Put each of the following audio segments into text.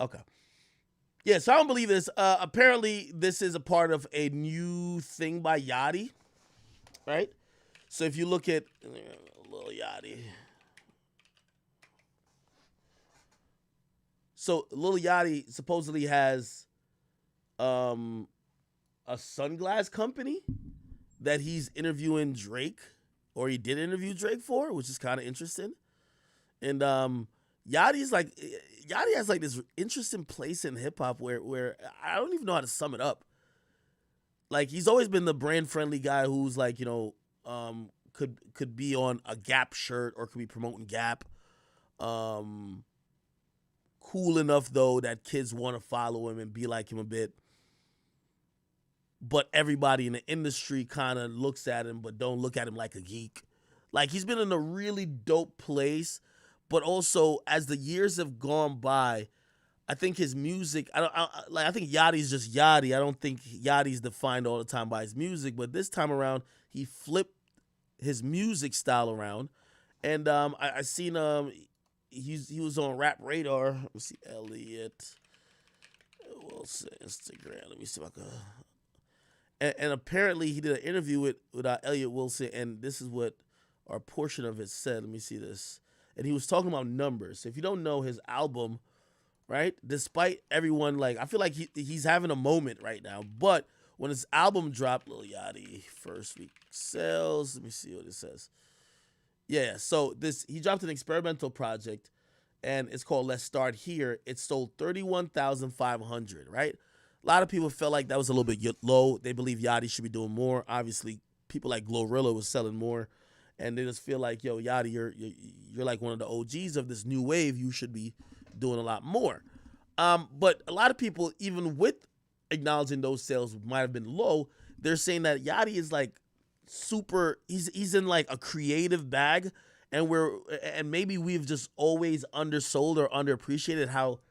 Okay. Yeah, so I don't believe this. Apparently, this is a part of a new thing by Yachty, right? So if you look at Lil Yachty. So Lil Yachty supposedly has a sunglass company that he's interviewing Drake, or he did interview Drake for, which is kind of interesting. And Yachty has like this interesting place in hip hop where I don't even know how to sum it up. Like he's always been the brand friendly guy who's like, could be on a Gap shirt or could be promoting Gap. Cool enough though that kids want to follow him and be like him a bit. But everybody in the industry kind of looks at him but don't look at him like a geek. Like he's been in a really dope place. But also, as the years have gone by, I think his music. I think Yachty's just Yachty. I don't think Yachty's defined all the time by his music. But this time around, he flipped his music style around, and I seen he was on Rap Radar. Let me see Elliot Wilson Instagram. Let me see if I can. And apparently, he did an interview with Elliot Wilson, and this is what our portion of it said. Let me see this. And he was talking about numbers. So if you don't know his album, right, despite everyone, like, I feel like he's having a moment right now. But when his album dropped, Lil Yachty, first week sales, let me see what it says. Yeah, so he dropped an experimental project, and it's called Let's Start Here. It sold 31,500, right? A lot of people felt like that was a little bit low. They believe Yachty should be doing more. Obviously, people like Glorilla was selling more. And they just feel like, yo, Yachty, you're like one of the OGs of this new wave. You should be doing a lot more. But a lot of people, even with acknowledging those sales might have been low, they're saying that Yachty is like super. He's in like a creative bag, and maybe we've just always undersold or underappreciated how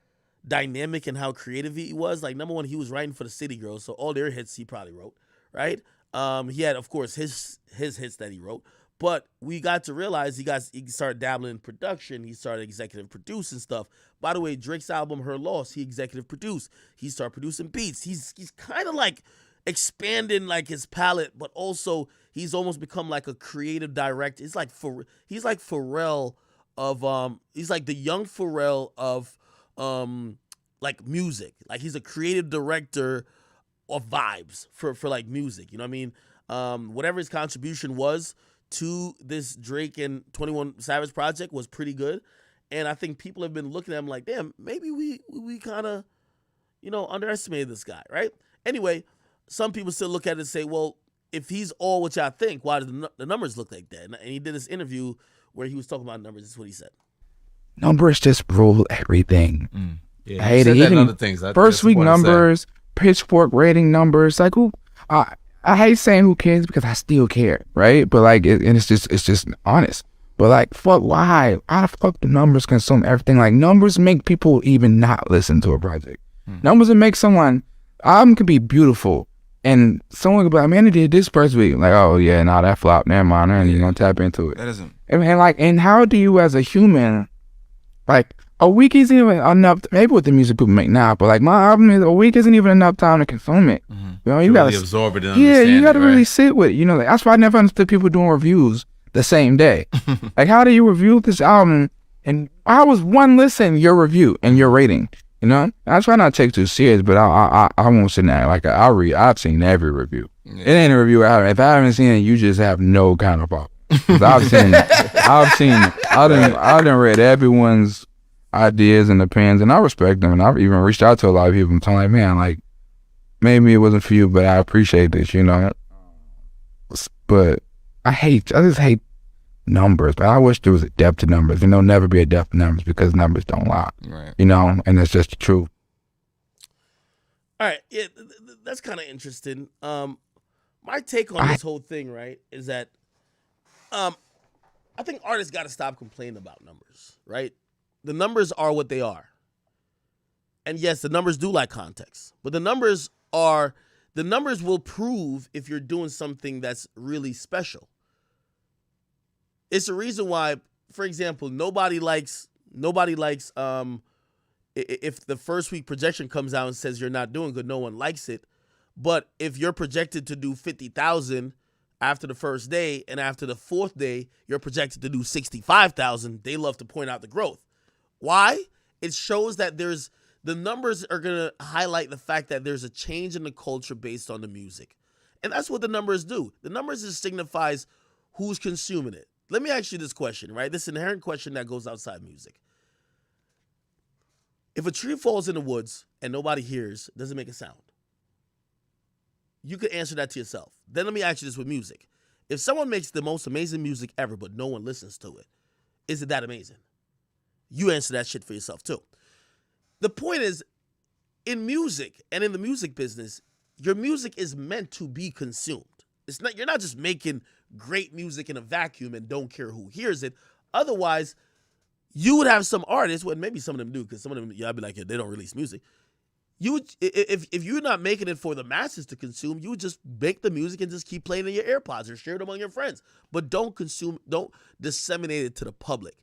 dynamic and how creative he was. Like number one, he was writing for the City Girls, so all their hits he probably wrote, right? He had, of course, his hits that he wrote. But we got to realize he started dabbling in production. He started executive producing stuff. By the way, Drake's album Her Loss, he executive produced. He started producing beats. He's kind of like expanding like his palette, but also he's almost become like a creative director. He's like Pharrell of he's like the young Pharrell of like music. Like he's a creative director of vibes for like music. You know what I mean? Whatever his contribution was to this Drake and 21 Savage project was pretty good. And I think people have been looking at him like, damn, maybe we kind of, underestimated this guy, right? Anyway, some people still look at it and say, well, if he's all what y'all think, why do the numbers look like that? And he did this interview where he was talking about numbers. This is what he said. Numbers just rule everything. Yeah, I hate it. Even other things. First week numbers, Pitchfork rating numbers, like who? I hate saying who cares because I still care, right? But like, it's just honest. But like, fuck, why? How the fuck do numbers consume everything? Like, numbers make people even not listen to a project. Numbers that make someone, album could be beautiful, and someone could be like, man, they did this first week. Like, oh yeah, nah, that flopped. Never mind, I ain't even gonna tap into it. That isn't. And how do you as a human, like, a week isn't even enough, maybe with the music people make now, but like my album, a week isn't even enough time to consume it. You gotta really absorb it and understand you gotta it, really right? sit with it. Like, that's why I never understood people doing reviews the same day. Like, how do you review this album and how was one listen your review and your rating? I try not to take too serious, but I won't sit there like I've seen every review. It ain't a review. If I haven't seen it, you just have no kind of problem. 'Cause I done read everyone's ideas and opinions, and I respect them, and I've even reached out to a lot of people and telling like, man, like, maybe it wasn't for you, but I appreciate this, But I just hate numbers, but I wish there was a depth to numbers, and there'll never be a depth to numbers because numbers don't lie, right? And that's just the truth. All right, yeah, that's kind of interesting. My take on this whole thing, right, is that I think artists got to stop complaining about numbers, right? The numbers are what they are. And yes, the numbers do like context, but the numbers will prove if you're doing something that's really special. It's the reason why, for example, nobody likes If the first week projection comes out and says you're not doing good, no one likes it. But if you're projected to do 50,000 after the first day, and after the fourth day you're projected to do 65,000, they love to point out the growth. Why? It shows that the numbers are going to highlight the fact that there's a change in the culture based on the music. And that's what the numbers do. The numbers just signifies who's consuming it. Let me ask you this question, right? This inherent question that goes outside music. If a tree falls in the woods and nobody hears, does it make a sound? You could answer that to yourself. Then let me ask you this with music. If someone makes the most amazing music ever, but no one listens to it, is it that amazing? You answer that shit for yourself too. The point is, in music and in the music business, your music is meant to be consumed. You're not just making great music in a vacuum and don't care who hears it. Otherwise, you would have some artists, well, maybe some of them do, because some of them, I'd be like, yeah, they don't release music. If you're not making it for the masses to consume, you would just make the music and just keep playing in your AirPods or share it among your friends. But don't disseminate it to the public.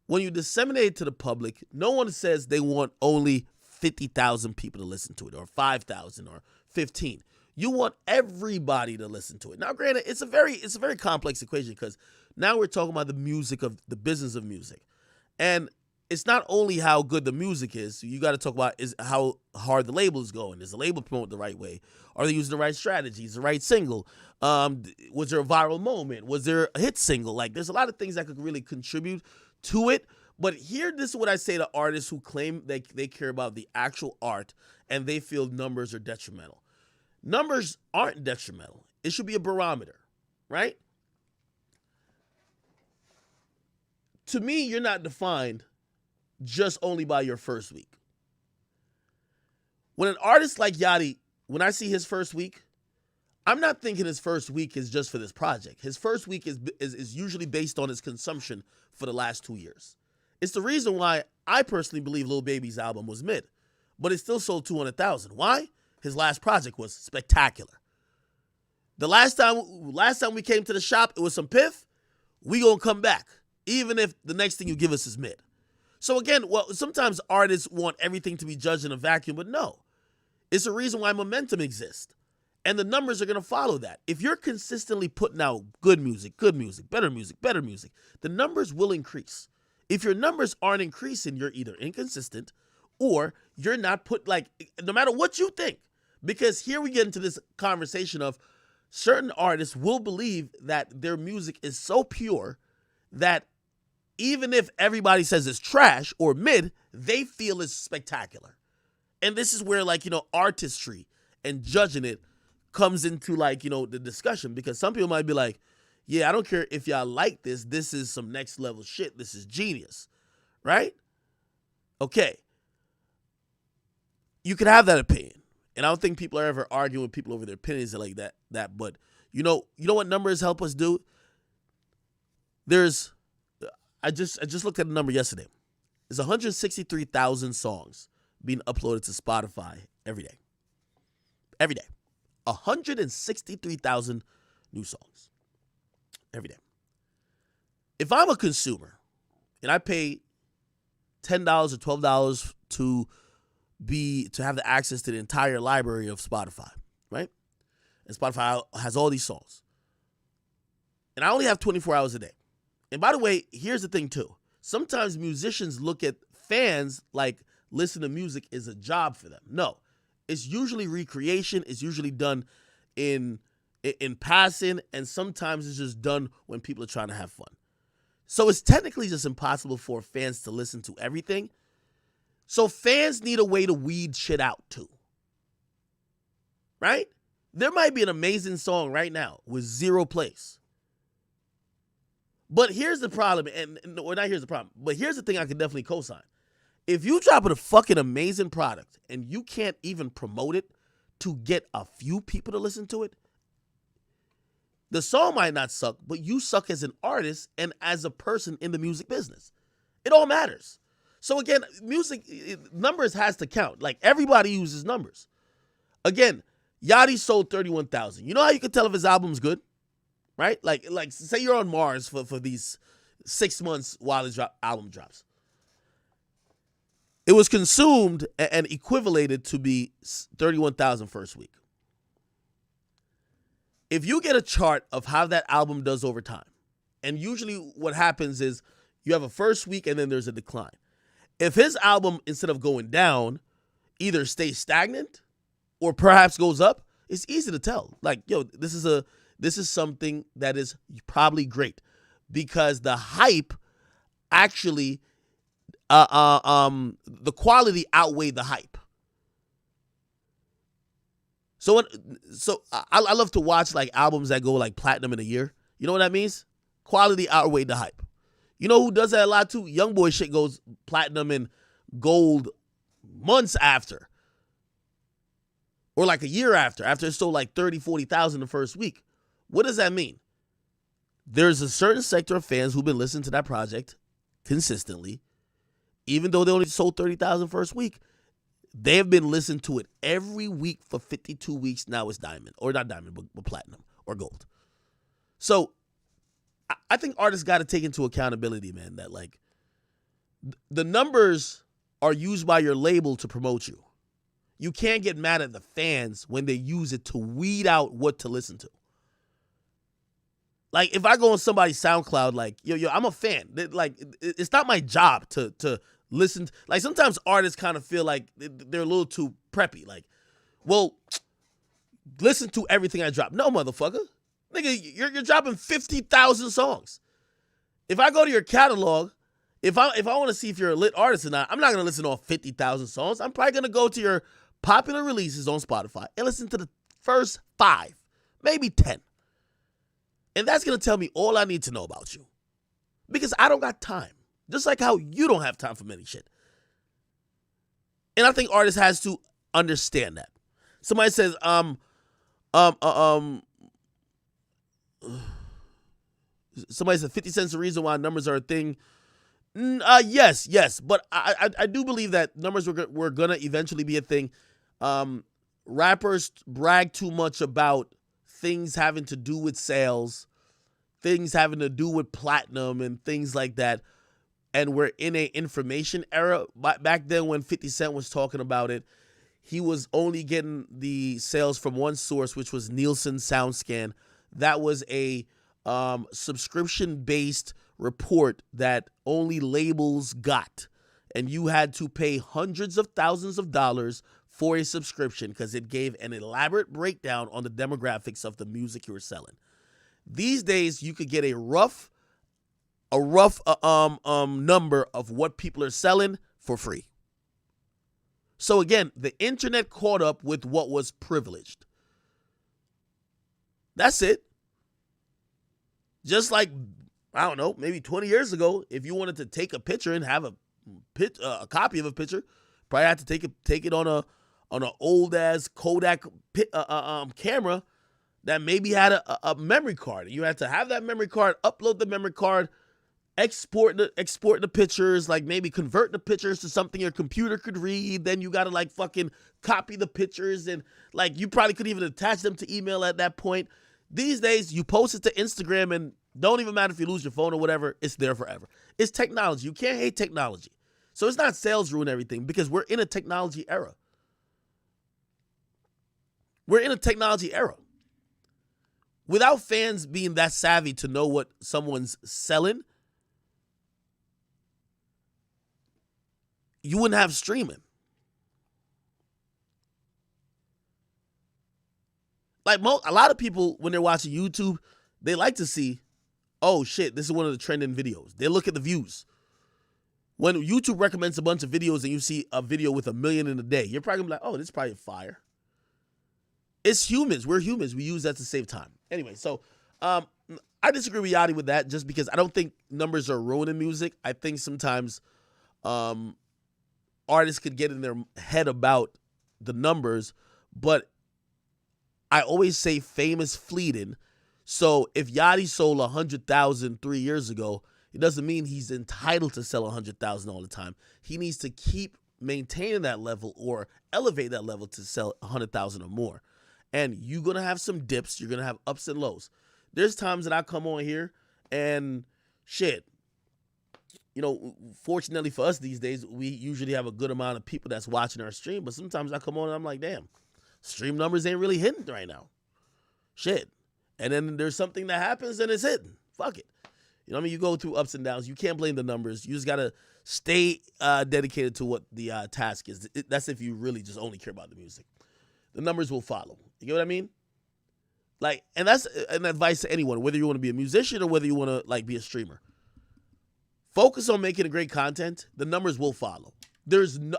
When you disseminate it to the public, no one says they want only 50,000 people to listen to it, or 5,000 or 15. You want everybody to listen to it. Now, granted, it's a very complex equation, because now we're talking about the music of the business of music. And it's not only how good the music is, you got to talk about is how hard the label is going. Is the label promoted the right way? Are they using the right strategies, the right single? Was there a viral moment? Was there a hit single? Like, there's a lot of things that could really contribute to it. But here, this is what I say to artists who claim they care about the actual art and they feel numbers are detrimental. Numbers aren't detrimental. It should be a barometer, right? To me, you're not defined just only by your first week. When an artist like Yachty, when I see his first week, I'm not thinking his first week is just for this project. His first week is usually based on his consumption for the last 2 years. It's the reason why I personally believe Lil Baby's album was mid, but it still sold 200,000. Why? His last project was spectacular. The last time we came to the shop, it was some piff. We gonna come back, even if the next thing you give us is mid. So again, sometimes artists want everything to be judged in a vacuum, but no. It's a reason why momentum exists. And the numbers are going to follow that. If you're consistently putting out good music, better music, the numbers will increase. If your numbers aren't increasing, you're either inconsistent or you're not no matter what you think. Because here we get into this conversation of certain artists will believe that their music is so pure that even if everybody says it's trash or mid, they feel it's spectacular. And this is where, artistry and judging it comes into, the discussion. Because some people might be like, yeah, I don't care if y'all like this. This is some next level shit. This is genius. Right? Okay. You can have that opinion. And I don't think people are ever arguing with people over their opinions like that. But you know what numbers help us do? I just looked at the number yesterday. There's 163,000 songs being uploaded to Spotify every day. Every day. 163,000 new songs every day. If I'm a consumer and I pay $10 or $12 to have the access to the entire library of Spotify, right? And Spotify has all these songs. And I only have 24 hours a day. And by the way, here's the thing too. Sometimes musicians look at fans like listening to music is a job for them. No, it's usually recreation. It's usually done in passing, and sometimes it's just done when people are trying to have fun. So it's technically just impossible for fans to listen to everything. So fans need a way to weed shit out too. Right? There might be an amazing song right now with 0 plays. But here's the problem, or not here's the problem, but here's the thing I can definitely co-sign. If you drop a fucking amazing product and you can't even promote it to get a few people to listen to it, the song might not suck, but you suck as an artist and as a person in the music business. It all matters. So again, music, numbers has to count. Like, everybody uses numbers. Again, Yachty sold 31,000. You know how you can tell if his album's good? Right? Like say you're on Mars for these 6 months while his album drops. It was consumed and equivalated to be 31,000 first week. If you get a chart of how that album does over time, and usually what happens is you have a first week and then there's a decline. If his album, instead of going down, either stays stagnant or perhaps goes up, it's easy to tell. Like, yo, this is something that is probably great, because the hype actually, the quality outweighed the hype. So I love to watch like albums that go like platinum in a year. You know what that means? Quality outweighed the hype. You know who does that a lot too? Youngboy shit goes platinum and gold months after. Or like a year after it sold like 30, 40,000 the first week. What does that mean? There's a certain sector of fans who've been listening to that project consistently, even though they only sold 30,000 first week. They have been listening to it every week for 52 weeks. Now it's diamond, or not diamond, but platinum or gold. So I think artists got to take into accountability, man, that like the numbers are used by your label to promote you. You can't get mad at the fans when they use it to weed out what to listen to. Like, if I go on somebody's SoundCloud, like, yo, I'm a fan. Like, it's not my job to listen. Like, sometimes artists kind of feel like they're a little too preppy. Like, well, listen to everything I drop. No, motherfucker. Nigga, you're dropping 50,000 songs. If I go to your catalog, if I want to see if you're a lit artist or not, I'm not going to listen to all 50,000 songs. I'm probably going to go to your popular releases on Spotify and listen to the first 5, maybe 10. And that's going to tell me all I need to know about you. Because I don't got time. Just like how you don't have time for many shit. And I think artists has to understand that. Somebody says, somebody said 50 cents the reason why numbers are a thing. Yes. But I do believe that numbers were going to eventually be a thing. Rappers brag too much about things having to do with sales, things having to do with platinum and things like that. And we're in a information era. Back then when 50 Cent was talking about it, he was only getting the sales from one source, which was Nielsen SoundScan. That was a subscription-based report that only labels got. And you had to pay hundreds of thousands of dollars for a subscription because it gave an elaborate breakdown on the demographics of the music you were selling. These days, you could get a rough number of what people are selling for free. So again, the internet caught up with what was privileged. That's it. Just like, I don't know, maybe 20 years ago, if you wanted to take a picture and have a copy of a picture, probably had to take it on an old ass Kodak camera that maybe had a memory card. You had to have that memory card, upload the memory card, export the pictures, like maybe convert the pictures to something your computer could read. Then you gotta like fucking copy the pictures, and like you probably could even attach them to email at that point. These days, you post it to Instagram, and don't even matter if you lose your phone or whatever, it's there forever. It's technology. You can't hate technology. So it's not sales ruin everything, because we're in a technology era. We're in a technology era. Without fans being that savvy to know what someone's selling, you wouldn't have streaming. Like a lot of people, when they're watching YouTube, they like to see, oh shit, this is one of the trending videos. They look at the views. When YouTube recommends a bunch of videos and you see a video with 1 million in a day, you're probably gonna be like, oh, this is probably fire. It's humans. We're humans. We use that to save time. Anyway, so I disagree with Yachty with that, just because I don't think numbers are ruining music. I think sometimes artists could get in their head about the numbers, but I always say fame is fleeting. So if Yachty sold 100,000 3 years ago, it doesn't mean he's entitled to sell 100,000 all the time. He needs to keep maintaining that level or elevate that level to sell 100,000 or more. And you're going to have some dips. You're going to have ups and lows. There's times that I come on here and shit, you know, fortunately for us these days, we usually have a good amount of people that's watching our stream. But sometimes I come on and I'm like, damn, stream numbers ain't really hitting right now. Shit. And then there's something that happens and it's hitting. Fuck it. You know what I mean? You go through ups and downs. You can't blame the numbers. You just got to stay dedicated to what the task is. That's if you really just only care about the music. The numbers will follow. You get what I mean? Like, and that's an advice to anyone, whether you want to be a musician or whether you want to, like, be a streamer. Focus on making a great content. The numbers will follow.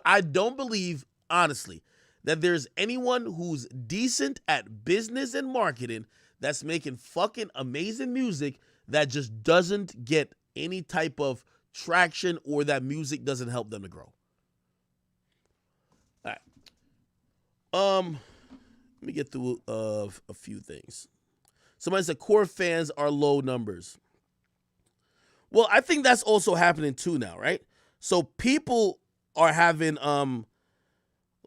I don't believe, honestly, that there's anyone who's decent at business and marketing that's making fucking amazing music that just doesn't get any type of traction or that music doesn't help them to grow. All right. Let me get through a few things. Somebody said core fans are low numbers. Well, I think that's also happening too now, right? So people are having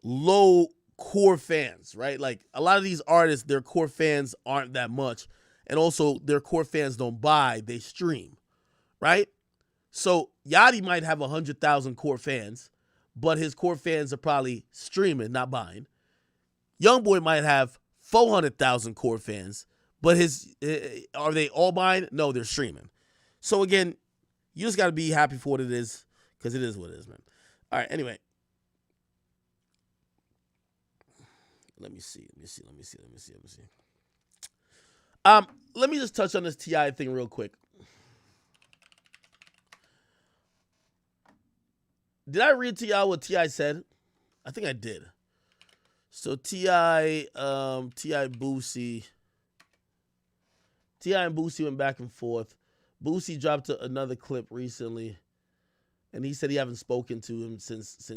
low core fans, right? Like a lot of these artists, their core fans aren't that much. And also their core fans don't buy, they stream, right? So Yachty might have 100,000 core fans, but his core fans are probably streaming, not buying. Youngboy might have 400,000 core fans, but are they all buying? No, they're streaming. So again, you just got to be happy for what it is, because it is what it is, man. All right, anyway. Let me see. Let me just touch on this T.I. thing real quick. Did I read to y'all what T.I. said? I think I did. So T.I. and Boosie went back and forth. Boosie dropped another clip recently, and he said he haven't spoken to him since.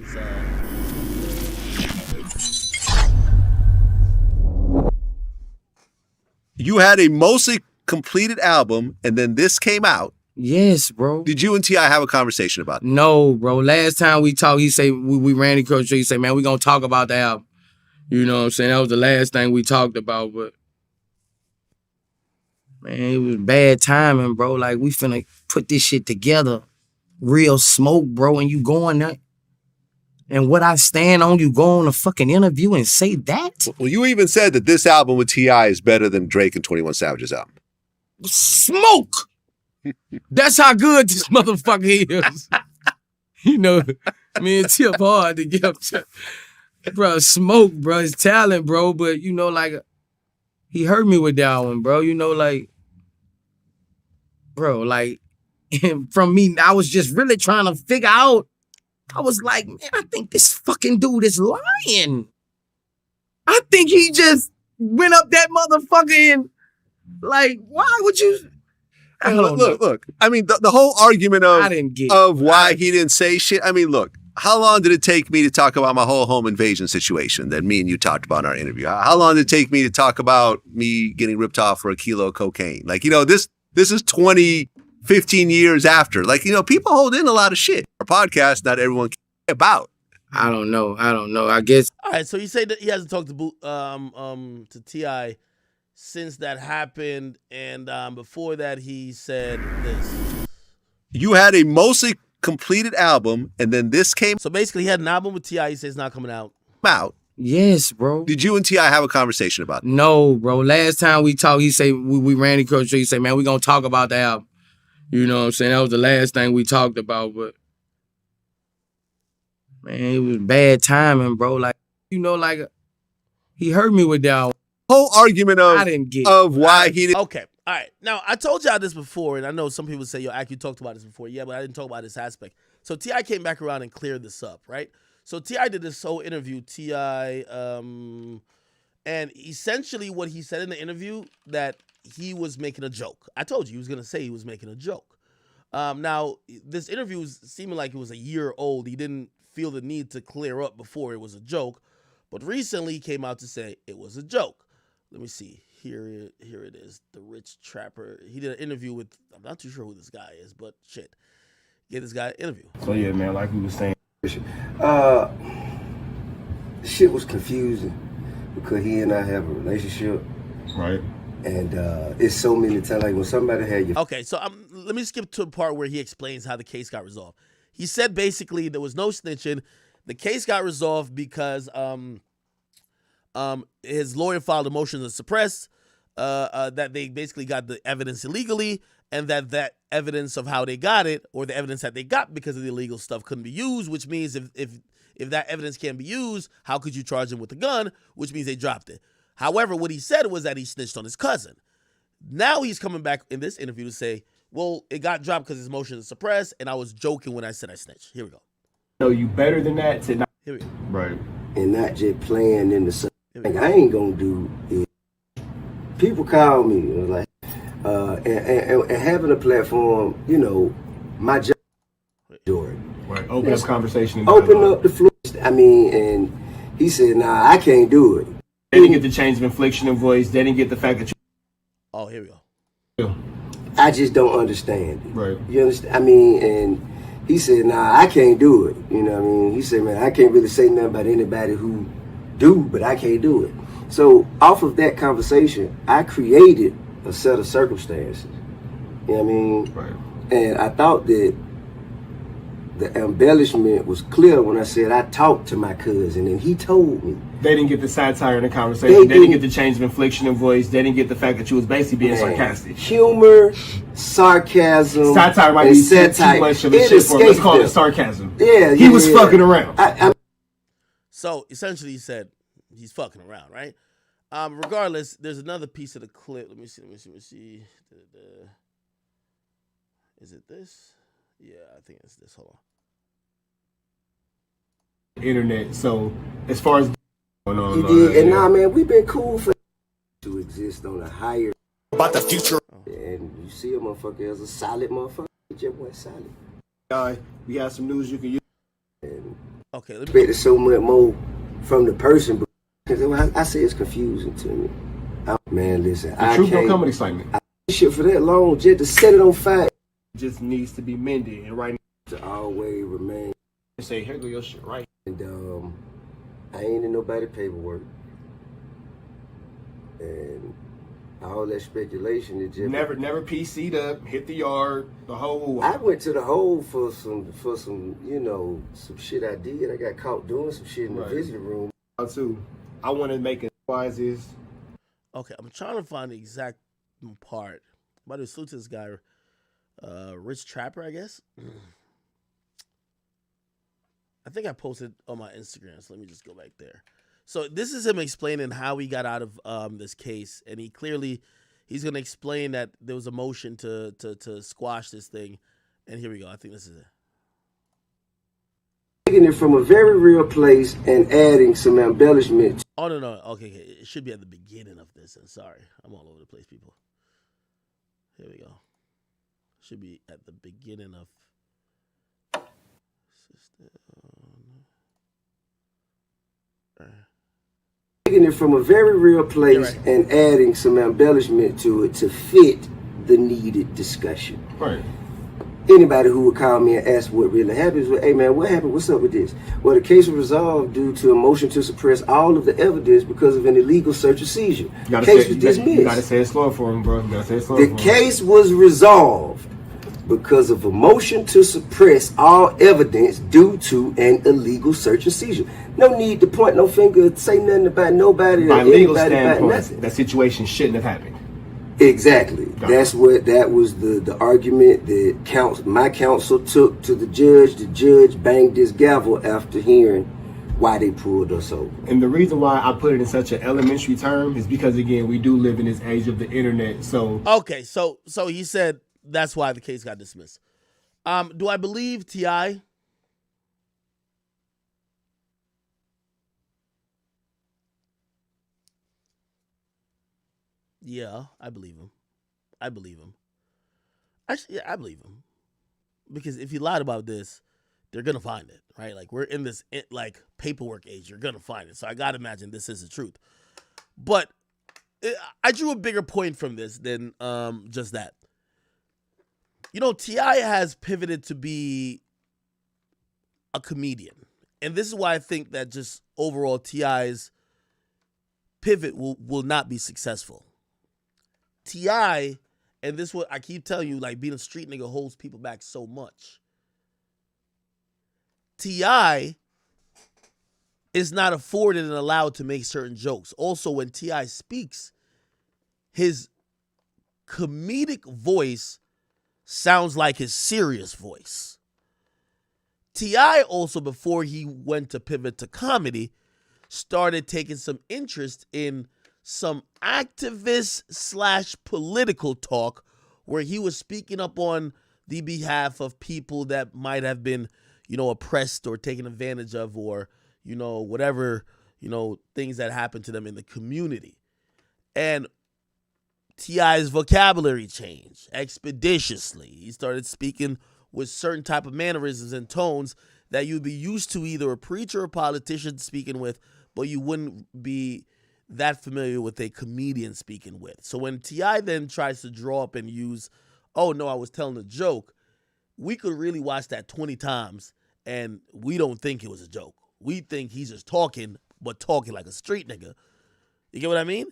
You had a mostly completed album, and then this came out. Yes, bro. Did you and T.I. have a conversation about it? No, bro. Last time we talked, he said we ran across. He said, "Man, we gonna talk about the album." You know what I'm saying? That was the last thing we talked about, but man, it was bad timing, bro. Like, we finna put this shit together. Real smoke, bro, and you going there. And what I stand on, you go on a fucking interview and say that? Well, you even said that this album with T.I. is better than Drake and 21 Savage's album. Smoke! That's how good this motherfucker is. You know, me and Tip hard to get up to. Bro, smoke, bro. His talent, bro. But, you know, like, he hurt me with that one, bro. You know, like, bro, like, from me, I was just really trying to figure out. I was like, man, I think this fucking dude is lying. I think he just went up that motherfucker and, like, why would you? Look. I mean, the whole argument of why he didn't say shit. I mean, look. How long did it take me to talk about my whole home invasion situation that me and you talked about in our interview? How long did it take me to talk about me getting ripped off for a kilo of cocaine? Like, you know, this is 15 years after. Like, you know, people hold in a lot of shit. Our podcast, not everyone cares about. I don't know. I guess. All right, so you say that he hasn't talked to T.I. since that happened, and before that he said this. You had a mostly completed album, and then this came. So basically, he had an album with T.I. He says it's not coming out. Yes, bro. Did you and T.I. have a conversation about it? No, bro. Last time we talked, he said we ran across. He said, "Man, we gonna talk about the album." You know what I'm saying? That was the last thing we talked about, but man, it was bad timing, bro. Like, you know, like, he hurt me with that one. Whole argument of why he didn't. Okay. All right. Now, I told y'all this before, and I know some people say, yo, Ak, you talked about this before. Yeah, but I didn't talk about this aspect. So T.I. came back around and cleared this up, right? So T.I. did this whole interview, T.I., and essentially what he said in the interview, that he was making a joke. I told you he was going to say he was making a joke. Now, this interview was seeming like it was a year old. He didn't feel the need to clear up before it was a joke. But recently he came out to say it was a joke. Let me see. Here it is. The Rich Trapper. He did an interview with, I'm not too sure who this guy is, but shit. Get this guy an interview. So yeah, man, like we was saying. Shit was confusing because he and I have a relationship. Right. And it's so many times, like when somebody had your... Okay, so let me skip to the part where he explains how the case got resolved. He said basically there was no snitching. The case got resolved because his lawyer filed a motion to suppress that they basically got the evidence illegally, and that evidence of how they got it, or the evidence that they got because of the illegal stuff, couldn't be used, which means if that evidence can't be used, how could you charge him with a gun, which means they dropped it. However, what he said was that he snitched on his cousin. Now he's coming back in this interview to say, well, it got dropped because his motion to suppress, and I was joking when I said I snitched. Here we go. No, you better than that to not. Here we go. Right. And not just playing in the sun. I ain't gonna do it. People call me like, and having a platform, you know, my job, Jordan. Right. Open up conversation. And open up the floor. I mean, and he said, nah, I can't do it. They didn't get the change of inflection of voice. They didn't get the fact that you. Oh, here we go. Yeah. I just don't understand it. Right. You understand? I mean, and he said, nah, I can't do it. You know what I mean? He said, man, I can't really say nothing about anybody who do, but I can't do it. So off of that conversation, I created a set of circumstances. You know what I mean? Right. And I thought that the embellishment was clear when I said I talked to my cousin and he told me. They didn't get the satire in the conversation. They didn't get the change of inflection of voice. They didn't get the fact that you was basically being sarcastic. Humor, sarcasm, Satire might be too much of a shit for him. Let's call it sarcasm. Yeah, he was fucking around. So essentially, he said he's fucking around, right? Regardless, there's another piece of the clip. Let me see. Is it this? Yeah, I think it's this. Hold on. Internet. So as far as going on, he did, and nah, man, we've been cool for to exist on a higher about the future. And you see a motherfucker as a solid motherfucker. Just went solid. We got some news you can use. And okay, let me expected so much more from the person because I say it's confusing to me. Man, listen, The truth don't come with excitement. Shit for that long just to set it on fire. Just needs to be mended, and right To always remain. now, say, here go your shit, right? And I ain't in nobody paperwork. And all that speculation is just Never PC'd up, hit the yard, the whole. I went to the hole for some, you know, some shit I did. I got caught doing some shit in the visitor room. Too. I want to make it wise is. Okay, I'm trying to find the exact part. By the way, salute to this guy, Rich Trapper, I guess. I think I posted on my Instagram, so let me just go back there. So this is him explaining how he got out of this case, and he's going to explain that there was a motion to squash this thing, and here we go. I think this is it. Taking it from a very real place and adding some embellishment. Oh, no. Okay. It should be at the beginning of this. And sorry, I'm all over the place, people. Here we go. Should be at the beginning of. Taking it from a very real place and adding some embellishment to it to fit the needed discussion. Right. Anybody who would call me and ask what really happened is, hey man, what happened? What's up with this? Well, the case was resolved due to a motion to suppress all of the evidence because of an illegal search and seizure. The case was dismissed. You gotta say it slow for him, bro. You gotta say it slow the case was resolved because of a motion to suppress all evidence due to an illegal search and seizure. No need to point no finger, say nothing about nobody By or legal anybody about standpoint, nothing. that situation shouldn't have happened. Exactly. That was the argument that my counsel took to the judge. The judge banged his gavel after hearing why they pulled us over. And the reason why I put it in such an elementary term is because, again, we do live in this age of the internet. So okay, so he said that's why the case got dismissed. Do I believe T.I.? Yeah, I believe him. Actually, yeah, I believe him. Because if he lied about this, they're going to find it, right? Like, we're in this, like, paperwork age. You're going to find it. So I got to imagine this is the truth. But I drew a bigger point from this than just that. You know, T.I. has pivoted to be a comedian. And this is why I think that just overall T.I.'s pivot will not be successful. T.I. And this what I keep telling you, like being a street nigga holds people back so much. T.I. is not afforded and allowed to make certain jokes. Also, when T.I. speaks, his comedic voice sounds like his serious voice. T.I. also, before he went to pivot to comedy, started taking some interest in some activist / political talk where he was speaking up on the behalf of people that might have been, oppressed or taken advantage of, or, whatever, things that happened to them in the community. And T.I.'s vocabulary changed expeditiously. He started speaking with certain type of mannerisms and tones that you'd be used to either a preacher or politician speaking with, but you wouldn't be that familiar with a comedian speaking with. So when T.I. then tries to draw up and use, oh no, I was telling a joke, we could really watch that 20 times and we don't think it was a joke. We think he's just talking, but talking like a street nigga. You get what I mean?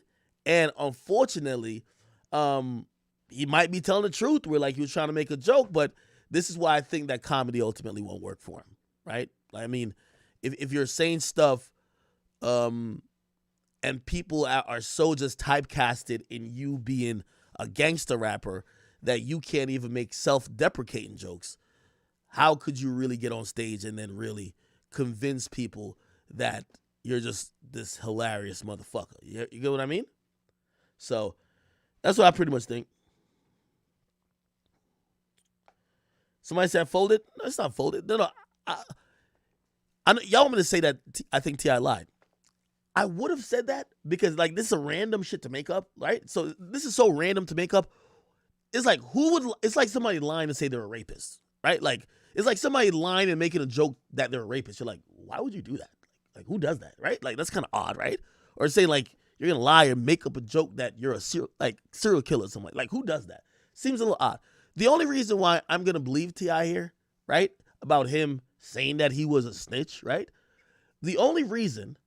And unfortunately, he might be telling the truth where like he was trying to make a joke, but this is why I think that comedy ultimately won't work for him, right? I mean, if you're saying stuff and people are so just typecasted in you being a gangster rapper that you can't even make self-deprecating jokes, how could you really get on stage and then really convince people that you're just this hilarious motherfucker? You get what I mean? So that's what I pretty much think. Somebody said folded? No, it's not folded. No. I know, y'all want me to say that I think T.I. lied. I would have said that because like this is a random shit to make up, right? So this is so random to make up. It's like it's like somebody lying to say they're a rapist, right? Like it's like somebody lying and making a joke that they're a rapist. You're like, why would you do that? Like who does that, right? Like that's kind of odd, right? Or saying like you're gonna lie and make up a joke that you're a serial killer or something. Like who does that? Seems a little odd. The only reason why I'm gonna believe T.I. here, right, about him saying that he was a snitch, right? The only reason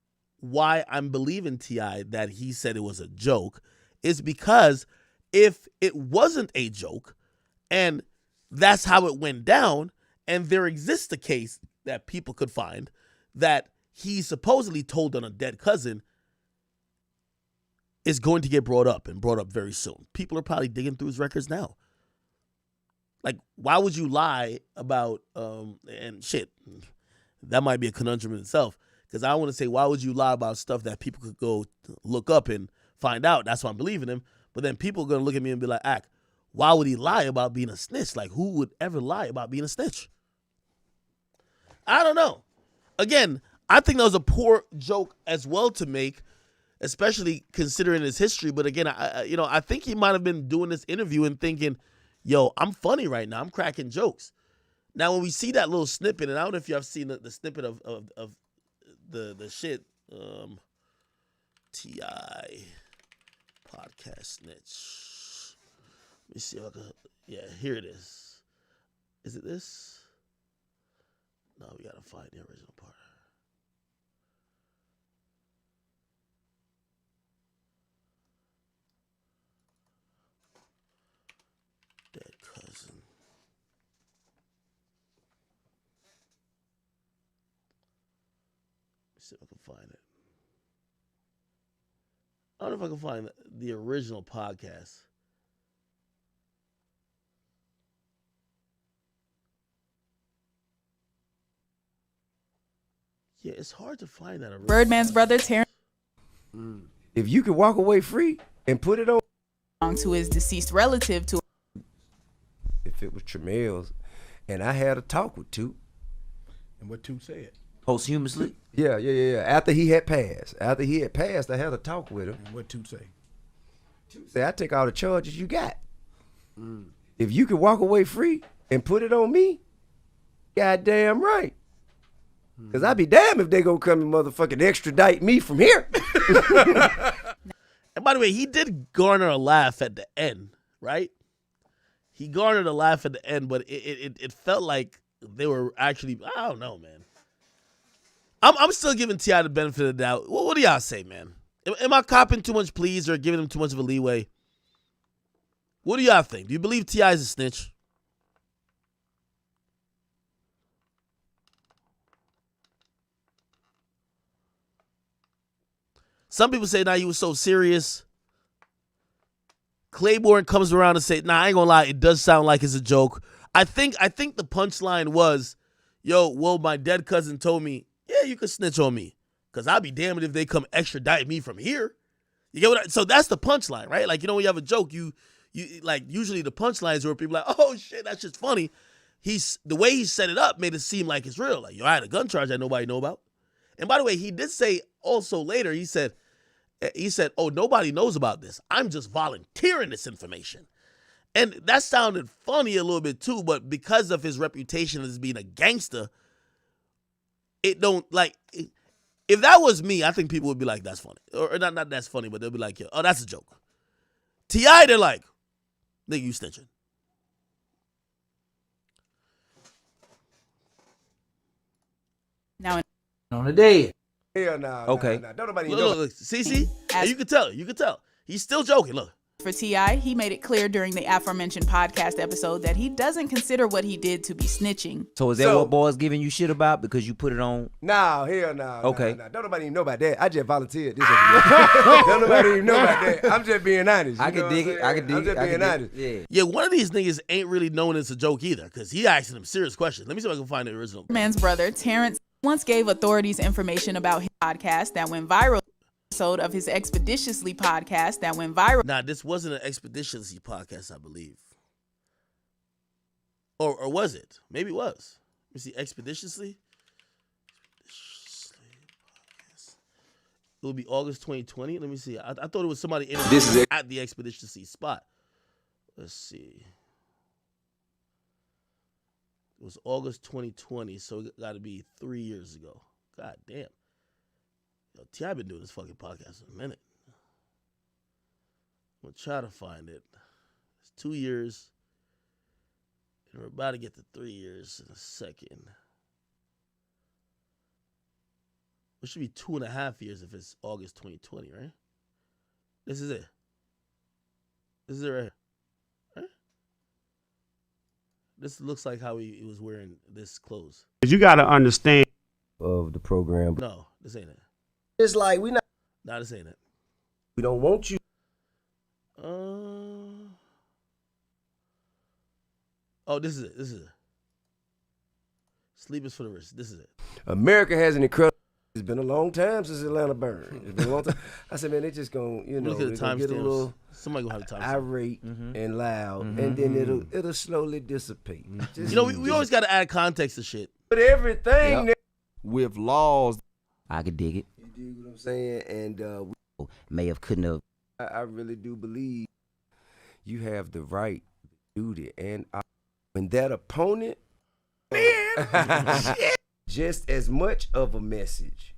why I'm believing T.I. that he said it was a joke is because if it wasn't a joke and that's how it went down, and there exists a case that people could find that he supposedly told on a dead cousin, is going to get brought up very soon. People are probably digging through his records now. Like, why would you lie about, and shit, that might be a conundrum in itself, because I want to say, why would you lie about stuff that people could go look up and find out? That's why I'm believing him. But then people are going to look at me and be like, why would he lie about being a snitch? Like, who would ever lie about being a snitch? I don't know. Again, I think that was a poor joke as well to make, especially considering his history. But again, I think he might have been doing this interview and thinking, yo, I'm funny right now. I'm cracking jokes. Now, when we see that little snippet, and I don't know if you have seen the snippet of the shit, T.I. podcast snitch. Let me see if I can. Yeah, here it is. Is it this? No, we gotta find the original part. Dead cousin. Let's see if I can find it. I don't know if I can find the original podcast. Yeah, it's hard to find that. Birdman's brother Terrence If you could walk away free and put it on to his deceased relative to if it was Tremell's and I had a talk with Toot. And what Toot said? Posthumously? Yeah. After he had passed. I had a talk with him. And what Toot say? Toot said, I take all the charges you got. If you could walk away free and put it on me, goddamn right. Because I'd be damned if they gonna come and motherfucking extradite me from here. And by the way, he did garner a laugh at the end, right? He garnered a laugh at the end, but it felt like they were actually, I don't know, man. I'm still giving T.I. the benefit of the doubt. What do y'all say, man? Am I copping too much pleas or giving him too much of a leeway? What do y'all think? Do you believe T.I. is a snitch? Some people say, nah, he was so serious. Claiborne comes around and say, nah, I ain't gonna lie, it does sound like it's a joke. I think the punchline was, yo, well, my dead cousin told me, yeah, you could snitch on me. Because I'll be damned if they come extradite me from here. You get what so that's the punchline, right? Like, you know, when you have a joke, you like, usually the punchlines where people are like, oh shit, that's just funny. The way he set it up made it seem like it's real. Like, yo, I had a gun charge that nobody know about. And by the way, he did say also later, he said, oh, nobody knows about this. I'm just volunteering this information. And that sounded funny a little bit too, but because of his reputation as being a gangster, it don't, like, if that was me, I think people would be like, that's funny. Or not that's funny, but they'll be like, oh, that's a joke. T.I., they're like, nigga, you snitching. Now, On the day. Hell no. Okay. Nah. Don't nobody Look, see? And you can tell. He's still joking, look. for T.I., he made it clear during the aforementioned podcast episode that he doesn't consider what he did to be snitching. So is that what boys giving you shit about because you put it on? No, hell no. Okay. Nah. Don't nobody even know about that. I just volunteered this. Don't nobody even know about that. I'm just being honest. I can dig it. I'm just being honest. Yeah, one of these niggas ain't really known it's a joke either, because he asking him serious questions. Let me see if I can find the original. Man's brother, Terrence, once gave authorities information about his podcast that went viral. Episode of his Expeditiously podcast that went viral. Nah, this wasn't an Expeditiously podcast, I believe. Or was it? Maybe it was. Let me see, Expeditiously podcast. It would be August 2020. Let me see. I thought it was somebody interviewed at the Expeditiously spot. Let's see. It was August 2020, so it got to be 3 years ago. God damn. Yo, T.I. been doing this fucking podcast for a minute. I'm going to try to find it. It's 2 years. And we're about to get to 3 years in a second. It should be 2.5 years if it's August 2020, right? This is it. This is it right here. Right? This looks like how he was wearing this clothes. You got to understand. Of the program. No, this ain't it. It's like we not. Nah, this ain't it. We don't want you. Oh, this is it. This is it. Sleep is for the rich. This is it. America has an incredible. It's been a long time since Atlanta burned. It's been a long time. I said, man, they just gonna, look at the time get a little somebody gonna have the time irate and loud, and then it'll slowly dissipate. Just, you know, we always got to add context to shit. But everything with laws. I could dig it. You dig what I'm saying? And May have couldn't have. I really do believe you have the right, duty, and when that opponent, just as much of a message.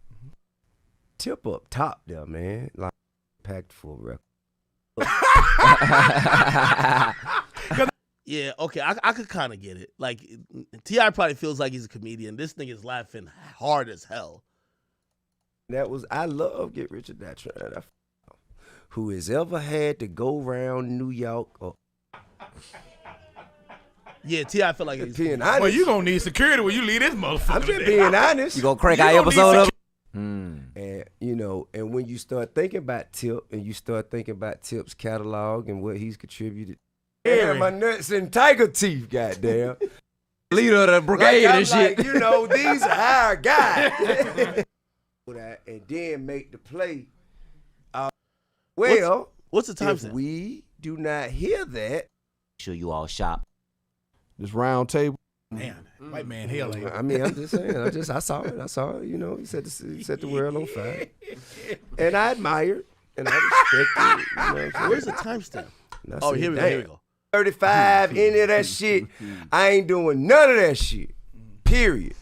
Tip up top there, man. Like packed full record. Yeah, okay, I could kind of get it. Like, T.I. probably feels like he's a comedian. This nigga is laughing hard as hell. I love Get Rich or Die Trying. Who has ever had to go around New York or yeah, T.I. feel like he's being honest. Well, you gonna need security when you leave this motherfucker. I'm just being honest. You gonna crank our episode up? And and when you start thinking about Tip and you start thinking about Tip's catalog and what he's contributed, yeah, my nuts and tiger teeth, goddamn. Leader of the brigade and shit. Like, these are our guys. And then make the play. What's the time if stamp? we do not hear that, Sure you all shop. This round table. Man, white man, hell ain't. I mean, I'm just saying. I saw it. He set the world on fire, and I admired and I respected. Where's the timestamp? Oh, here we go. 35, any of that shit. I ain't doing none of that shit. Period.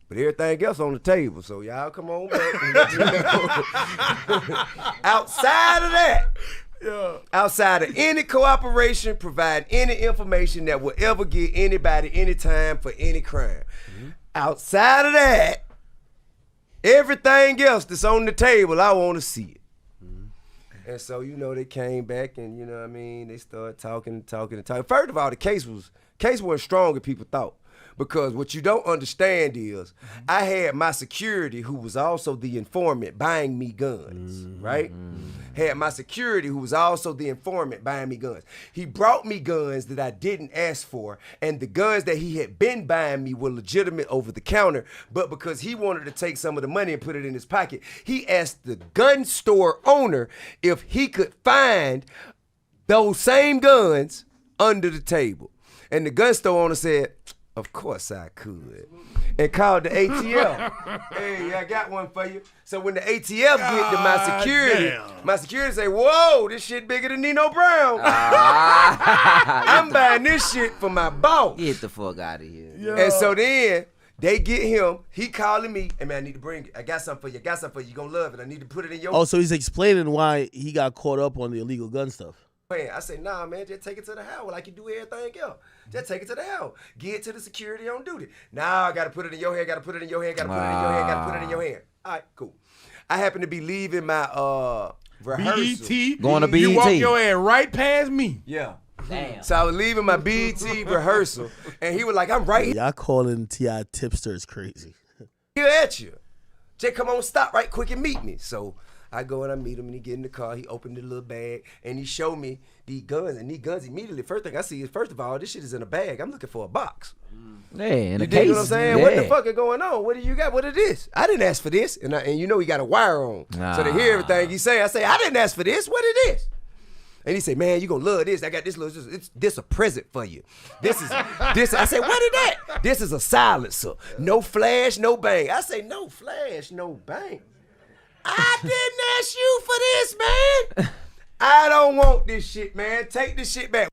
But everything else on the table, so y'all come on back. Outside of that, outside of any cooperation, provide any information that will ever get anybody any time for any crime. Outside of that, everything else that's on the table, I want to see it. And so, you know, they came back and, you know what I mean, they started talking. First of all, the case wasn't strong as people thought. Because what you don't understand is I had my security who was also the informant buying me guns, right? Had my security who was also the informant buying me guns. He brought me guns that I didn't ask for, and the guns that he had been buying me were legitimate over the counter, but because he wanted to take some of the money and put it in his pocket, he asked the gun store owner if he could find those same guns under the table. And the gun store owner said, of course I could. And called the ATF. Hey, I got one for you. So when the ATF get to my security say, whoa, this shit bigger than Nino Brown. I'm buying this shit for my boss. Get the fuck out of here. Yeah. And so then they get him. He calling me. Hey, man, I need to bring it. I got something for you. You going to love it. I need to put it in your... Oh, so he's explaining why he got caught up on the illegal gun stuff. I say, nah, man, just take it to the house like you do everything else. Just take it to the house. Get it to the security on duty. Now I got to put it in your hand, got to put it in your hand, got to put it in your hand, got to put it in your hand. All right, cool. I happen to be leaving my rehearsal. BET. Going to BET. You walk your ass right past me. Yeah. Damn. So I was leaving my BET rehearsal, and he was like, I'm right Y'all calling T.I. tipsters crazy. here at you. Just come on, stop right quick and meet me. So I go and I meet him, and he get in the car. He opened the little bag, and he showed me these guns. And these guns immediately, first thing I see is, first of all, this shit is in a bag. I'm looking for a box. Yeah, in You a dig case. what I'm saying? Yeah. What the fuck is going on? What do you got? What it is? I didn't ask for this. And you know he got a wire on. So to hear everything he say, I say, I didn't ask for this. What it is? And he say, man, you gonna love this. I got this little, this a present for you. This is, this. I say, what is that? This is a silencer. No flash, no bang. I say, no flash, no bang. I didn't ask you for this, man. I don't want this shit, man. Take this shit back.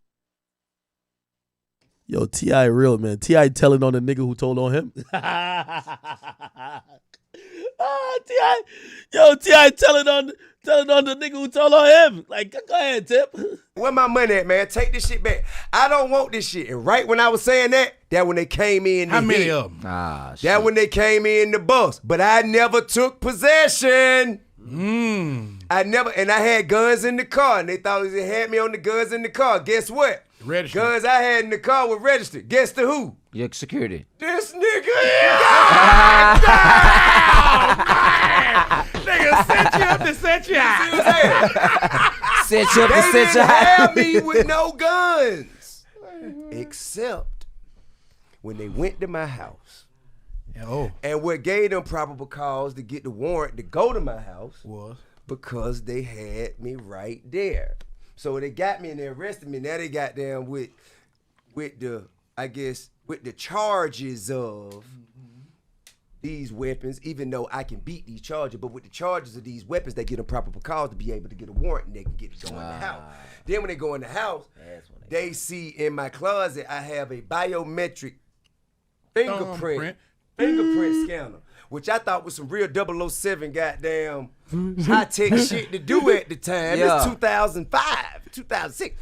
Yo, T.I. real, man. T.I. telling on the nigga who told on him. T.I. Yo, T.I. telling on the nigga who told on him. Like, go ahead, Tip. Where my money at, man? Take this shit back. I don't want this shit. And right when I was saying that when they came in. How many of them? That when they came in the bus. But I never took possession. I never, and I had guns in the car, and they thought they had me on the guns in the car. Guess what? Registered. Guns I had in the car were registered. Guess to who? Your security. This nigga. Nigga set you up to set you out. Set you up They to set didn't you have out. me with no guns, except when they went to my house. Oh. And what gave them probable cause to get the warrant to go to my house Was. because they had me right there. So when they got me and they arrested me, now they got down with the, I guess, with the charges of these weapons, even though I can beat these charges, but with the charges of these weapons, they get them probable cause to be able to get a warrant and they can get to go in the house. Then when they go in the house, they see in my closet, I have a biometric fingerprint scanner, which I thought was some real 007 goddamn high-tech shit to do at the time. Yeah. It's 2005, 2006.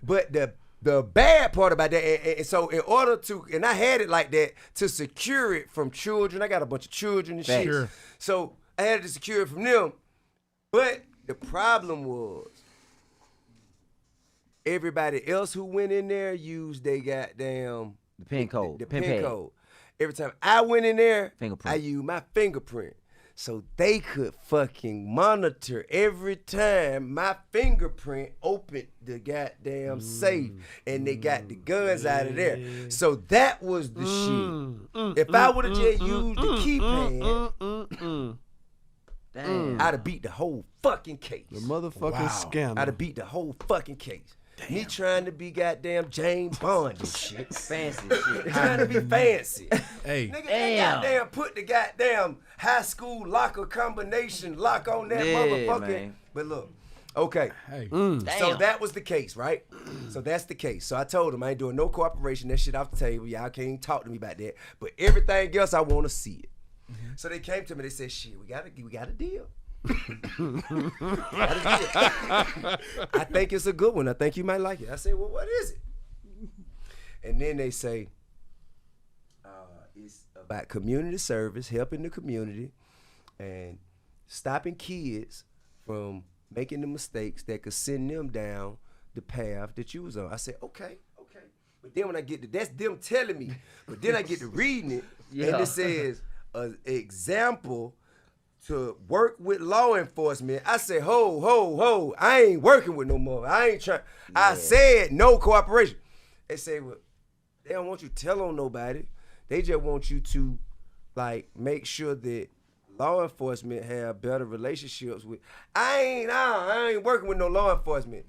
But the bad part about that, and so in order to, and I had it like that to secure it from children. I got a bunch of children and shit. Sure. So I had to secure it from them. But the problem was everybody else who went in there used they goddamn The pin code. the pin pin pad. code. Every time I went in there, Fingerprint. I used my fingerprint. So they could fucking monitor every time my fingerprint opened the goddamn safe and they got the guns out of there. So that was the shit. If I would have just used the keypad, Damn. I'd have beat the whole fucking case. The motherfucking scandal. I'd have beat the whole fucking case. Me trying to be goddamn James Bond and shit. Fancy shit. Trying to be fancy. Hey. Nigga, they goddamn put the goddamn high school locker combination lock on that motherfucker. Man. But look, okay. Hey. So that was the case, right? So that's the case. So I told him I ain't doing no cooperation. That shit off the table. Y'all can't even talk to me about that. But everything else, I want to see it. So they came to me. They said, "Shit, we got a deal." I think it's a good one. I think you might like it. I say, well, what is it? And then they say, it's about community service, helping the community, and stopping kids from making the mistakes that could send them down the path that you was on. I said, okay. But then when I get to, that's them telling me, but then I get to reading it, and it says, an example to work with law enforcement. I said, ho, I ain't working with no more. I ain't trying. I said no cooperation. They say, well, they don't want you to tell on nobody. They just want you to, like, make sure that law enforcement have better relationships with. I ain't working with no law enforcement.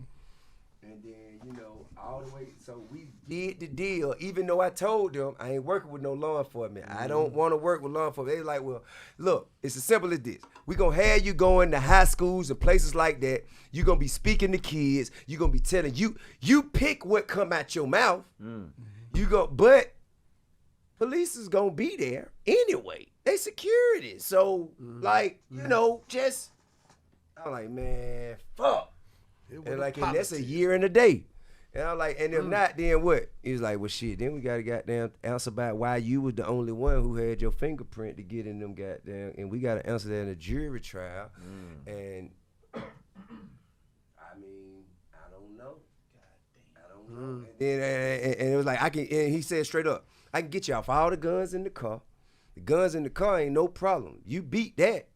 And then, you know, all the way, so we did the deal, even though I told them I ain't working with no law enforcement. I don't want to work with law enforcement. They like, well, look, it's as simple as this. We gonna have you going to high schools and places like that. You gonna be speaking to kids. You gonna be telling you pick what come out your mouth. But police is gonna be there anyway. They security. So like, you know, just, I'm like, man, fuck. And like, and that's a year and a day. And I'm like, and if not, then what? He was like, well, shit, then we got to goddamn answer about why you was the only one who had your fingerprint to get in them goddamn, and we got to answer that in a jury trial. And I mean, I don't know. I don't know. And it was like, and he said straight up, I can get you off all the guns in the car. The guns in the car ain't no problem. You beat that.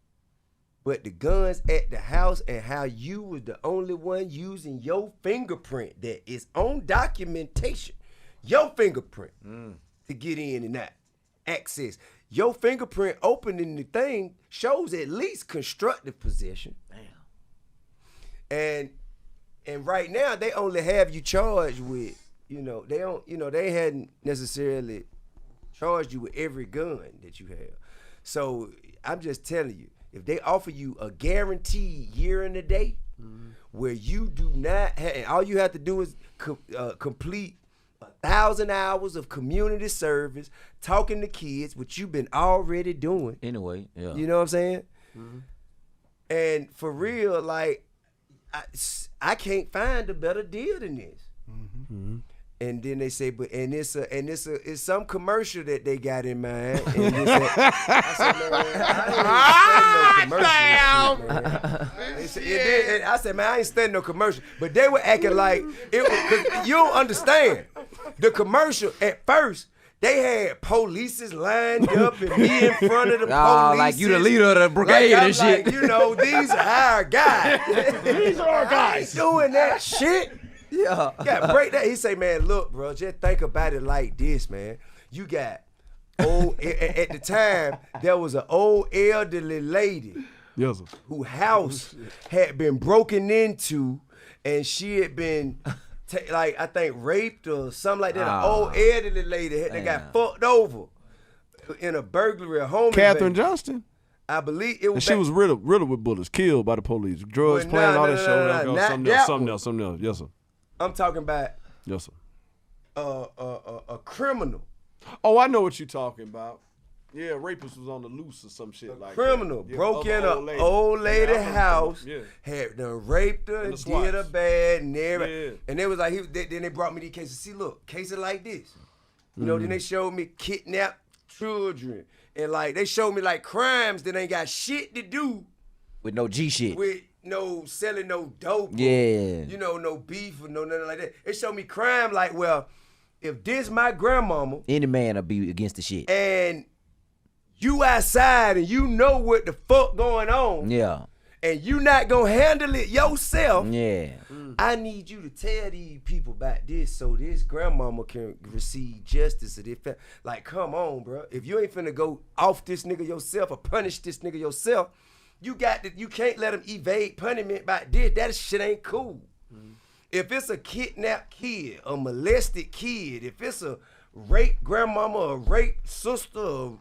But the guns at the house and how you was the only one using your fingerprint that is on documentation, your fingerprint to get in and out, access. Your fingerprint opening the thing shows at least constructive possession. Damn. And right now they only have you charged with, you know, they don't, you know, they hadn't necessarily charged you with every gun that you have. So I'm just telling you, if they offer you a guaranteed year and a day where you do not have, and all you have to do is complete 1,000 hours of community service, talking to kids, which you've been already doing. Anyway, yeah. You know what I'm saying? And for real, like, I can't find a better deal than this. And then they say, but it's some commercial that they got in mind. And I said, man, I ain't studying no commercial. Man. I said, man, I ain't studying no commercial. But they were acting like it was, cause you don't understand. The commercial at first, they had polices lined up and me in front of the police. Like you the leader of the brigade and shit. Like, you know, these are our guys. These are our guys. I ain't doing that shit. Yeah, break that. He say, man, look, bro, just think about it like this, man. You got old, at the time, there was an old elderly lady whose house had been broken into and she had been, like, I think raped or something like that. An old elderly lady that got fucked over in a burglary of home Catherine invasion. Johnston? I believe it was. And she was riddled with bullets, killed by the police. Drugs, playing all that shit. Something else. Yes, sir. I'm talking about yes, sir. A criminal. Oh, I know what you're talking about. Yeah, rapist was on the loose or some shit like criminal that. broke in an old lady house, had done raped her and did her bad and everything. Yeah. And they was like, then they brought me these cases. See, look, cases like this. You know, then they showed me kidnapped children. And like, they showed me like crimes that ain't got shit to do. With no G shit. With no selling no dope. Yeah. Or, you know, no beef or no nothing like that. It showed me crime like, well, if this my grandmama. Any man will be against the shit. And you outside and you know what the fuck going on. Yeah. And you not gonna handle it yourself. Yeah. I need you to tell these people about this so this grandmama can receive justice. Like, come on, bro. If you ain't finna go off this nigga yourself or punish this nigga yourself, you can't let him evade punishment by this. That shit ain't cool. If it's a kidnapped kid, a molested kid, if it's a rape grandmama, a rape sister,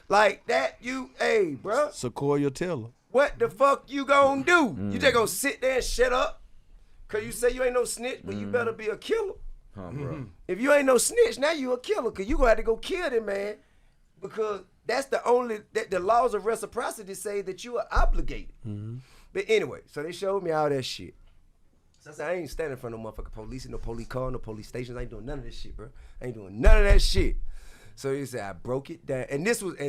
like that, hey, bro. Sequoia Taylor. What the fuck you gonna do? You just gonna sit there and shut up? Cause you say you ain't no snitch, but you better be a killer. Bro. If you ain't no snitch, now you a killer, cause you gonna have to go kill them, man. Because that's the laws of reciprocity say that you are obligated. But anyway, so they showed me all that shit. So I said, I ain't standing in front of no motherfucking police, no police car, no police stations. I ain't doing none of this shit, bro. I ain't doing none of that shit. So he said, I broke it down. And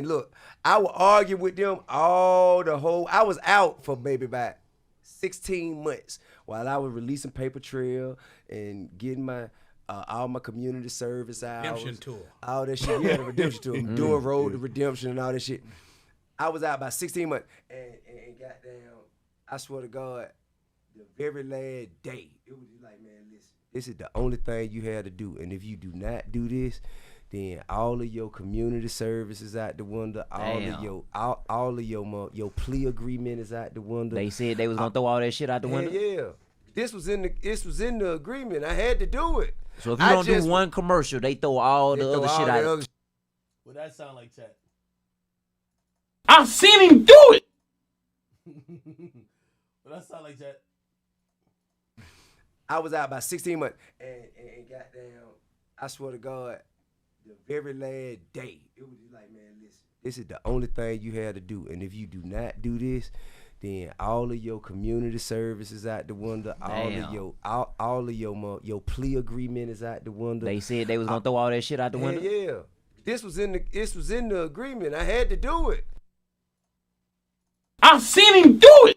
look, I would argue with them I was out for maybe about 16 months while I was releasing Paper Trail and getting my all my community service hours. Redemption tour. All that shit. Yeah, the redemption tour. Doing Road to Redemption and all that shit. I was out about 16 months. And goddamn, I swear to God, the very last day, it was just like, man, listen, this is the only thing you had to do. And if you do not do this, then all of your community service is out the window. All of your plea agreement is out the window. They said they was gonna throw all that shit out the window. Yeah. This was in the agreement. I had to do it. So if you don't do one commercial, they throw all the other shit out. What that sound like, chat? I've seen him do it. What that sound like, chat? I was out about 16 months. And goddamn, I swear to God, the very last day, it was just like, man, listen, this is the only thing you had to do. And if you do not do this, then all of your community service is out the window. All of your plea agreement is out the window. They said they was gonna throw all that shit out the window. Yeah. This was in the agreement. I had to do it. I've seen him do it.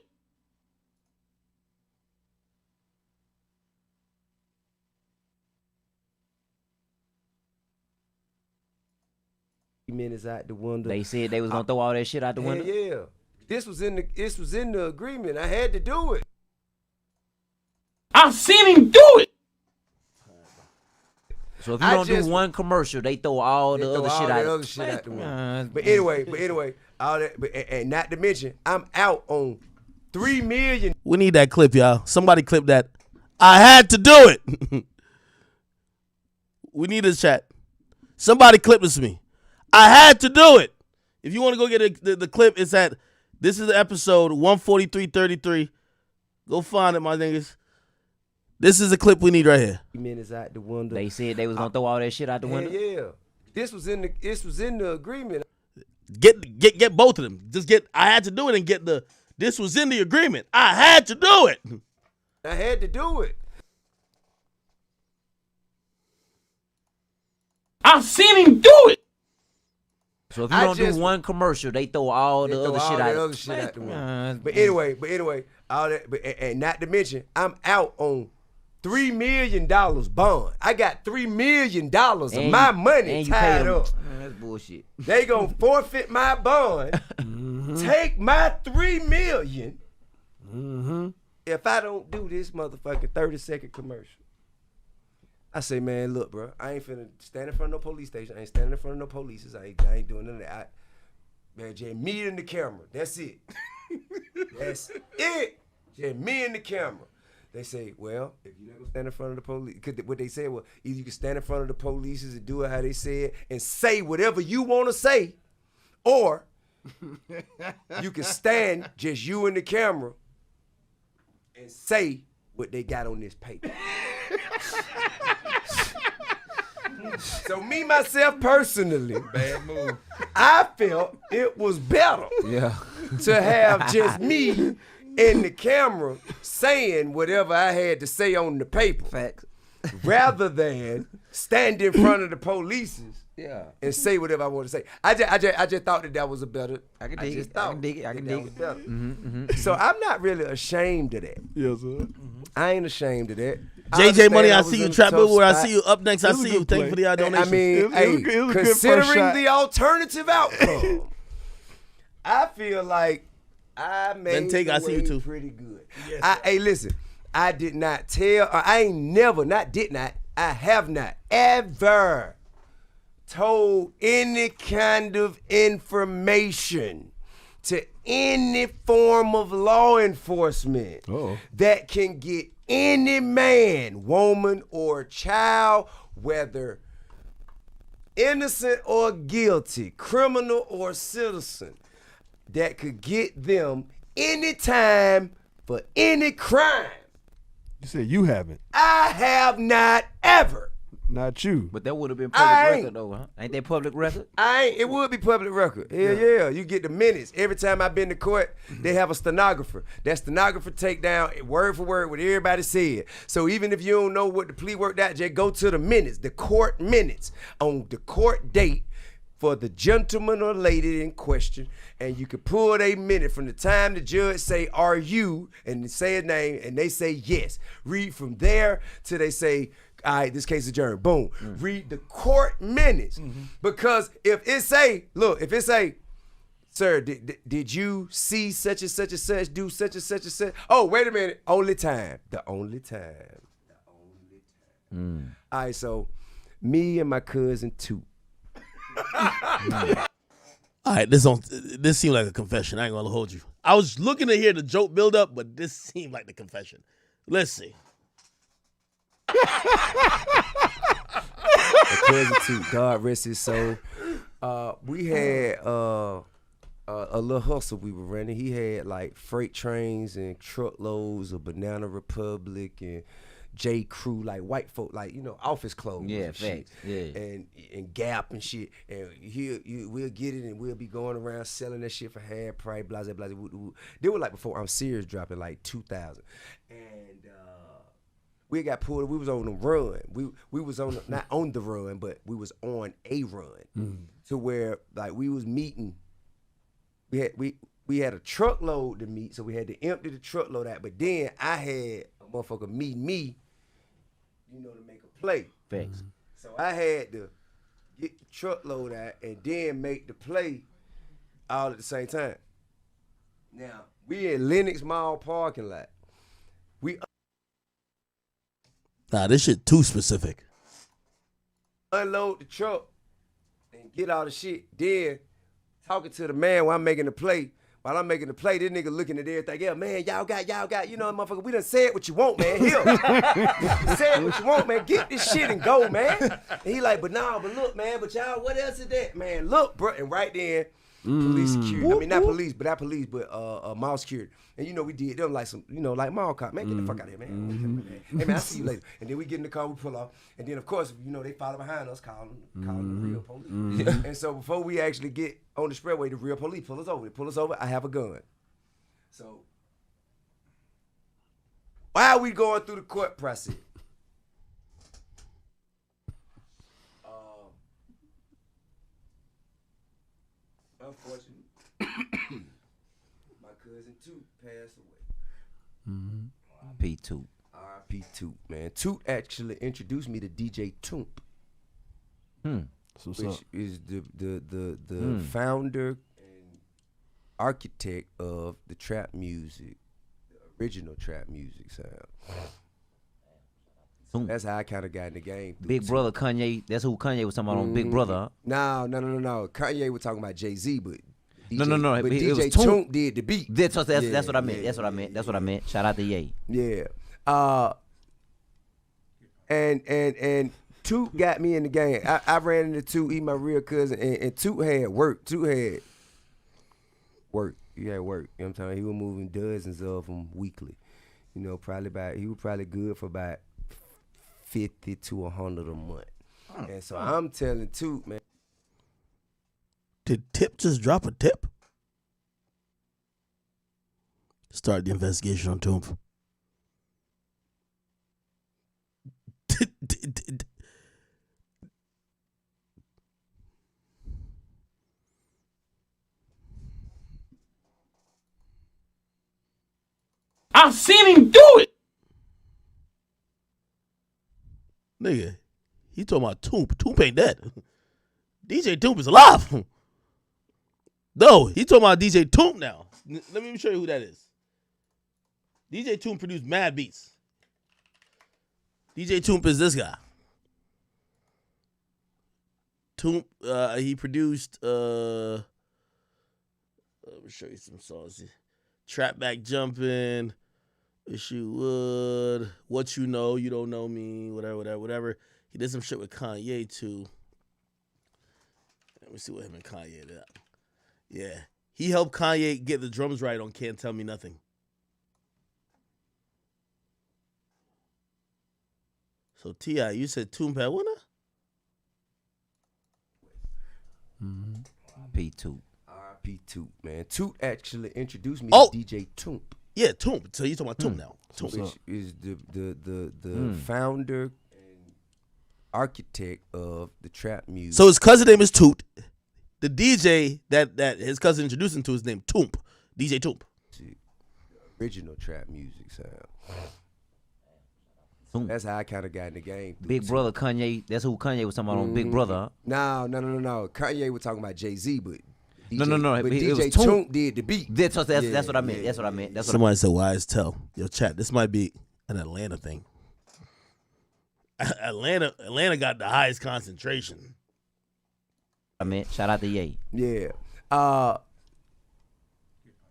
Is out the window. They said they was gonna throw all that shit out the window. Yeah. This was in the agreement. I had to do it. I've seen him do it. So if you don't do one commercial, they throw all the other shit out the window. But anyway, all that. And not to mention, I'm out on $3 million. We need that clip, y'all. Somebody clip that. I had to do it. We need this chat. Somebody clip this to me. I had to do it. If you want to go get the clip, it's at, this is episode 143.33. Go find it, my niggas. This is the clip we need right here. Minutes out the window. They said they was gonna throw all that shit out the window. Yeah. This was in the agreement. Get both of them. Just get I had to do it and get the this was in the agreement. I had to do it. I had to do it. I've seen him do it. So if you don't do one commercial, they throw all the other shit out the window. But anyway, all that. And not to mention, I'm out on $3 million bond. I got $3 million of my money tied up. That's bullshit. They gonna forfeit my bond, take my $3 million. If I don't do this motherfucking 30-second commercial. I say, man, look, bro, I ain't finna stand in front of no police station. I ain't standing in front of no police. I ain't doing none of that. Man, just me and the camera. That's it. That's it. Just me and the camera. They say, well, if you're not gonna stand in front of the police, cause what they said was either you can stand in front of the police and do it how they said and say whatever you want to say, or you can stand just you and the camera and say what they got on this paper. So me, myself, personally, bad move. I felt it was better to have just me and the camera saying whatever I had to say on the paper. Facts. Rather than stand in front of the police and say whatever I want to say. I just thought that was a better. I can dig it. So I'm not really ashamed of that. Yes, sir. I ain't ashamed of that. JJ Money, I see you. Trap Billboard, I see you. Up next, I see you. Thank you for the donation. I mean, considering the alternative outcome, I feel like I made I see you too. Pretty good. Yes, hey, listen, I did not tell, or I ain't never, I have not ever told any kind of information to any form of law enforcement that can get any man, woman, or child, whether innocent or guilty, criminal or citizen, that could get them any time for any crime. You said you haven't. I have not ever. Not you. But that would have been public record though, huh? Ain't that public record? It would be public record. Yeah. You get the minutes. Every time I've been to court, they have a stenographer. That stenographer take down word for word what everybody said. So even if you don't know what the plea worked out, just go to the minutes, the court minutes on the court date for the gentleman or lady in question, and you can pull a minute from the time the judge say, "Are you?" and say a name, and they say yes. Read from there till they say, "All right, this case adjourned." Boom. Read the court minutes, because if it say, "Sir, did you see such and such and such do such and such and such?" Oh, wait a minute. Only time. The only time. All right, so me and my cousin Toot. All right, this seemed like a confession. I ain't gonna hold you. I was looking to hear the joke build up, but this seemed like the confession. Let's see. My cousin Toot, God rest his soul. We had a little hustle we were running. He had like freight trains and truckloads of Banana Republic and J. Crew, like white folk, like, office clothes. Yeah, and shit. facts. Yeah. And Gap and shit. And we'll get it and we'll be going around selling that shit for half price, blah, blah, blah. They were like before I'm Serious dropping like 2000. And we got pulled. We was on the run. We was on not on the run, but we was on a run to where like we was meeting. We had a truckload to meet, so we had to empty the truckload out. But then I had a motherfucker meet me, to make a play. Thanks. So I had to get the truckload out and then make the play all at the same time. Now we in Lenox Mall parking lot. Nah, this shit too specific. Unload the truck and get all the shit. Then talking to the man while I'm making the play. While I'm making the play, this nigga looking at everything. Yeah, man, y'all got, motherfucker, we done said what you want, man. Here. Said what you want, man. Get this shit and go, man. And he like, but look, man, but y'all, what else is that? Man, look, bro. And right then, police security. I mean, not police, but mall security. And we did them like some, like mall cop. Man, get the fuck out of here, man. Hey, man, I'll see you later. And then we get in the car, we pull off. And then, of course, they follow behind us, calling the real police. And so before we actually get on the spreadway, the real police pull us over. They pull us over, I have a gun. So while we going through the court process, unfortunately, my cousin Toot passed away. P Toot. R.I.P. Toot, man. Toot actually introduced me to DJ Toomp, which is the founder and architect of the trap music, the original trap music sound. So that's how I kind of got in the game. Big Brother Kanye. That's who Kanye was talking about on Big Brother. Huh? No. Kanye was talking about Jay-Z, but No. But it DJ was Toomp did the beat. That's what I meant. That's what I meant. Shout out to Ye. Yeah. And Toot got me in the game. I ran into Toot, he my real cousin, and Toot had work. He had work. You know what I'm saying? He was moving dozens of them weekly. He was probably good for about 50 to 100 a month. And so I'm telling Toot, man. Did Tip just drop a tip? Start the investigation on Toomp. I've seen him do it. Nigga, he talking about Toomp. Toomp ain't dead. DJ Toomp is alive. No, he talking about DJ Toomp now. Let me show you who that is. DJ Toomp produced mad beats. DJ Toomp is this guy. Toomp, he produced, let me show you some songs. Trap Back Jumpin', Issue Wood, What You Know, You Don't Know Me, whatever. He did some shit with Kanye too. Let me see what him and Kanye did. Yeah. He helped Kanye get the drums right on Can't Tell Me Nothing. So T.I., you said Toomp had winner? P Toot. R.I.P. Toot, man. Toot actually introduced me to DJ Toomp. Yeah, Toomp. So you talking about Toomp now. Toomp. Which is the founder and architect of the trap music. So his cousin name is Toot. the DJ that his cousin introduced him to is named Toomp, DJ Toomp. Original trap music sound. That's how I kind of got in the game. Big Brother Kanye. That's who Kanye was talking about on Big Brother. Huh? No. Kanye was talking about Jay-Z, but No. But It DJ was Toomp did the beat. That's what I meant. That's what I meant. Somebody said YSL. Yo, chat. This might be an Atlanta thing. Atlanta got the highest concentration. I meant. Shout out to Ye. Yeah.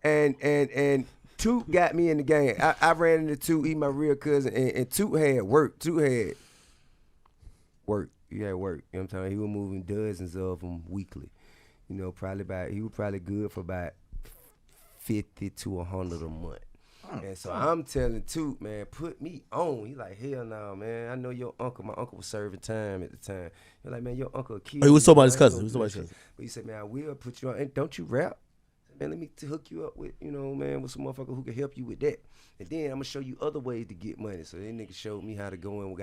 And Toot got me in the game. I ran into Toot, he my real cousin, and Toot had work. Toot had work. He had work. You know what I'm talking about? He was moving dozens of them weekly. You know, he was probably good for about 50 to 100 a month. And so I'm telling Toot, man, put me on. He like, hell no, man. I know your uncle. My uncle was serving time at the time. He like, man, your uncle a kid. Oh, he was talking about his cousin. But he said, man, I will put you on. And don't you rap? Man, let me hook you up with, with some motherfucker who can help you with that. And then I'm going to show you other ways to get money. So that nigga showed me how to go in,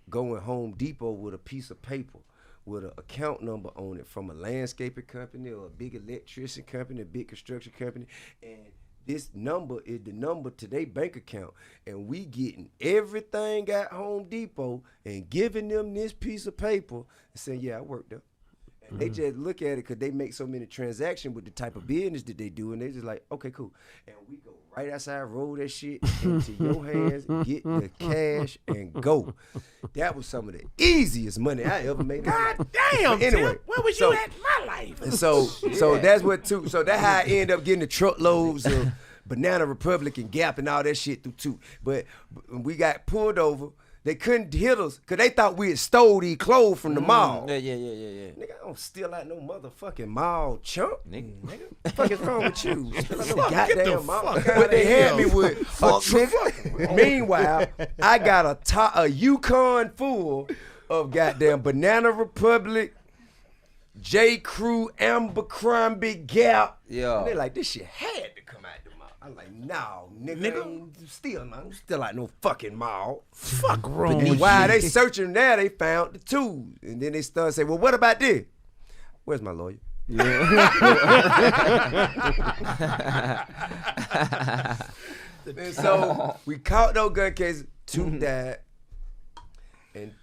going Home Depot with a piece of paper with an account number on it from a landscaping company or a big electrician company, a big construction company. And this number is the number to their bank account. And we getting everything at Home Depot and giving them this piece of paper and saying, yeah, I worked there. They just look at it because they make so many transactions with the type of business that they do, and they just like, okay, cool. And we go right outside, roll that shit into your hands, get the cash, and go. That was some of the easiest money I ever made. God damn, anyway, Tim, where was you at in my life? And so that's what Toot. So that's how I end up getting the truckloads of Banana Republic and Gap and all that shit through Toot. But we got pulled over. They couldn't hit us because they thought we had stole these clothes from the mall. Yeah. Nigga, I don't steal out no motherfucking mall, chump. Nigga. What the fuck is wrong with you? Steal out no goddamn mall. But they had me with a nigga. Meanwhile, I got a Yukon full of goddamn Banana Republic, J. Crew, Abercrombie, Gap. Yeah. And they like, this shit had to come out the mall. I'm like, no, nigga. Still out no fucking mall. Fuck wrong. And while they searching there, they found the tools. And then they started saying, well, what about this? Where's my lawyer? And so we caught those gun cases. Two died. And,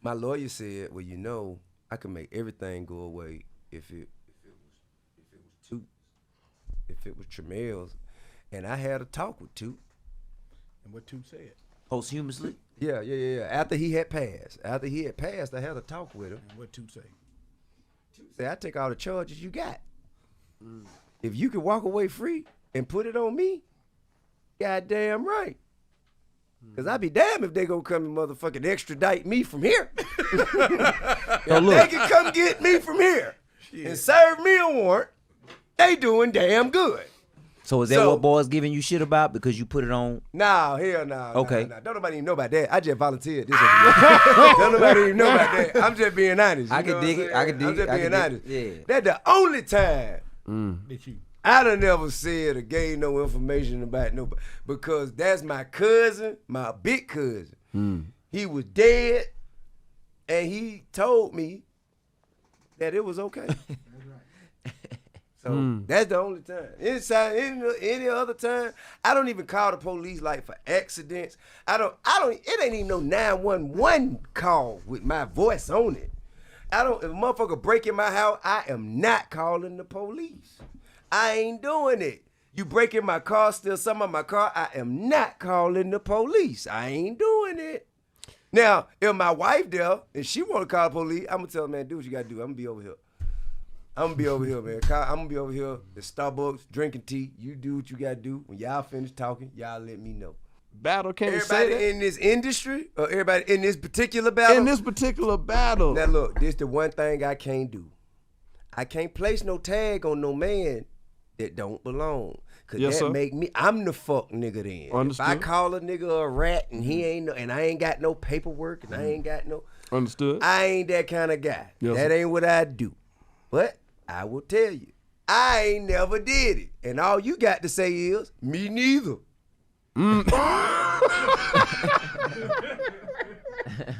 my lawyer said, well, I can make everything go away if it was Tramel's. And I had a talk with Toot. And what Toot said? Posthumously? Yeah. After he had passed, I had a talk with him. And what Toot say? Toot said, I take all the charges you got. If you could walk away free and put it on me, goddamn right. Because I'd be damned if they gonna come and motherfucking extradite me from here. They can come get me from here and serve me a warrant. They doing damn good. So is that what boys giving you shit about because you put it on? No, hell no. Okay. No. Don't nobody even know about that. I just volunteered. Don't nobody even know about that. I'm just being honest. I can dig it. I'm just being honest. Yeah. That's the only time I done never said or gave no information about nobody. Because that's my cousin, my big cousin. He was dead, and he told me that it was okay. So that's the only time. Any other time, I don't even call the police like for accidents. It ain't even no 911 call with my voice on it. If a motherfucker break in my house, I am not calling the police. I ain't doing it. You break in my car, steal some of my car, I am not calling the police. I ain't doing it. Now, if my wife there and she want to call the police, I'm gonna tell her, man, do what you gotta do. I'm gonna be over here. I'm gonna be over here, man. I'm gonna be over here at Starbucks drinking tea. You do what you gotta do. When y'all finish talking, y'all let me know. Battle can't everybody say that. in this industry or everybody in this particular battle? In this particular battle. Now look, this the one thing I can't do. I can't place no tag on no man that don't belong. Cause that make me, I'm the fuck nigga then. Understood. If I call a nigga a rat and he ain't and I ain't got no paperwork and I ain't got no. Understood. I ain't that kind of guy. Yes, that ain't what I do. But I will tell you, I ain't never did it. And all you got to say is, me neither.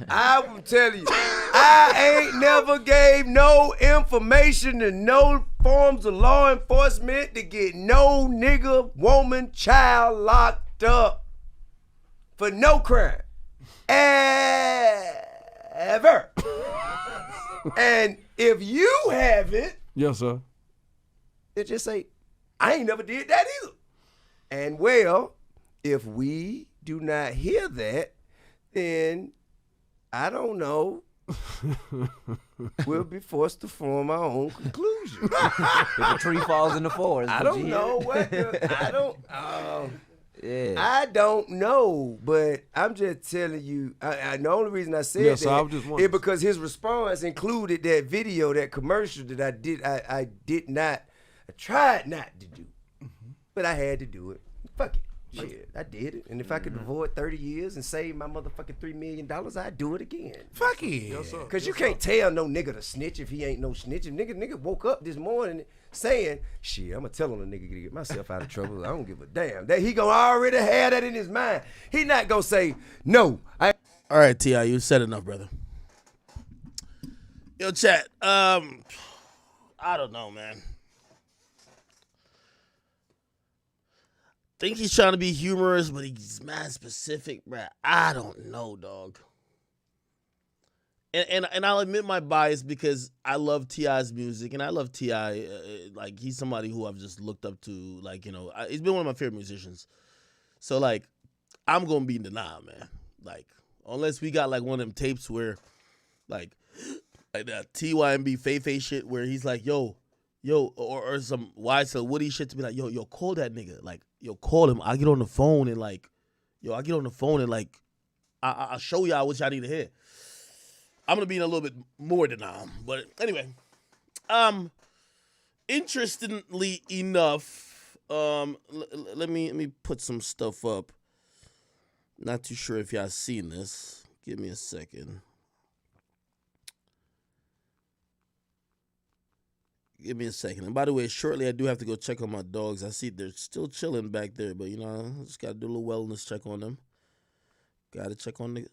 I will tell you, I ain't never gave no information to no forms of law enforcement to get no nigga, woman, child locked up for no crime. Ever. And if you haven't, yes, sir. then just say, I ain't never did that either. And well, if we do not hear that, then I don't know. We'll be forced to form our own conclusion. If the tree falls in the forest. I don't know what. I don't know, but I'm just telling you. The only reason I said that is because his response included that video, that commercial that I tried not to do, but I had to do it. Fuck it. Shit, I did it. And if I could avoid 30 years and save my motherfucking $3 million, I'd do it again. Fuck it. Because you can't tell no nigga to snitch if he ain't no snitch. If nigga woke up this morning saying, shit, I'm going to tell on a nigga to get myself out of trouble. I don't give a damn. That he going to already have that in his mind. He not going to say, no. All right, T.I., you said enough, brother. Yo, chat. I don't know, man. Think he's trying to be humorous, but he's mad specific, bruh. I don't know, dog. And I'll admit my bias because I love T.I.'s music, and I love T.I. Like, he's somebody who I've just looked up to. Like, you know, he's been one of my favorite musicians. So, like, I'm going to be in denial, man. Like, unless we got, like, one of them tapes where, like that TYMB Faye shit where he's like, yo, or some YSL Woody shit to be like, yo, call that nigga. Like, yo, call him. I'll get on the phone and I'll show y'all what y'all need to hear. I'm going to be in a little bit more denial. But anyway, interestingly enough, let me put some stuff up. Not too sure if y'all seen this. Give me a second. Give me a second. And by the way, shortly I do have to go check on my dogs. I see they're still chilling back there, but you know, I just gotta do a little wellness check on them. Gotta check on the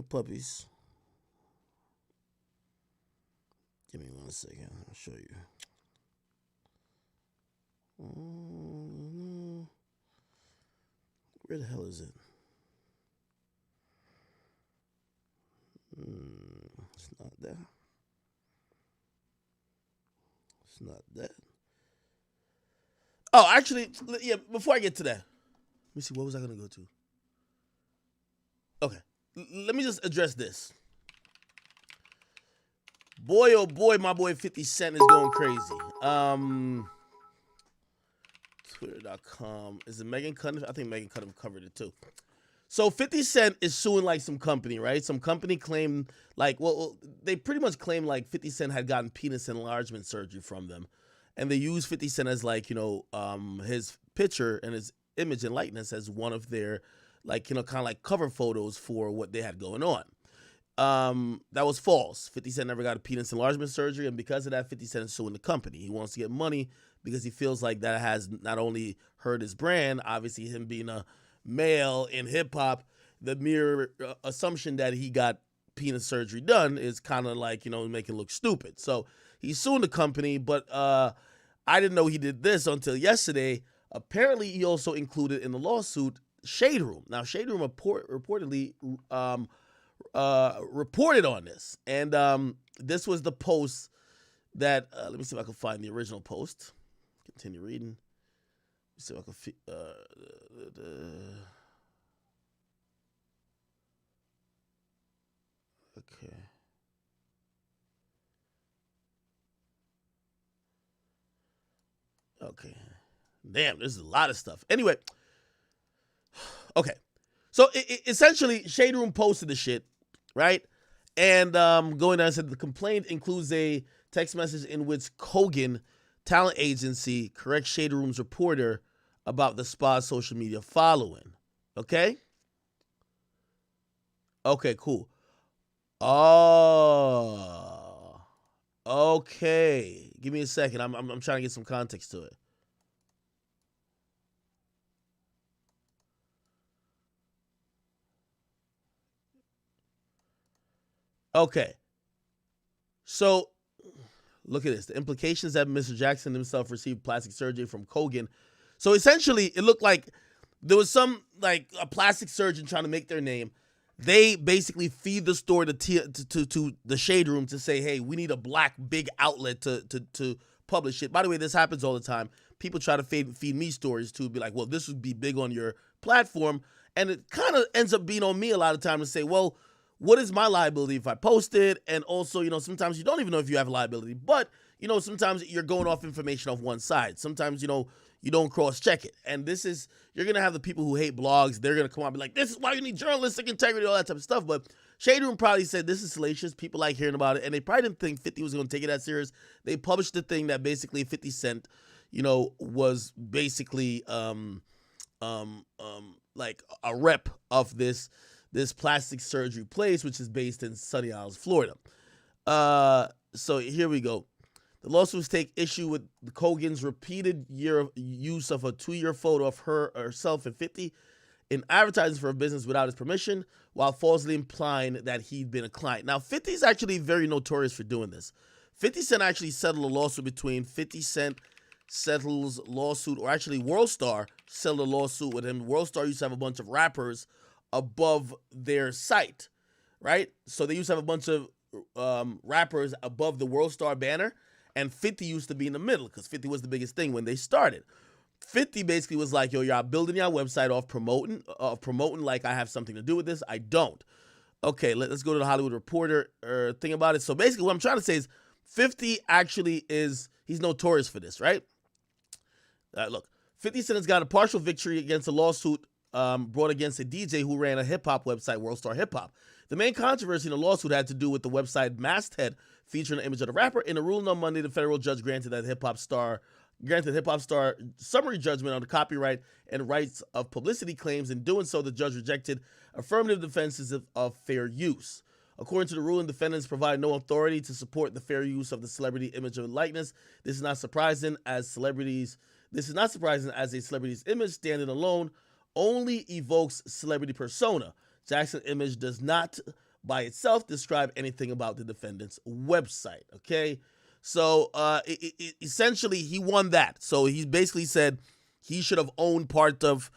puppies. Give me 1 second. I'll show you. Where the hell is it? It's not that. It's not that. Oh, actually, yeah, before I get to that, let me see, what was I going to go to? Okay, let me just address this. Boy, oh boy, my boy 50 Cent is going crazy. Twitter.com. Is it Megan Cunningham? I think Megan Cunningham covered it too. So 50 Cent is suing like some company, right? Some company claimed like, well, they pretty much claimed like 50 Cent had gotten penis enlargement surgery from them. And they used 50 Cent as like, you know, his picture and his image and likeness as one of their like, you know, kind of like cover photos for what they had going on. That was false. 50 Cent never got a penis enlargement surgery. And because of that, 50 Cent is suing the company. He wants to get money because he feels like that has not only hurt his brand, obviously him being a male in hip hop, the mere assumption that he got penis surgery done is kind of like, you know, make it look stupid. So he's suing the company, but I didn't know he did this until yesterday. Apparently, he also included in the lawsuit Shade Room. Now, Shade Room reportedly reported on this, and this was the post that let me see if I can find the original post. Continue reading. Let's see if I can okay. Okay. Damn, there's a lot of stuff. Anyway. Okay. So essentially, Shade Room posted the shit, right? And going down and said the complaint includes a text message in which Kogan talent agency corrects Shade Room's reporter about the spa's social media following. Okay? Okay, cool. Oh. Okay. Give me a second. I'm trying to get some context to it. Okay. So, look at this. The implications that Mr. Jackson himself received plastic surgery from Kogan. So, essentially, it looked like there was some, like, a plastic surgeon trying to make their name. They basically feed the story to the Shade Room to say, hey, we need a black big outlet to publish it. By the way, this happens all the time. People try to feed me stories, too. Be like, well, this would be big on your platform. And it kind of ends up being on me a lot of time to say, well, what is my liability if I post it? And also, sometimes you don't even know if you have liability. But, sometimes you're going off information off one side. Sometimes, you don't cross-check it. And you're going to have the people who hate blogs. They're going to come out and be like, this is why you need journalistic integrity, all that type of stuff. But Shade Room probably said, this is salacious. People like hearing about it. And they probably didn't think 50 was going to take it that serious. They published the thing that basically 50 Cent, was basically like a rep of this plastic surgery place, which is based in Sunny Isles, Florida. So here we go. The lawsuits take issue with Kogan's repeated use of a 2-year photo of herself and 50 in advertising for a business without his permission, while falsely implying that he'd been a client. Now, 50 is actually very notorious for doing this. 50 Cent actually settled a lawsuit between 50 Cent settles lawsuit, or actually WorldStar settled a lawsuit with him. WorldStar used to have a bunch of rappers above their site, right? So they used to have a bunch of rappers above the WorldStar banner, and 50 used to be in the middle because 50 was the biggest thing when they started. 50 basically was like, yo, y'all building your website off promoting like I have something to do with this. I don't. Okay, let's go to the Hollywood Reporter thing about it. So basically what I'm trying to say is 50 actually he's notorious for this, right? Look, 50 Cent has got a partial victory against a lawsuit brought against a DJ who ran a hip-hop website, WorldStar Hip Hop. The main controversy in the lawsuit had to do with the website masthead featuring an image of the rapper. In a ruling on Monday, the federal judge granted Hip Hop Star summary judgment on the copyright and rights of publicity claims. In doing so, the judge rejected affirmative defenses of fair use. According to the ruling, defendants provide no authority to support the fair use of the celebrity image or likeness. This is not surprising as a celebrity's image standing alone only evokes celebrity persona. Jackson's image does not by itself describe anything about the defendant's website. Okay, so essentially he won that. So he basically said he should have owned part of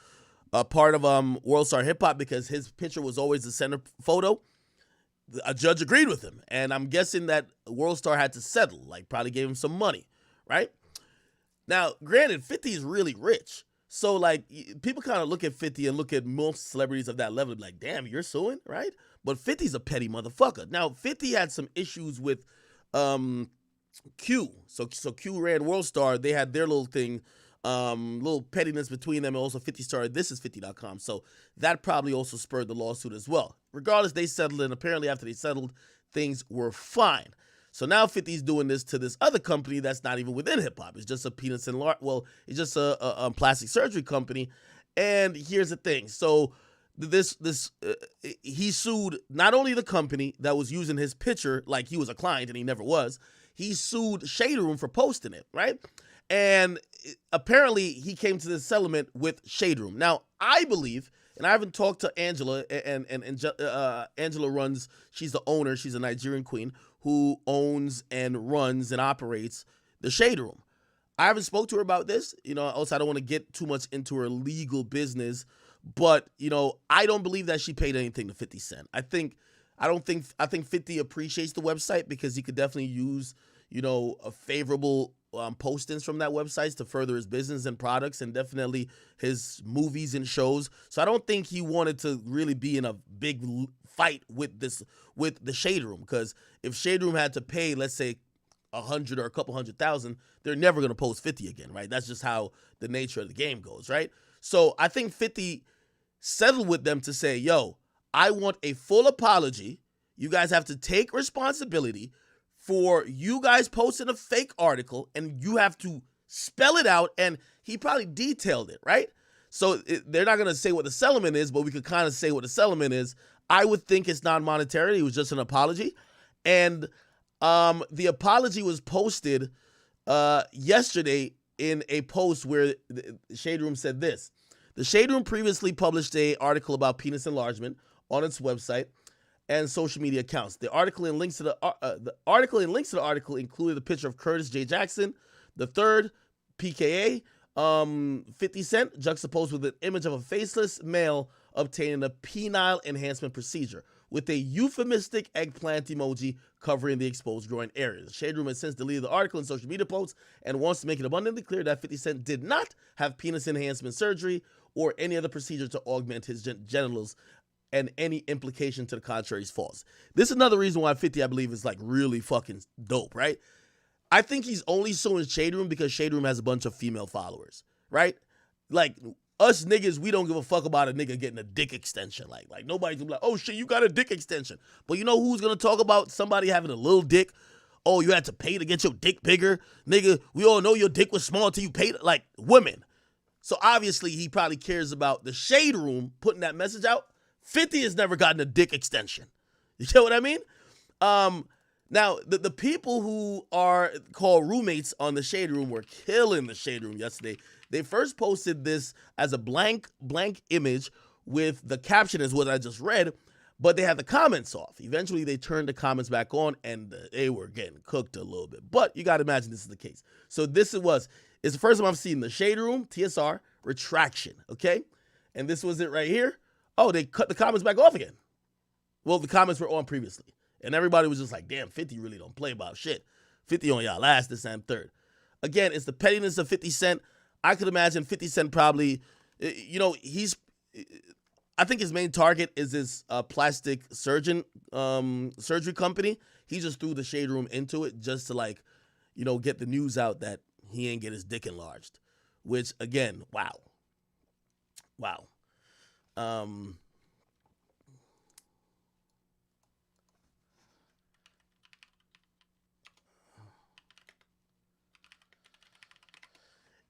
WorldStar Hip Hop because his picture was always the center photo. A judge agreed with him, and I'm guessing that WorldStar had to settle, like probably gave him some money, right? Now, granted, 50 is really rich. So, like, people kind of look at 50 and look at most celebrities of that level and be like, damn, you're suing, right? But 50's a petty motherfucker. Now, 50 had some issues with Q. So Q ran WorldStar. They had their little thing, little pettiness between them. And also 50 started thisis50.com. So that probably also spurred the lawsuit as well. Regardless, they settled, and apparently after they settled, things were fine. So now 50's doing this to this other company that's not even within hip-hop. It's just a penis and it's just a plastic surgery company. And here's the thing. So he sued not only the company that was using his picture like he was a client and he never was. He sued Shade Room for posting it, right? And apparently he came to this settlement with Shade Room. Now, I believe, and I haven't talked to Angela, and Angela runs, she's the owner, she's a Nigerian queen, who owns and runs and operates the Shade Room. I haven't spoke to her about this. Also I don't want to get too much into her legal business, but I don't believe that she paid anything to 50 Cent. I think 50 appreciates the website because he could definitely use, a favorable postings from that website to further his business and products and definitely his movies and shows. So I don't think he wanted to really be in a big fight with the Shade Room, because if Shade Room had to pay, let's say, 100 or a couple 100,000, they're never going to post 50 again, right? That's just how the nature of the game goes, right? So I think 50 settled with them to say, yo, I want a full apology. You guys have to take responsibility for you guys posting a fake article, and you have to spell it out, and he probably detailed it, right? So they're not going to say what the settlement is, but we could kind of say what the settlement is. I would think it's non-monetary. It was just an apology. And the apology was posted yesterday in a post where the Shade Room said this. The Shade Room previously published an article about penis enlargement on its website. and social media accounts. The article and links to the article included a picture of Curtis J. Jackson, the third, PKA, 50 Cent, juxtaposed with an image of a faceless male obtaining a penile enhancement procedure with a euphemistic eggplant emoji covering the exposed groin areas. Shade Room has since deleted the article in social media posts and wants to make it abundantly clear that 50 Cent did not have penis enhancement surgery or any other procedure to augment his genitals, and any implication to the contrary is false. This is another reason why 50, I believe, is like really fucking dope, right? I think he's only so in Shade Room because Shade Room has a bunch of female followers, right? Like, us niggas, we don't give a fuck about a nigga getting a dick extension. Like nobody's gonna be like, oh shit, you got a dick extension. But you know who's gonna talk about somebody having a little dick? Oh, you had to pay to get your dick bigger? Nigga, we all know your dick was small until you paid. Like, women. So obviously he probably cares about the Shade Room putting that message out. 50 has never gotten a dick extension. You get what I mean? Now, the people who are called roommates on the Shade Room were killing the Shade Room yesterday. They first posted this as a blank image with the caption is what I just read, but they had the comments off. Eventually, they turned the comments back on, and they were getting cooked a little bit. But you got to imagine this is the case. So it's the first time I've seen the Shade Room, TSR, retraction, okay? And this was it right here. Oh, they cut the comments back off again. Well, the comments were on previously. And everybody was just like, damn, 50 really don't play about shit. 50 on y'all last, this, and third. Again, it's the pettiness of 50 Cent. I could imagine 50 Cent probably, I think his main target is his plastic surgery company. He just threw the Shade Room into it just to get the news out that he ain't get his dick enlarged. Which, again, wow.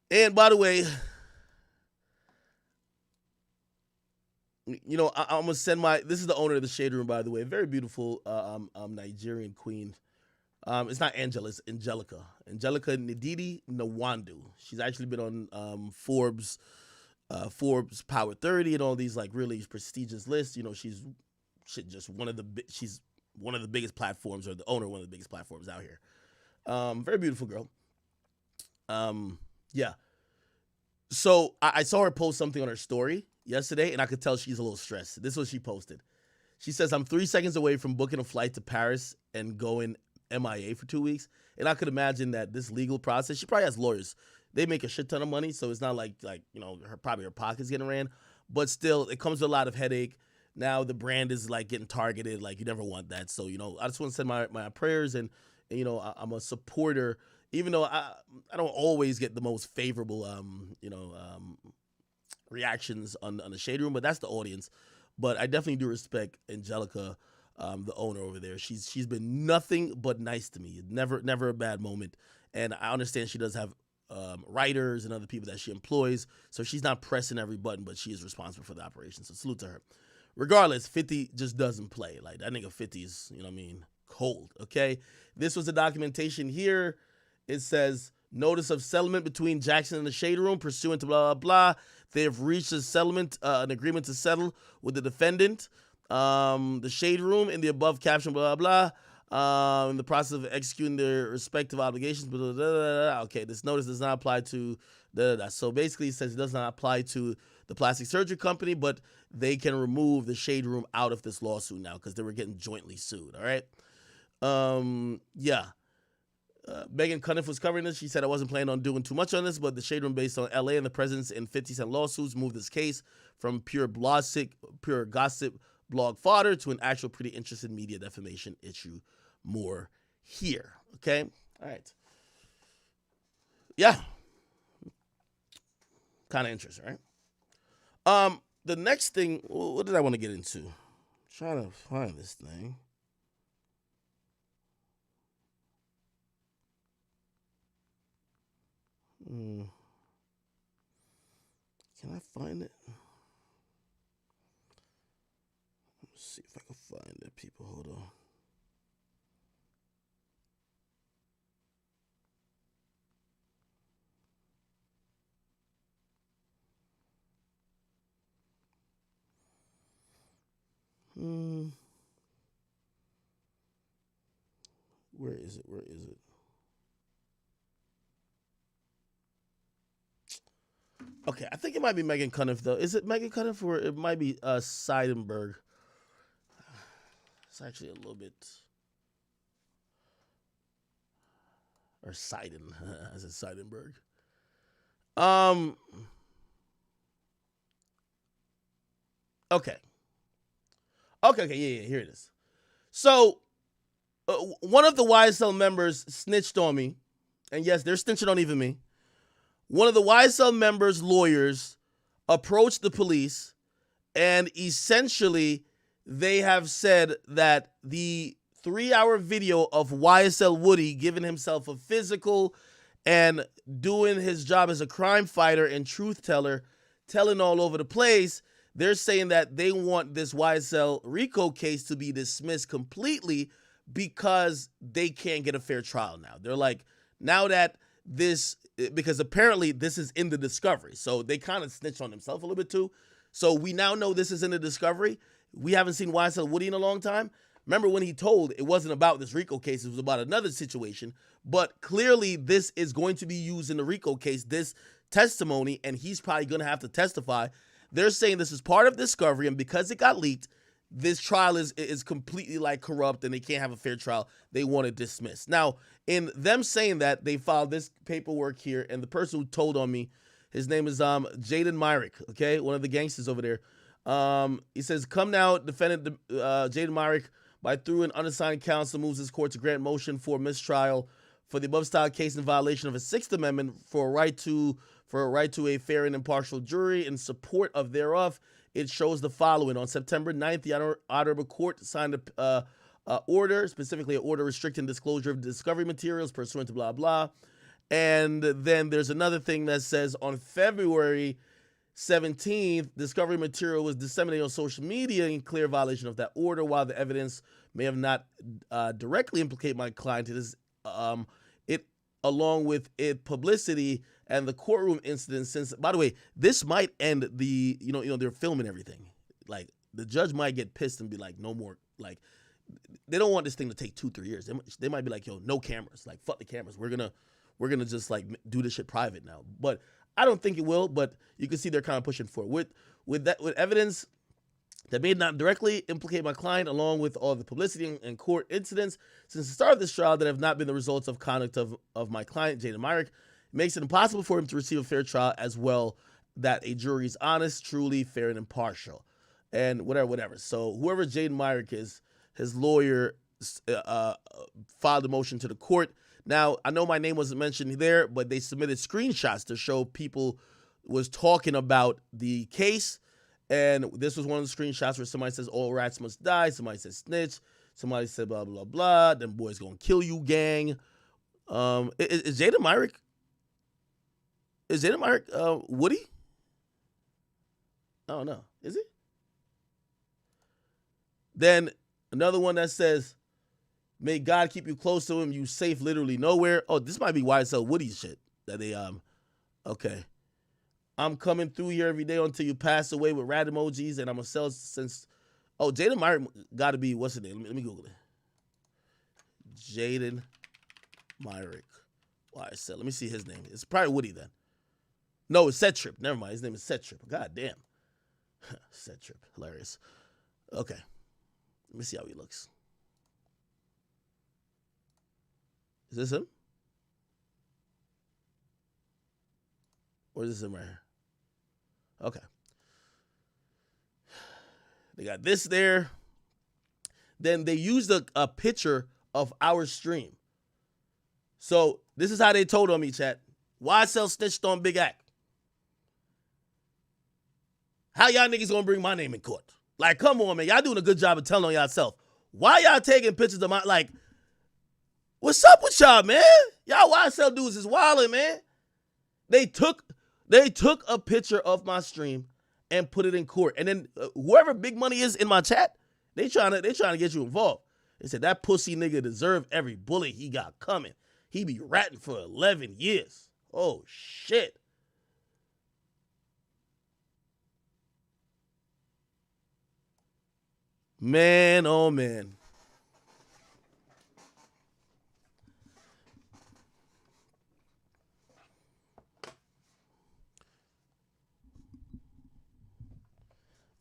And by the way, I'm gonna send this is the owner of the Shade Room, by the way, very beautiful Nigerian queen. It's not Angela, it's Angelica Ndidi Nwandu. She's actually been on Forbes Power 30 and all these like really prestigious lists. She's one of the biggest platforms, or the owner of one of the biggest platforms out here. Very beautiful girl. Yeah. So I saw her post something on her story yesterday, and I could tell she's a little stressed. This is what she posted. She says, I'm 3 seconds away from booking a flight to Paris and going MIA for 2 weeks. And I could imagine that this legal process, she probably has lawyers. They make a shit ton of money, so it's not like her pocket's getting ran. But still, it comes with a lot of headache. Now the brand is like getting targeted. Like, you never want that. So, I just want to send my prayers, and I'm a supporter. Even though I don't always get the most favorable, reactions on the Shade Room, but that's the audience. But I definitely do respect Angelica, the owner over there. She's been nothing but nice to me. Never a bad moment. And I understand she does have writers and other people that she employs, so she's not pressing every button, but she is responsible for the operation. So salute to her. Regardless, 50 just doesn't play. Like, that nigga 50 is, cold. Okay, this was the documentation here. It says, notice of settlement between Jackson and the Shade Room pursuant to blah, blah, blah. They have reached a settlement, an agreement to settle with the defendant, the Shade Room, in the above caption, blah, blah, blah. In the process of executing their respective obligations, blah, blah, blah, blah. Okay, this notice does not apply to So basically it says it does not apply to the plastic surgery company, but they can remove the Shade Room out of this lawsuit now because they were getting jointly sued, all right? Yeah. Megan Cunniff was covering this. She said, I wasn't planning on doing too much on this, but the Shade Room, based on LA and the presence in 50 Cent lawsuits, moved this case from pure gossip blog fodder to an actual pretty interesting media defamation issue. More here. Okay? All right. Yeah. Kind of interesting, right? The next thing, what did I want to get into? I'm trying to find this thing. Can I find it? Let's see if I can find it, people. Hold on. Where is it? Where is it? Okay, I think it might be Megan Cunniff, though. Is it Megan Cunniff or it might be Seidenberg? It's actually a little bit... Or Seiden. I said Seidenberg. Okay. Okay, yeah, here it is. So, one of the YSL members snitched on me. And yes, they're snitching on even me. One of the YSL members' lawyers approached the police, and essentially they have said that the 3-hour video of YSL Woody giving himself a physical and doing his job as a crime fighter and truth teller, telling all over the place, they're saying that they want this YSL RICO case to be dismissed completely because they can't get a fair trial now. They're like, now that this, because apparently this is in the discovery. So they kind of snitched on themselves a little bit too. So we now know this is in the discovery. We haven't seen YSL Woody in a long time. Remember when he told it wasn't about this RICO case, it was about another situation. But clearly this is going to be used in the RICO case, this testimony, and he's probably going to have to testify. They're saying this is part of discovery, and because it got leaked, this trial is completely like corrupt and they can't have a fair trial. They want it dismissed. Now, in them saying that, they filed this paperwork here, and the person who told on me, his name is Jaden Myrick, okay, one of the gangsters over there. He says, come now, defendant Jaden Myrick, by through an unassigned counsel, moves this court to grant motion for mistrial for the above-style case in violation of a Sixth Amendment for a right to a fair and impartial jury. In support of thereof, it shows the following. On September 9th, the Honorable Court signed a order, specifically an order restricting disclosure of discovery materials pursuant to blah, blah. And then there's another thing that says on February 17th, discovery material was disseminated on social media in clear violation of that order. While the evidence may have not directly implicated my client, it along with it publicity and the courtroom incident. Since, by the way, this might end the they're filming everything. Like the judge might get pissed and be like, no more. Like they don't want this thing to take 2-3 years. They might be like, yo, no cameras. Like fuck the cameras. We're gonna just like do this shit private now. But I don't think it will, but you can see they're kind of pushing for it. With evidence that may not directly implicate my client, along with all the publicity and court incidents since the start of this trial that have not been the results of conduct of my client, Jaden Myrick, makes it impossible for him to receive a fair trial, as well that a jury is honest, truly, fair, and impartial. And whatever. So whoever Jaden Myrick is, his lawyer filed a motion to the court. Now, I know my name wasn't mentioned there, but they submitted screenshots to show people was talking about the case. And this was one of the screenshots where somebody says, all rats must die. Somebody says snitch. Somebody said blah, blah, blah. Them boys gonna kill you, gang. Is Jaden Myrick? Is Jaden Myrick Woody? I don't know. Is he? Then another one that says, may God keep you close to him, you safe literally nowhere. Oh, this might be YSL Woody shit that they okay. I'm coming through here every day until you pass away with rat emojis, and I'm gonna sell since. Oh, Jaden Myrick got to be, what's his name? Let me Google it. Jaden Myrick YSL. Let me see his name. It's probably Woody then. No, it's Set Trip. Never mind. His name is Set Trip. God damn. Set Trip. Hilarious. Okay. Let me see how he looks. Is this him? Or is this him right here? Okay. They got this there. Then they used a picture of our stream. So this is how they told on me, chat. YSL snitched on Big Act. How y'all niggas gonna bring my name in court? Like, come on, man. Y'all doing a good job of telling on yourself. Why y'all taking pictures of my, like, what's up with y'all, man? Y'all YSL dudes is wildin', man. They took a picture of my stream and put it in court. And then whoever Big Money is in my chat, they trying to get you involved. They said that pussy nigga deserve every bullet he got coming. He be ratting for 11 years. Oh, shit. Man, oh, man.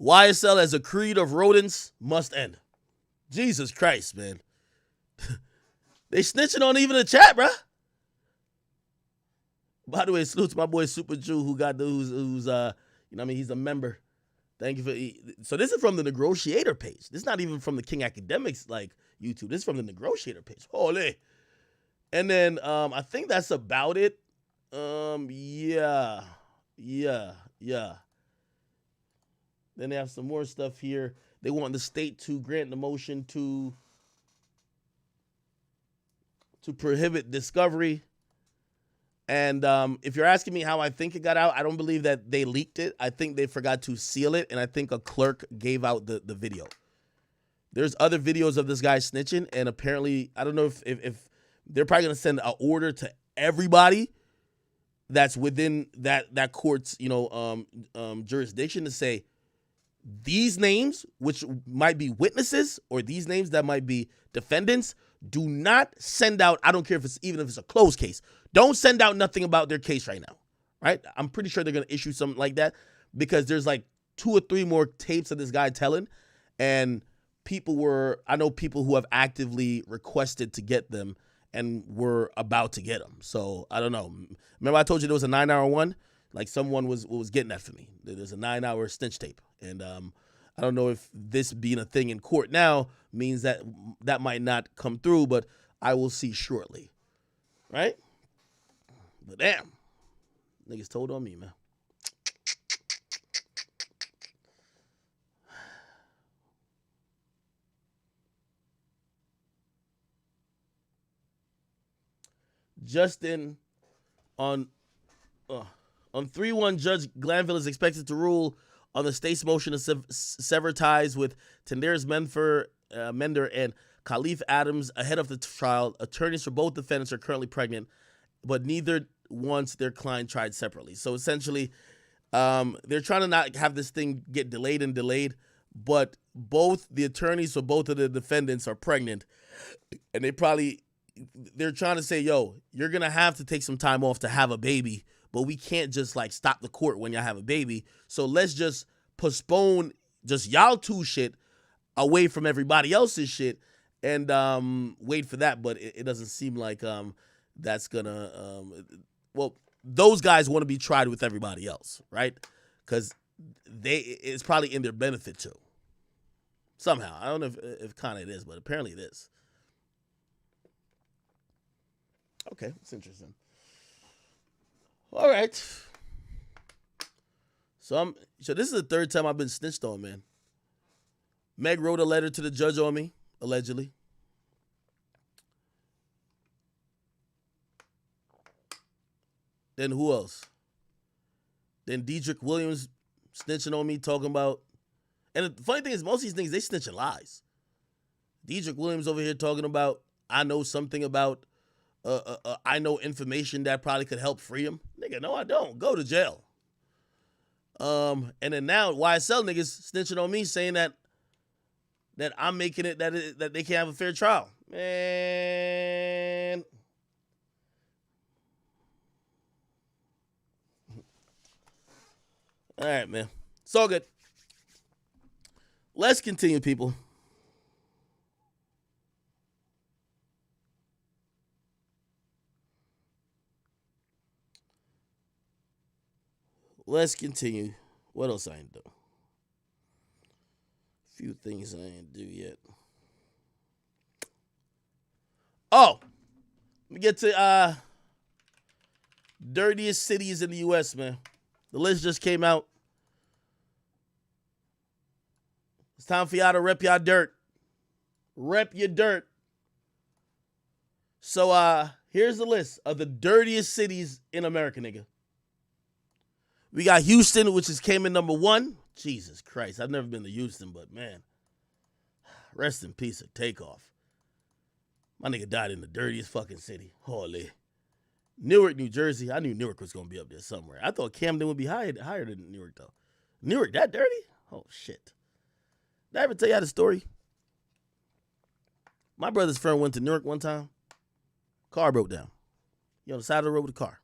YSL as a creed of rodents must end. Jesus Christ, man. They snitching on even the chat, bruh. By the way, salute to my boy Super Jew who's he's a member. Thank you for. So this is from the Negotiator page. This is not even from the King Academics like YouTube. This is from the Negotiator page. Holy. And then I think that's about it. Yeah. Then they have some more stuff here. They want the state to grant the motion to prohibit discovery. And if you're asking me how I think it got out, I don't believe that they leaked it. I think they forgot to seal it, and I think a clerk gave out the video. There's other videos of this guy snitching, and apparently, I don't know if they're probably going to send an order to everybody that's within that court's jurisdiction to say these names, which might be witnesses, or these names that might be defendants, do not send out. I don't care if it's a closed case. Don't send out nothing about their case right now, right? I'm pretty sure they're going to issue something like that because there's like 2 or 3 more tapes of this guy telling, and I know people who have actively requested to get them and were about to get them. So I don't know. Remember I told you there was a 9-hour one? Like someone was getting that for me. There's a 9-hour snitch tape. And I don't know if this being a thing in court now means that might not come through, but I will see shortly. Right? But damn. Niggas told on me, man. Justin on 3-1, Judge Glanville is expected to rule on the state's motion to sever ties with Tenderis Mender and Khalif Adams ahead of the trial. Attorneys for both defendants are currently pregnant, but neither wants their client tried separately. So essentially, they're trying to not have this thing get delayed, but both the attorneys for both of the defendants are pregnant, and they're trying to say, yo, you're going to have to take some time off to have a baby, but we can't just like stop the court when y'all have a baby. So let's just postpone just y'all two shit away from everybody else's shit and wait for that. But it doesn't seem like that's going to, those guys want to be tried with everybody else, right? Because it's probably in their benefit too. Somehow. I don't know if kind of it is, but apparently it is. Okay, that's interesting. All right. So this is the 3rd time I've been snitched on, man. Meg wrote a letter to the judge on me, allegedly. Then who else? Then Dedrick Williams snitching on me, talking about. And the funny thing is, most of these niggas, they snitching lies. Dedrick Williams over here talking about, I know something about. I know information that probably could help free him. Nigga, no, I don't. Go to jail. And then now YSL niggas snitching on me saying that I'm making it that they can't have a fair trial. Man. All right, man. It's all good. Let's continue, people. Let's continue. What else I ain't do? A few things I ain't do yet. Oh, let me get to dirtiest cities in the U.S., man. The list just came out. It's time for y'all to rep y'all dirt. Rep your dirt. So here's the list of the dirtiest cities in America, nigga. We got Houston, which came in number 1. Jesus Christ, I've never been to Houston, but man, rest in peace of Takeoff. My nigga died in the dirtiest fucking city. Holy. Newark, New Jersey. I knew Newark was going to be up there somewhere. I thought Camden would be higher than Newark, though. Newark, that dirty? Oh, shit. Did I ever tell you the story? My brother's friend went to Newark one time. Car broke down. He on the side of the road with a car.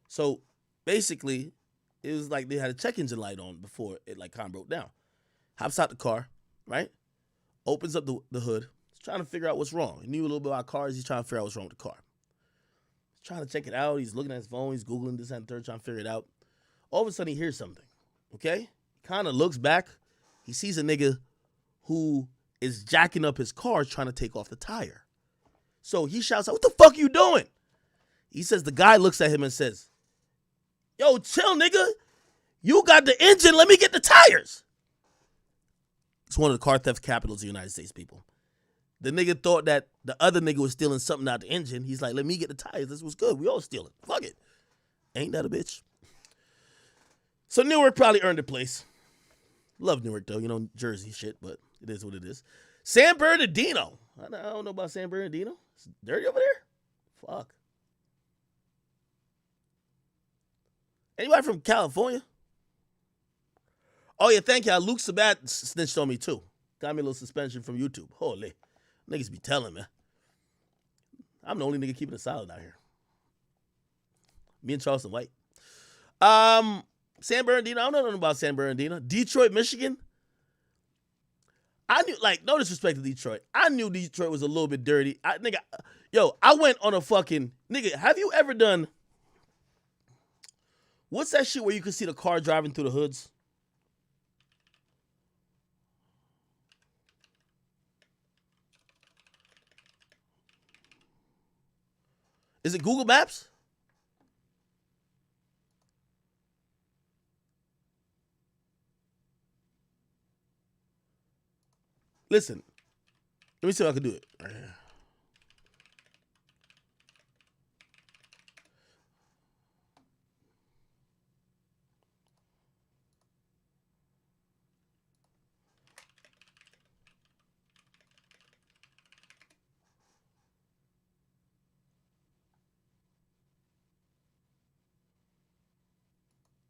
So, basically, it was like they had a check engine light on before it like kind of broke down. Hops out the car, right? Opens up the hood. He's trying to figure out what's wrong. He knew a little bit about cars. He's trying to figure out what's wrong with the car. He's trying to check it out. He's looking at his phone. He's Googling this and third, trying to figure it out. All of a sudden, he hears something, okay? Kind of looks back. He sees a nigga who is jacking up his car trying to take off the tire. So he shouts out, "What the fuck are you doing?" He says, the guy looks at him and says, "Yo, chill, nigga. You got the engine. Let me get the tires." It's one of the car theft capitals of the United States, people. The nigga thought that the other nigga was stealing something out the engine. He's like, "Let me get the tires. This was good. We all stealing. Fuck it." Ain't that a bitch? So Newark probably earned a place. Love Newark, though. You know, Jersey shit, but it is what it is. San Bernardino. I don't know about San Bernardino. It's dirty over there? Fuck. Anybody from California? Oh, yeah, thank you. Luke Sabat snitched on me, too. Got me a little suspension from YouTube. Holy. Niggas be telling, man. I'm the only nigga keeping it solid out here. Me and Charleston White. San Bernardino. I don't know nothing about San Bernardino. Detroit, Michigan. I knew, like, no disrespect to Detroit. I knew Detroit was a little bit dirty. I went on a fucking, nigga, have you ever done, what's that shit where you can see the car driving through the hoods? Is it Google Maps? Listen, let me see if I can do it.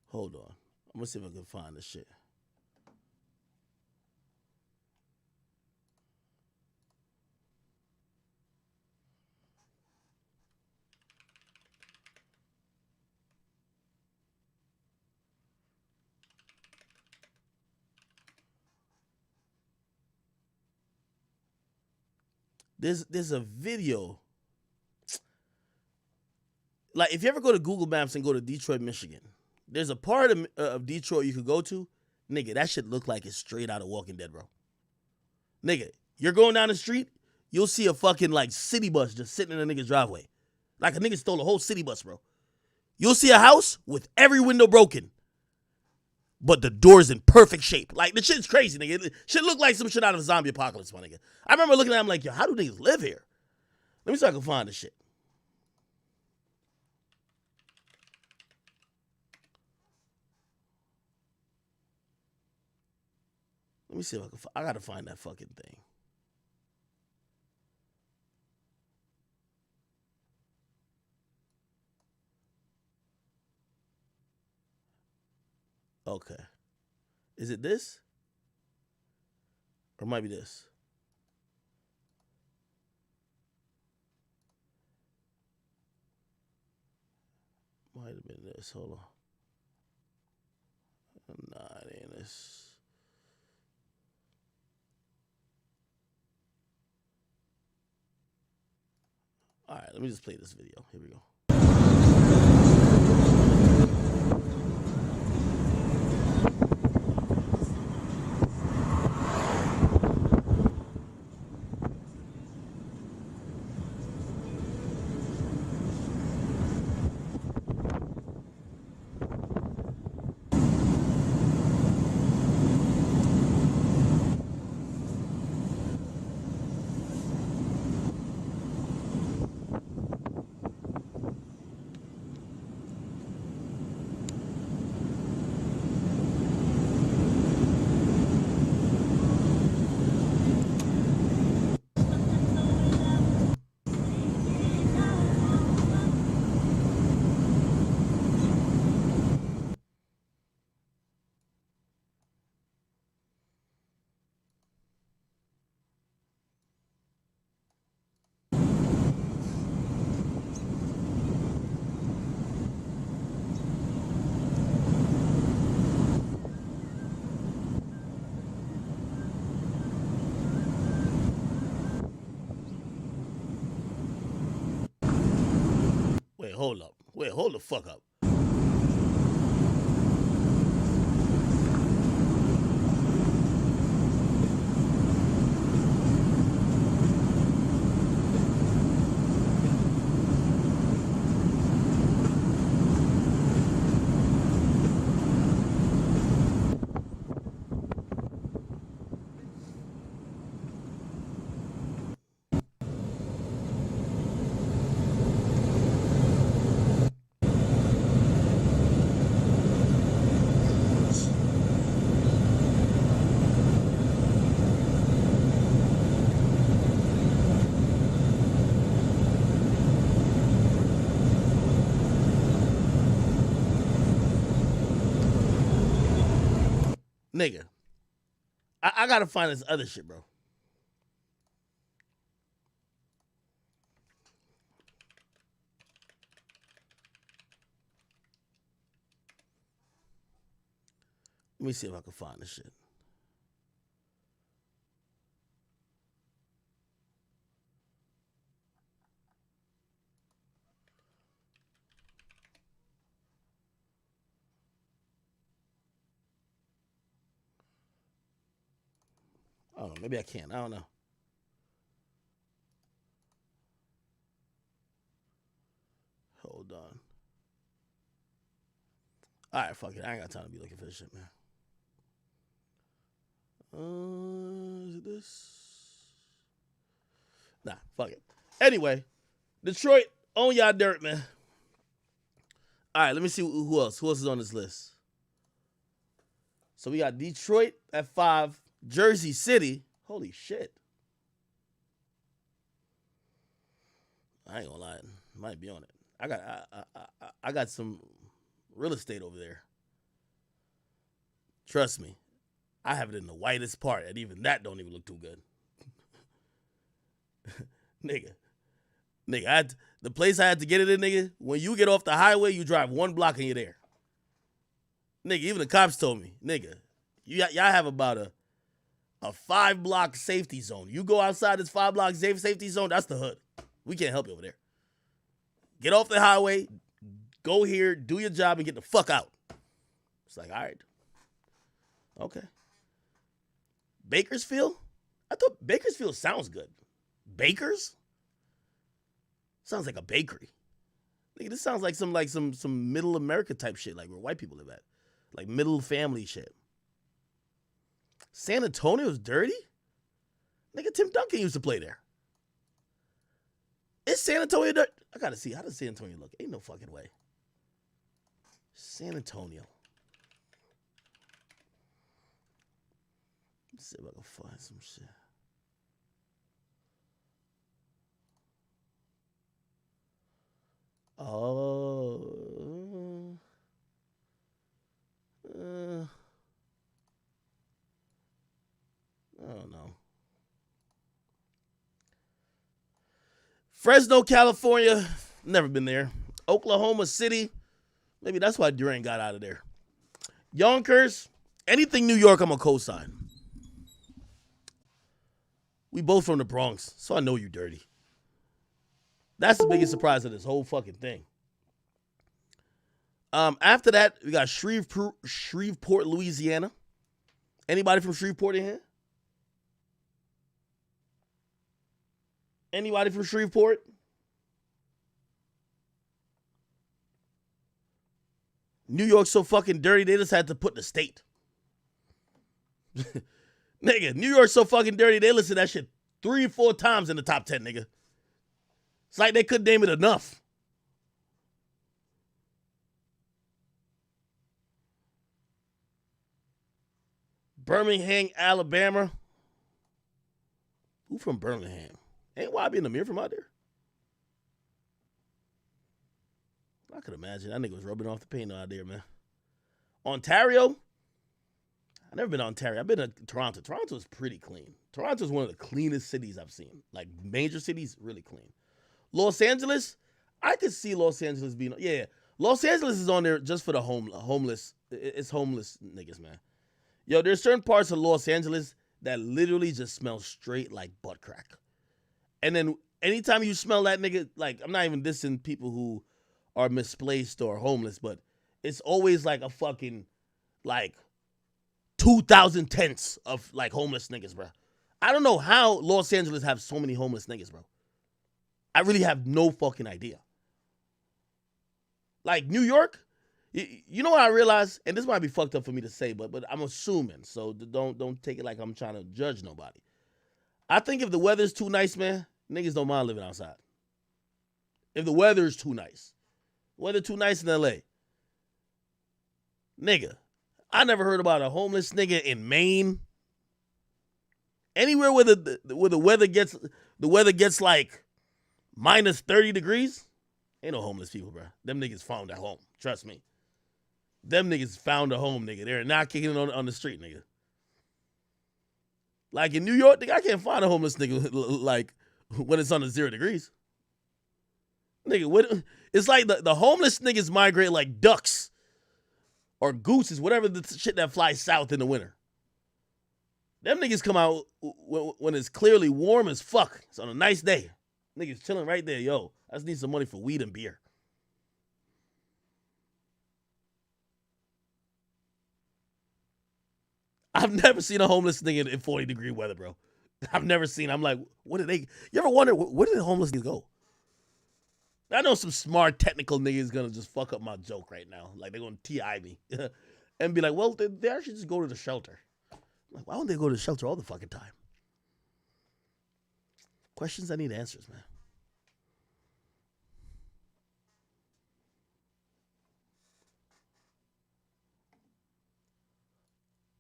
Hold on. I'm gonna see if I can find this shit. There's a video. Like, if you ever go to Google Maps and go to Detroit, Michigan, there's a part of Detroit you could go to. Nigga, that shit look like it's straight out of Walking Dead, bro. Nigga, you're going down the street, you'll see a fucking, like, city bus just sitting in a nigga's driveway. Like a nigga stole a whole city bus, bro. You'll see a house with every window broken, but the door's in perfect shape. Like, the shit's crazy, nigga. Shit look like some shit out of a zombie apocalypse, my nigga. I remember looking at him like, yo, how do niggas live here? Let me see if I can find this shit. Let me see if I can I gotta find that fucking thing. Okay. Is it this? Or it might be this. Might have been this. Hold on. Nah, it ain't this. All right, let me just play this video. Here we go. hold up. Wait, hold the fuck up. Nigga, I gotta find this other shit, bro. Let me see if I can find this shit. I don't know. Maybe I can't. I don't know. Hold on. All right, fuck it. I ain't got time to be looking for this shit, man. Is it this? Nah, fuck it. Anyway, Detroit, own y'all dirt, man. All right, let me see who else. Who else is on this list? So we got Detroit at 5. Jersey City. Holy shit. I ain't gonna lie. Might be on it. I got some real estate over there. Trust me. I have it in the whitest part, and even that don't even look too good. Nigga, the place I had to get it in, nigga, when you get off the highway, you drive 1 block and you're there. Nigga, even the cops told me, nigga, y'all have about a 5-block safety zone. You go outside this 5-block safety zone, that's the hood. We can't help you over there. Get off the highway, go here, do your job, and get the fuck out. It's like, all right. Okay. Bakersfield? I thought Bakersfield sounds good. Bakers? Sounds like a bakery. Nigga, this sounds like some middle America type shit, like where white people live at. Like middle family shit. San Antonio's dirty? Nigga, Tim Duncan used to play there. Is San Antonio dirty? I gotta see. How does San Antonio look? Ain't no fucking way. San Antonio. Let's see if I can find some shit. Oh. I don't know. Fresno, California. Never been there. Oklahoma City. Maybe that's why Durant got out of there. Yonkers. Anything New York, I'm a co-sign. We both from the Bronx, so I know you dirty. That's the biggest surprise of this whole fucking thing. After that, we got Shreveport, Louisiana. Anybody from Shreveport in here? Anybody from Shreveport? New York's so fucking dirty, they just had to put the state. Nigga, New York's so fucking dirty, they listed that shit 3 or 4 times in the top 10, nigga. It's like they couldn't name it enough. Birmingham, Alabama. Who from Birmingham? Ain't YB and Amir from out there? I could imagine. That nigga was rubbing off the paint out there, man. Ontario? I've never been to Ontario. I've been to Toronto. Toronto's pretty clean. Toronto's one of the cleanest cities I've seen. Like, major cities, really clean. Los Angeles? I could see Los Angeles being... Yeah, Los Angeles is on there just for the homeless. It's homeless niggas, man. Yo, there's certain parts of Los Angeles that literally just smell straight like butt crack. And then anytime you smell that nigga, like, I'm not even dissing people who are misplaced or homeless, but it's always like a fucking, like, 2,000 tents of, like, homeless niggas, bro. I don't know how Los Angeles have so many homeless niggas, bro. I really have no fucking idea. Like, New York, you know what I realized? And this might be fucked up for me to say, but I'm assuming, so don't take it like I'm trying to judge nobody. I think if the weather's too nice, man, niggas don't mind living outside. If the weather is too nice. Weather too nice in L.A. Nigga, I never heard about a homeless nigga in Maine. Anywhere where the weather gets like minus 30 degrees, ain't no homeless people, bro. Them niggas found a home. Trust me. Them niggas found a home, nigga. They're not kicking it on the street, nigga. Like in New York, nigga, I can't find a homeless nigga like when it's under 0 degrees. Nigga, it's like the homeless niggas migrate like ducks or gooses, whatever the shit that flies south in the winter. Them niggas come out when it's clearly warm as fuck. It's on a nice day. Niggas chilling right there. Yo, I just need some money for weed and beer. I've never seen a homeless nigga in 40-degree weather, bro. I've never seen. I'm like, what did they? You ever wonder where did the homeless niggas go? I know some smart technical niggas gonna just fuck up my joke right now. Like they're gonna TI me and be like, well, they actually just go to the shelter. I'm like, why don't they go to the shelter all the fucking time? Questions I need answers, man.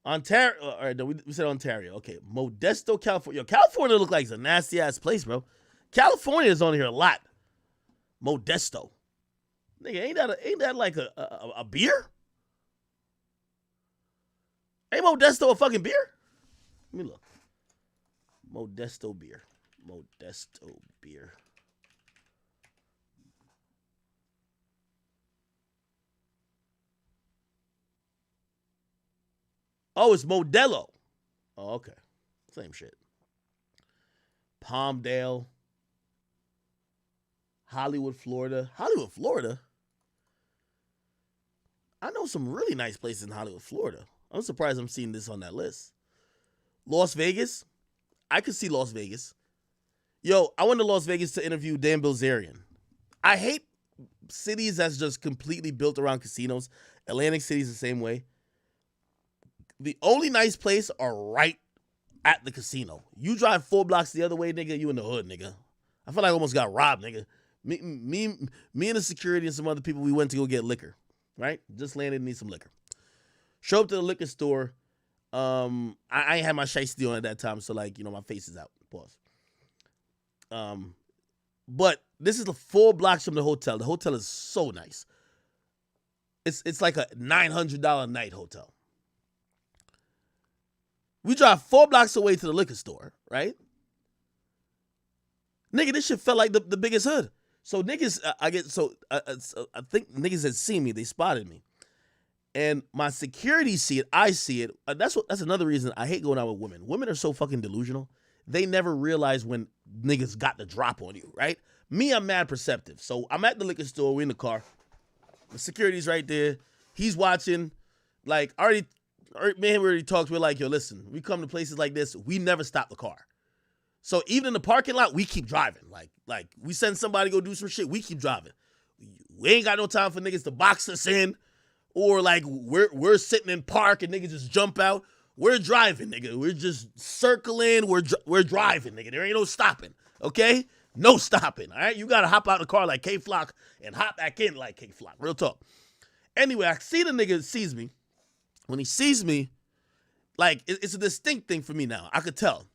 Ontario, all right, no, we said Ontario. Okay, Modesto, California. Yo, California look like it's a nasty ass place, bro. California is on here a lot. Modesto, nigga, ain't that like a beer? Ain't Modesto a fucking beer? Let me look. Modesto beer. Modesto beer. Oh, it's Modelo. Oh, okay. Same shit. Palmdale. Hollywood, Florida. Hollywood, Florida? I know some really nice places in Hollywood, Florida. I'm surprised I'm seeing this on that list. Las Vegas? I could see Las Vegas. Yo, I went to Las Vegas to interview Dan Bilzerian. I hate cities that's just completely built around casinos. Atlantic City's the same way. The only nice place are right at the casino. You drive 4 blocks the other way, nigga, you in the hood, nigga. I feel like I almost got robbed, nigga. Me and the security and some other people, we went to go get liquor, right? Just landed and need some liquor. Show up to the liquor store. I ain't had my shiesty on at that time, so like, you know, my face is out. Pause. But this is the 4 blocks from the hotel. The hotel is so nice. It's like a $900 a night hotel. We drive 4 blocks away to the liquor store, right? Nigga, this shit felt like the biggest hood. So niggas, I think niggas had seen me. They spotted me. And my security see it. I see it. That's another reason I hate going out with women. Women are so fucking delusional. They never realize when niggas got the drop on you, right? Me, I'm mad perceptive. So I'm at the liquor store. We're in the car. The security's right there. He's watching. Like, we already talked. We're like, yo, listen, we come to places like this, we never stop the car. So even in the parking lot, we keep driving. Like we send somebody to go do some shit, we keep driving. We ain't got no time for niggas to box us in, or like we're sitting in park and niggas just jump out. We're driving, nigga. We're just circling. We're driving, nigga. There ain't no stopping, okay? No stopping, all right? You got to hop out of the car like K-Flock and hop back in like K-Flock. Real talk. Anyway, I see the nigga sees me. When he sees me, like, it's a distinct thing for me now. I could tell.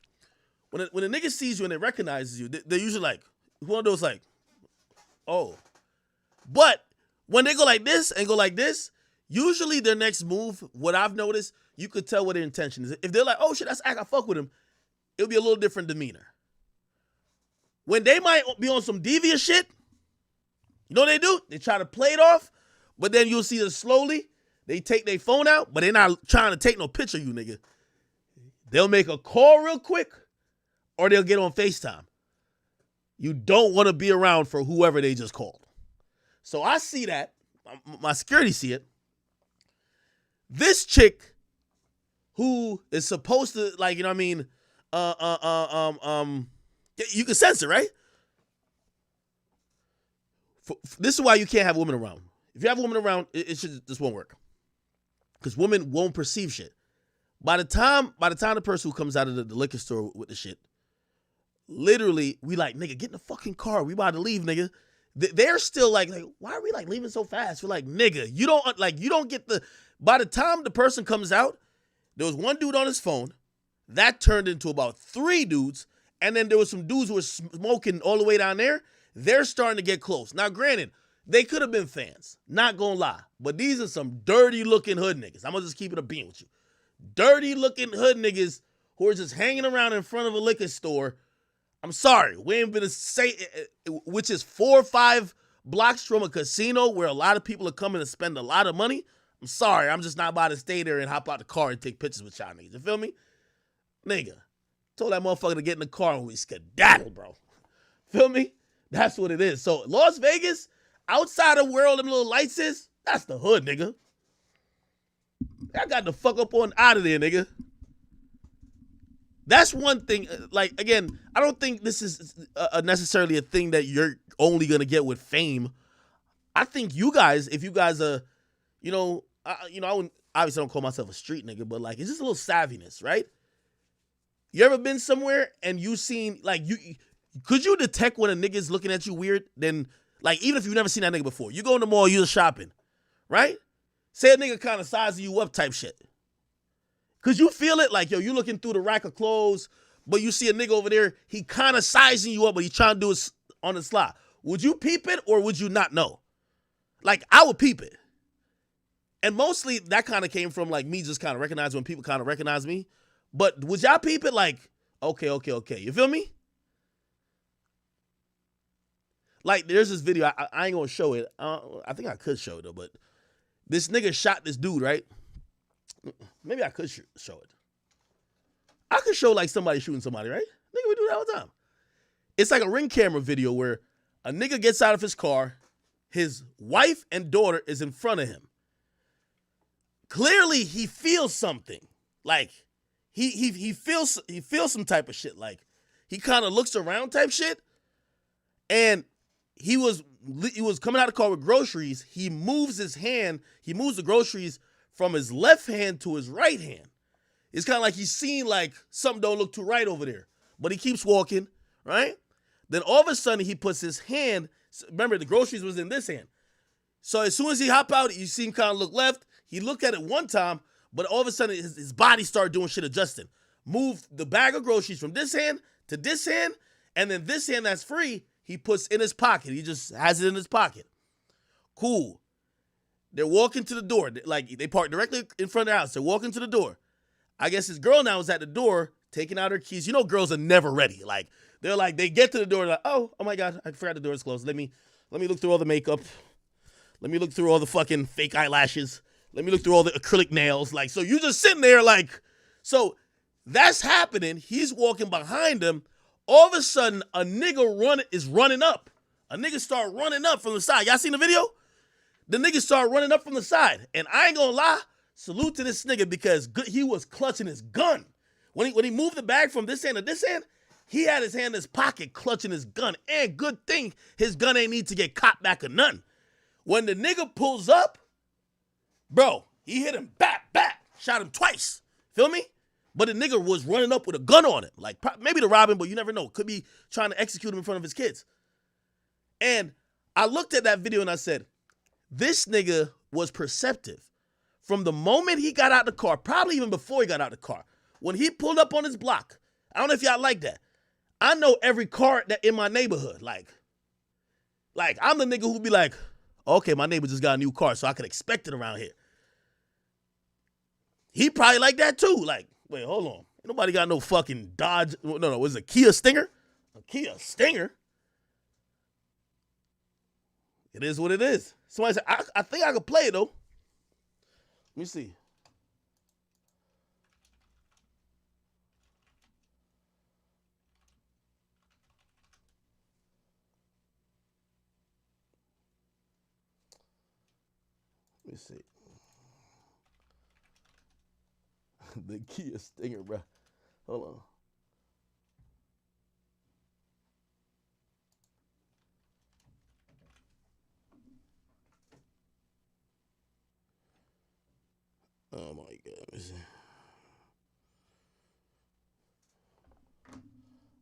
When a nigga sees you and they recognizes you, they're usually like, one of those like, oh. But when they go like this and go like this, usually their next move, what I've noticed, you could tell what their intention is. If they're like, oh shit, that's Ack, I fuck with him, it'll be a little different demeanor. When they might be on some devious shit, you know what they do? They try to play it off, but then you'll see that slowly, they take their phone out, but they're not trying to take no picture of you, nigga. They'll make a call real quick, or they'll get on FaceTime. You don't want to be around for whoever they just called. So I see that. My security see it. This chick who is supposed to, like, you know what I mean? You can sense it, right? This is why you can't have women around. If you have women around, this won't work. Because women won't perceive shit. By the time the person who comes out of the liquor store with the shit, literally, we like, nigga, get in the fucking car. We about to leave, nigga. They're still like, why are we like leaving so fast? We're like, nigga, you don't get the. By the time the person comes out, there was one dude on his phone. That turned into about 3 dudes. And then there was some dudes who were smoking all the way down there. They're starting to get close. Now, granted, they could have been fans. Not gonna lie. But these are some dirty-looking hood niggas. I'm gonna just keep it a bean with you. Dirty-looking hood niggas who are just hanging around in front of a liquor store. I'm sorry. We ain't gonna say, which is 4 or 5 blocks from a casino where a lot of people are coming to spend a lot of money. I'm sorry. I'm just not about to stay there and hop out the car and take pictures with y'all niggas. You feel me? Nigga. Told that motherfucker to get in the car and we skedaddle, bro. Feel me? That's what it is. So Las Vegas, outside of where all them little lights is, that's the hood, nigga. I got the fuck up on out of there, nigga. That's one thing. Like, again, I don't think this is necessarily a thing that you're only gonna get with fame. I think you guys, if you guys are, I wouldn't, obviously don't call myself a street nigga, but like, it's just a little savviness, right? You ever been somewhere and you seen, like, could you detect when a nigga's looking at you weird? Then, like, even if you've never seen that nigga before, you go in the mall, you're shopping, right? Say a nigga kind of sizing you up type shit. Could you feel it? Like, yo, you looking through the rack of clothes, but you see a nigga over there, he kind of sizing you up, but he trying to do it on the sly. Would you peep it or would you not know? Like, I would peep it. And mostly that kind of came from, like, me just kind of recognizing when people kind of recognize me. But would y'all peep it like, okay. You feel me? Like, there's this video. I ain't going to show it. I think I could show it, though. But this nigga shot this dude, right? Maybe I could show it. I could show, like, somebody shooting somebody, right? Nigga, we do that all the time. It's like a Ring camera video where a nigga gets out of his car. His wife and daughter is in front of him. Clearly, he feels something. Like, he feels some type of shit. Like, he kind of looks around type shit. And he was coming out of the car with groceries. He moves his hand. He moves the groceries from his left hand to his right hand. It's kind of like he's seeing, like, something don't look too right over there. But he keeps walking, right? Then all of a sudden, he puts his hand. Remember, the groceries was in this hand. So as soon as he hop out, you see him kind of look left. He looked at it one time. But all of a sudden, his body started doing shit, adjusting. Moved the bag of groceries from this hand to this hand, and then this hand that's free, he puts in his pocket. He just has it in his pocket. Cool. They're walking to the door. Like, they park directly in front of the house. They're walking to the door. I guess his girl now is at the door, taking out her keys. You know girls are never ready. Like, they get to the door, like, oh my God, I forgot the door is closed. Let me look through all the makeup. Let me look through all the fucking fake eyelashes. Let me look through all the acrylic nails. Like, so you just sitting there like, so that's happening. He's walking behind him. All of a sudden, a nigga is running up. A nigga start running up from the side. Y'all seen the video? The nigga start running up from the side. And I ain't gonna lie, salute to this nigga because he was clutching his gun. When he moved the bag from this hand to this hand, he had his hand in his pocket clutching his gun. And good thing his gun ain't need to get caught back or none. When the nigga pulls up, bro, he hit him back, shot him twice. Feel me? But the nigga was running up with a gun on him. Like, maybe to rob him, but you never know. Could be trying to execute him in front of his kids. And I looked at that video and I said, this nigga was perceptive. From the moment he got out the car, probably even before he got out the car, when he pulled up on his block, I don't know if y'all like that. I know every car that in my neighborhood. Like I'm the nigga who be like, okay, my neighbor just got a new car, so I could expect it around here. He probably like that too. Like, wait, hold on. Ain't nobody got no fucking Dodge. No, was it a Kia Stinger? A Kia Stinger? It is what it is. Somebody said, I think I could play it, though. Let me see. me see. The Kia Stinger, bro. Hold on. Oh my God. Let me see.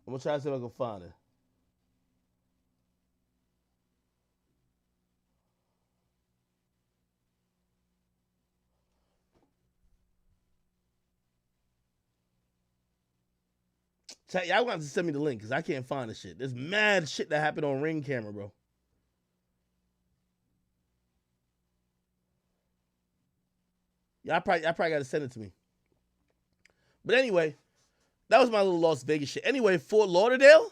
I'm gonna try to see if I can find it. Y'all gonna have to send me the link because I can't find the shit. There's mad shit that happened on Ring camera, bro. Y'all probably gotta send it to me. But anyway, that was my little Las Vegas shit. Anyway, Fort Lauderdale.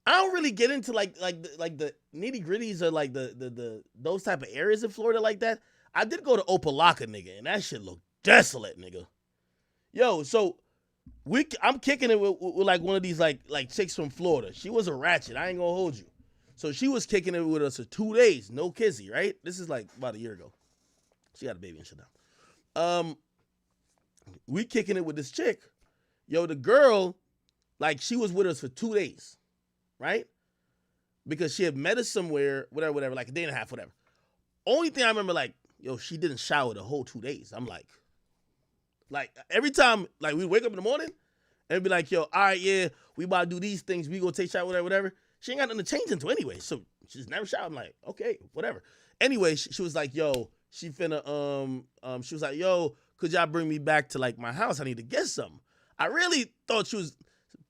I don't really get into like the nitty gritties or like the those type of areas in Florida like that. I did go to Opelika, nigga, and that shit looked desolate, nigga. Yo, so I'm kicking it with like one of these like chicks from Florida. She was a ratchet. I ain't gonna hold you. So she was kicking it with us for 2 days, no kizzy, right? This is like about a year ago. She got a baby and shit now. We kicking it with this chick. Yo, the girl, like she was with us for 2 days, right? Because she had met us somewhere, whatever, like a day and a half, whatever. Only thing I remember, like, yo, she didn't shower the whole 2 days. I'm like every time, like we wake up in the morning and be like, yo, all right, yeah, we about to do these things. We gonna take a shower, whatever. She ain't got nothing to change into anyway. So she just never showered. I'm like, okay, whatever. Anyway, she was like, yo, she finna, she was like, yo, could y'all bring me back to like my house? I need to get something. I really thought she was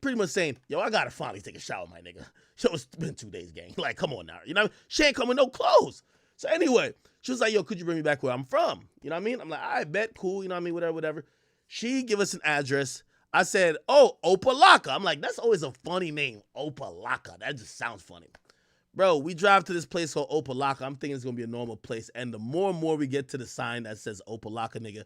pretty much saying, yo, I gotta finally take a shower, my nigga. Yo, it's been 2 days, gang. Like, come on now. You know what I mean? She ain't coming with no clothes. So anyway, she was like, yo, could you bring me back where I'm from? You know what I mean? I'm like, I bet, cool. You know what I mean? Whatever. She give us an address. I said, oh, Opelika. I'm like, that's always a funny name, Opelika. That just sounds funny. Bro, we drive to this place called Opelika. I'm thinking it's going to be a normal place. And the more and more we get to the sign that says Opelika, nigga,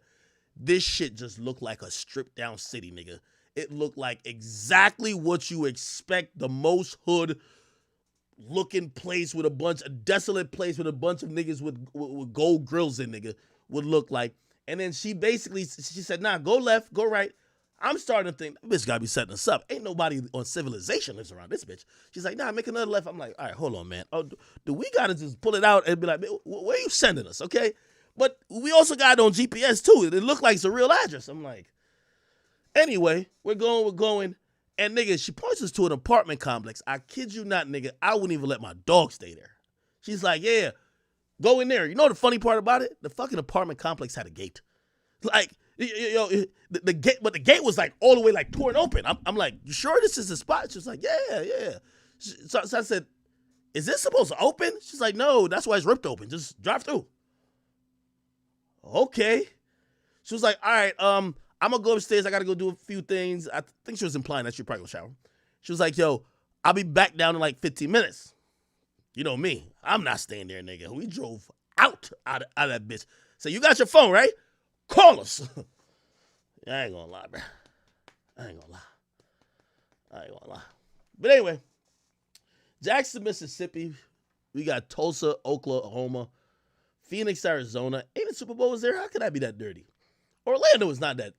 this shit just looked like a stripped down city, nigga. It looked like exactly what you expect the most hood looking place with a desolate place with a bunch of niggas with gold grills in, nigga, would look like. And then she said, nah, go left, go right. I'm starting to think, this bitch gotta be setting us up. Ain't nobody on civilization lives around this bitch. She's like, nah, make another left. I'm like, all right, hold on, man. Oh, do we gotta just pull it out and be like, where are you sending us, okay? But we also got it on GPS too. It looked like it's a real address. I'm like, anyway, we're going. And nigga, she points us to an apartment complex. I kid you not, nigga, I wouldn't even let my dog stay there. She's like, yeah, go in there. You know the funny part about it? The fucking apartment complex had a gate. Like, the gate, but the gate was like all the way like torn open. I'm like, you sure this is the spot? She's like, yeah. So I said, is this supposed to open? She's like, no, that's why it's ripped open. Just drive through. Okay. She was like, all right, I'm gonna go upstairs. I gotta go do a few things. I think she was implying that she probably gonna shower. She was like, yo, I'll be back down in like 15 minutes. You know me. I'm not staying there, nigga. We drove out of that bitch. So you got your phone, right? Call us. I ain't gonna lie, bro. I ain't gonna lie. But anyway, Jackson, Mississippi. We got Tulsa, Oklahoma, Phoenix, Arizona. Ain't the Super Bowl was there? How could that be that dirty? Orlando is not that.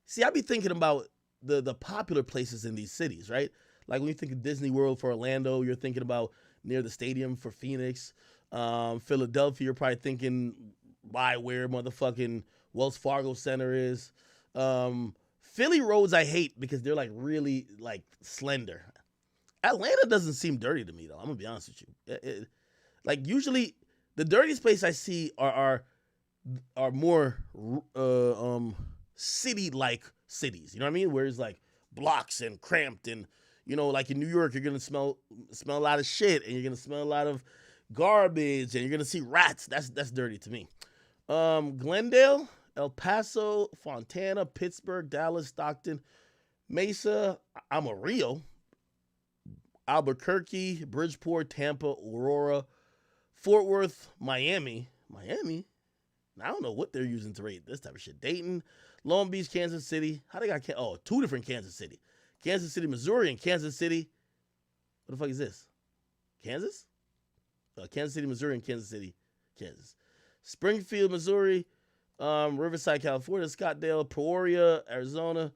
See, I be thinking about the popular places in these cities, right? Like when you think of Disney World for Orlando, you're thinking about near the stadium for Phoenix. Philadelphia, you're probably thinking by where motherfucking Wells Fargo Center is. Philly roads I hate because they're like really like slender. Atlanta doesn't seem dirty to me though. I'm gonna be honest with you. Like usually the dirtiest place I see are more city-like cities. You know what I mean? Where it's like blocks and cramped and, you know, like in New York, you're going to smell a lot of shit and you're going to smell a lot of garbage and you're going to see rats. That's dirty to me. Glendale, El Paso, Fontana, Pittsburgh, Dallas, Stockton, Mesa, Amarillo, Albuquerque, Bridgeport, Tampa, Aurora, Fort Worth, Miami. I don't know what they're using to rate this type of shit. Dayton, Long Beach, Kansas City. How they got two different Kansas City. Kansas City, Missouri, and Kansas City. What the fuck is this? Kansas? Kansas City, Missouri, and Kansas City, Kansas. Springfield, Missouri. Riverside, California. Scottsdale, Peoria, Arizona.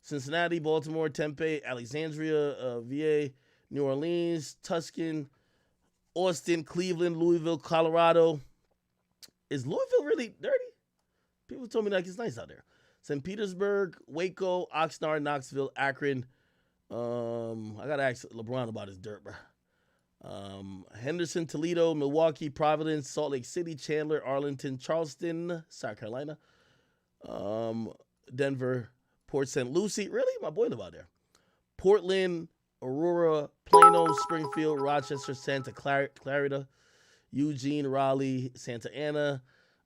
Cincinnati, Baltimore, Tempe, Alexandria, VA, New Orleans, Tuscan, Austin, Cleveland, Louisville, Colorado. Is Louisville really dirty? People told me like it's nice out there. St. Petersburg, Waco, Oxnard, Knoxville, Akron. I gotta ask LeBron about his dirt, bro. Henderson, Toledo, Milwaukee, Providence, Salt Lake City, Chandler, Arlington, Charleston, South Carolina. Denver, Port St. Lucie. Really? My boy live out there. Portland, Aurora, Plano, Springfield, Rochester, Santa Clarita, Eugene, Raleigh, Santa Ana,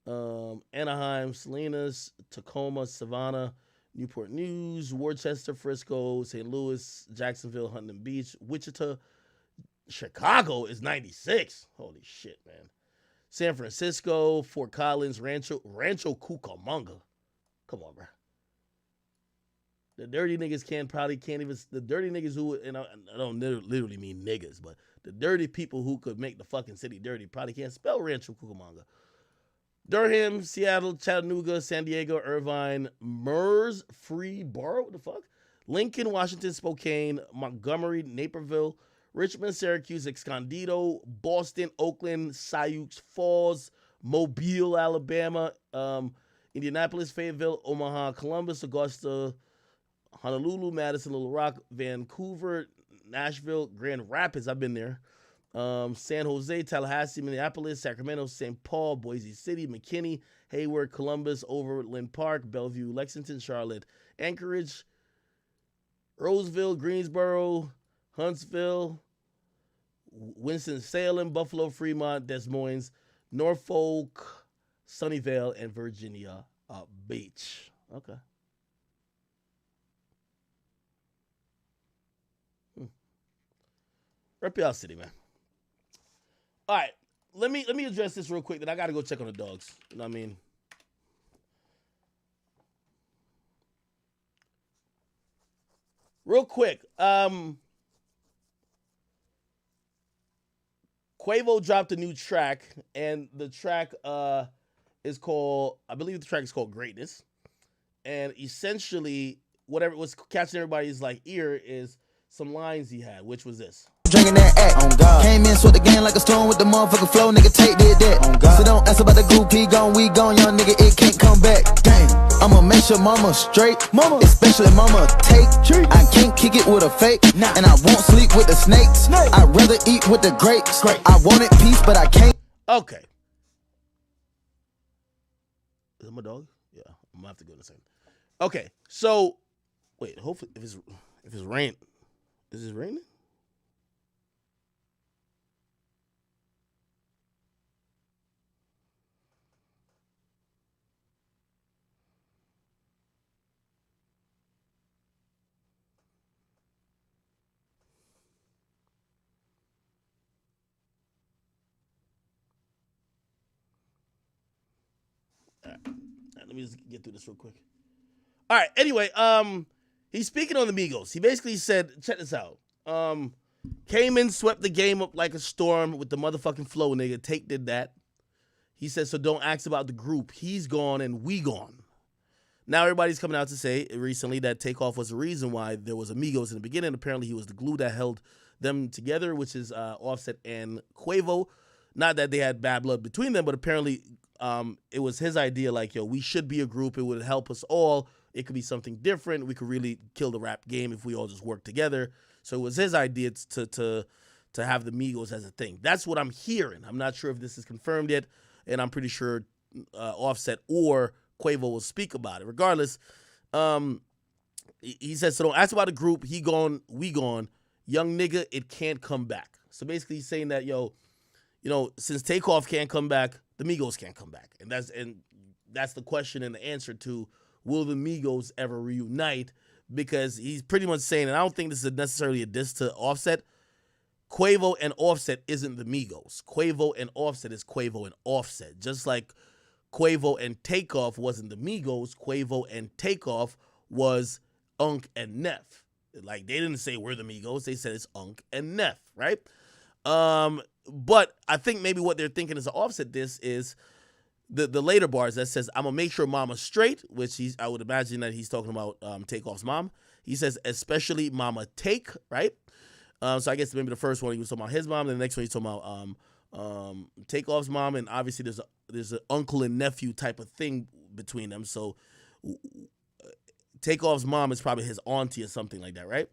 Anaheim, Salinas, Tacoma, Savannah, Newport News, Worcester, Frisco, St. Louis, Jacksonville, Huntington Beach, Wichita. Chicago is 96. Holy shit, man. San Francisco, Fort Collins, Rancho Cucamonga. Come on, bro. The dirty niggas can't even, the dirty niggas who, and I don't literally mean niggas, but the dirty people who could make the fucking city dirty probably can't spell Rancho Cucamonga. Durham, Seattle, Chattanooga, San Diego, Irvine, Murfreesboro, what the fuck? Lincoln, Washington, Spokane, Montgomery, Naperville, Richmond, Syracuse, Escondido, Boston, Oakland, Sioux Falls, Mobile, Alabama, Indianapolis, Fayetteville, Omaha, Columbus, Augusta, Honolulu, Madison, Little Rock, Vancouver, Nashville, Grand Rapids, I've been there, San Jose, Tallahassee, Minneapolis, Sacramento, St. Paul, Boise City, McKinney, Hayward, Columbus, Overland Park, Bellevue, Lexington, Charlotte, Anchorage, Roseville, Greensboro, Huntsville, Winston-Salem, Buffalo, Fremont, Des Moines, Norfolk, Sunnyvale, and Virginia Beach. Okay. Rep y'all city, man. All right, let me address this real quick. Then I gotta go check on the dogs. You know what I mean? Real quick, Quavo dropped a new track, and the track is called, I believe the track is called Greatness. And essentially, whatever was catching everybody's like ear is some lines he had, which was this. Drinking that act. On God. Came in, sweat the game like a storm with the motherfucking flow, nigga, take that. On God. So don't ask about the group, he gone, we gone, young nigga, it can't come back. Dang. I'ma make sure mama straight, mama, especially mama take. I can't kick it with a fake, and I won't sleep with the snakes. I'd rather eat with the grapes. I wanted peace, but I can't. Okay. Is that my dog? Yeah, I'm gonna have to go in a second. Okay, so wait, hopefully if it's rain, is it raining? All right, let me just get through this real quick. All right, anyway, he's speaking on the Migos. He basically said, check this out. Came in, swept the game up like a storm with the motherfucking flow, nigga. Take did that. He said, so don't ask about the group. He's gone and we gone. Now everybody's coming out to say recently that Takeoff was the reason why there was Migos in the beginning. Apparently he was the glue that held them together, which is Offset and Quavo. Not that they had bad blood between them, but apparently it was his idea, like, yo, we should be a group. It would help us all. It could be something different. We could really kill the rap game if we all just work together. So it was his idea to have the Migos as a thing. That's what I'm hearing. I'm not sure if this is confirmed yet, and I'm pretty sure Offset or Quavo will speak about it. Regardless, he says, so don't ask about the group. He gone, we gone. Young nigga, it can't come back. So basically he's saying that, yo, you know, since Takeoff can't come back, the Migos can't come back. And that's the question and the answer to, will the Migos ever reunite? Because he's pretty much saying, and I don't think this is necessarily a diss to Offset, Quavo and Offset isn't the Migos. Quavo and Offset is Quavo and Offset. Just like Quavo and Takeoff wasn't the Migos, Quavo and Takeoff was Unc and Neff. Like, they didn't say we're the Migos. They said it's Unc and Neff, right? but I think maybe what they're thinking is to offset this is the later bars that says, I'm going to make sure mama's straight, which I would imagine that he's talking about Takeoff's mom. He says, especially mama Take, right? So I guess maybe the first one he was talking about his mom, and the next one he's talking about Takeoff's mom, and obviously there's an uncle and nephew type of thing between them. So Takeoff's mom is probably his auntie or something like that, right?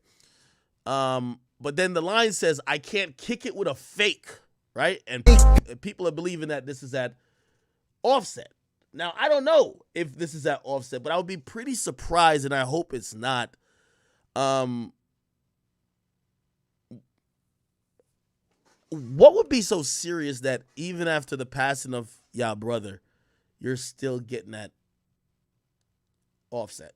But then the line says, I can't kick it with a fake, right? And people are believing that this is at Offset. Now, I don't know if this is at Offset, but I would be pretty surprised, and I hope it's not. What would be so serious that even after the passing of y'all brother, you're still getting that Offset?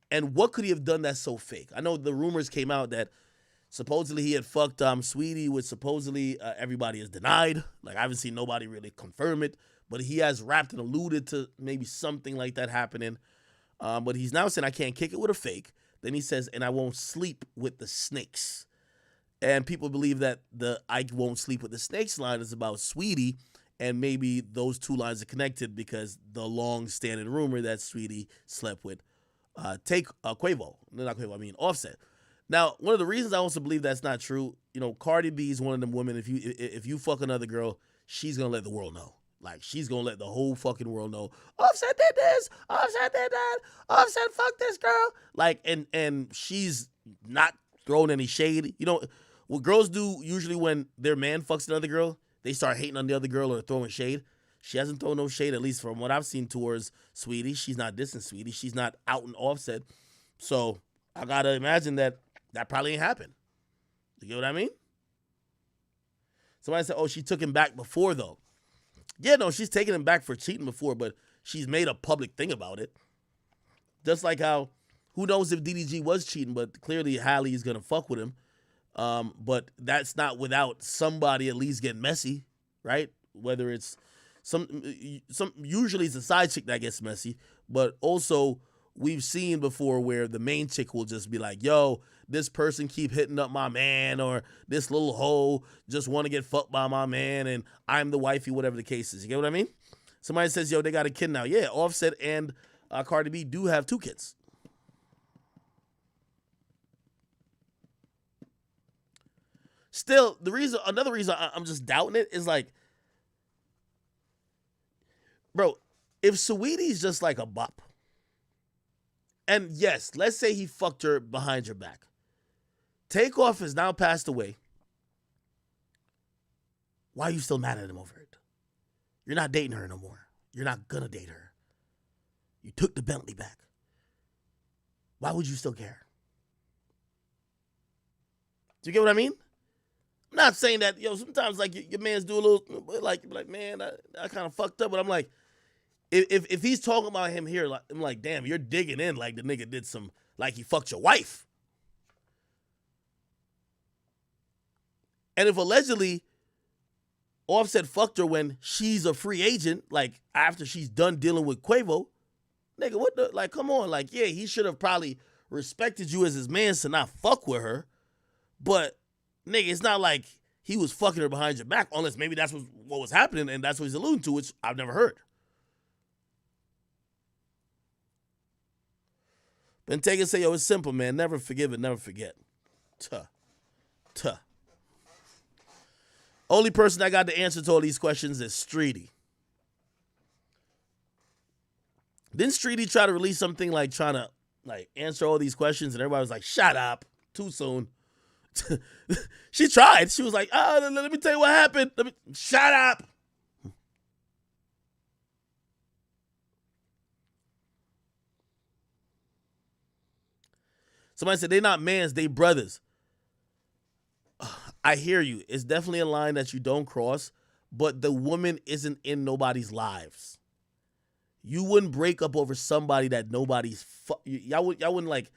And what could he have done that's so fake? I know the rumors came out that supposedly he had fucked Sweetie, which supposedly everybody has denied. Like, I haven't seen nobody really confirm it, but he has rapped and alluded to maybe something like that happening. But he's now saying, I can't kick it with a fake. Then he says, and I won't sleep with the snakes. And people believe that the I won't sleep with the snakes line is about Sweetie, and maybe those two lines are connected because the long-standing rumor that Sweetie slept with Quavo. Not Quavo, I mean Offset. Now, one of the reasons I also believe that's not true, Cardi B is one of them women, if you fuck another girl, she's going to let the world know. Like, she's going to let the whole fucking world know, Offset did this, Offset did that, Offset fucked this girl. Like, and she's not throwing any shade. What girls do usually when their man fucks another girl, they start hating on the other girl or throwing shade. She hasn't thrown no shade, at least from what I've seen towards Sweetie. She's not dissing Sweetie. She's not out and Offset. So I got to imagine that probably ain't happened. You get what I mean? Somebody said, she took him back before, though. Yeah, no, she's taken him back for cheating before, but she's made a public thing about it. Just like how, who knows if DDG was cheating, but clearly Halle is going to fuck with him. But that's not without somebody at least getting messy, right? Whether it's usually it's a side chick that gets messy, but also we've seen before where the main chick will just be like, yo, this person keep hitting up my man, or this little hoe just want to get fucked by my man, and I'm the wifey, whatever the case is. You get what I mean? Somebody says, yo, they got a kid now. Yeah, Offset and Cardi B do have 2 kids. Still, another reason I'm just doubting it is like, bro, if Saweetie's just like a bop, and yes, let's say he fucked her behind your back. Takeoff has now passed away. Why are you still mad at him over it? You're not dating her no more. You're not gonna date her. You took the Bentley back. Why would you still care? Do you get what I mean? I'm not saying that, sometimes like your mans do a little, like man, I kind of fucked up, but I'm like, if he's talking about him here, like, I'm like, damn, you're digging in like the nigga did some, like he fucked your wife. And if allegedly Offset fucked her when she's a free agent, like after she's done dealing with Quavo, nigga, what the, like, come on, like, yeah, he should have probably respected you as his man to not fuck with her, but nigga, it's not like he was fucking her behind your back, unless maybe that's what was happening, and that's what he's alluding to, which I've never heard. Then take and say, yo, it's simple, man. Never forgive and never forget. Tuh. Only person that got the answer to all these questions is Streety. Didn't Streety try to release something like trying to like answer all these questions, and everybody was like, shut up, too soon. She tried. She was like, let me tell you what happened. Shut up. Somebody said they not mans, they brothers. I hear you. It's definitely a line that you don't cross, but the woman isn't in nobody's lives. You wouldn't break up over somebody that nobody's y'all wouldn't like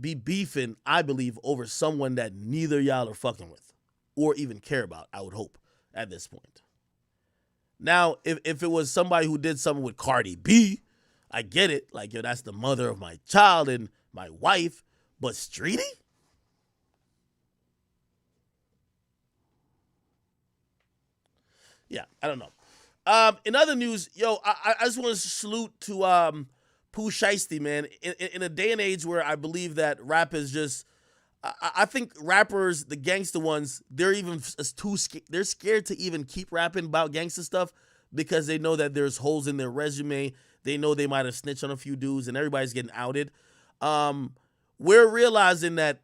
be beefing, I believe, over someone that neither y'all are fucking with or even care about, I would hope, at this point. Now, if it was somebody who did something with Cardi B, I get it. Like, yo, that's the mother of my child and my wife. But Streety? Yeah, I don't know. In other news, yo, I just want to salute to Pusha T, man. In a day and age where I believe that rap is just, I think rappers, the gangster ones, they're even they're scared to even keep rapping about gangster stuff because they know that there's holes in their resume. They know they might have snitched on a few dudes, and everybody's getting outed. We're realizing that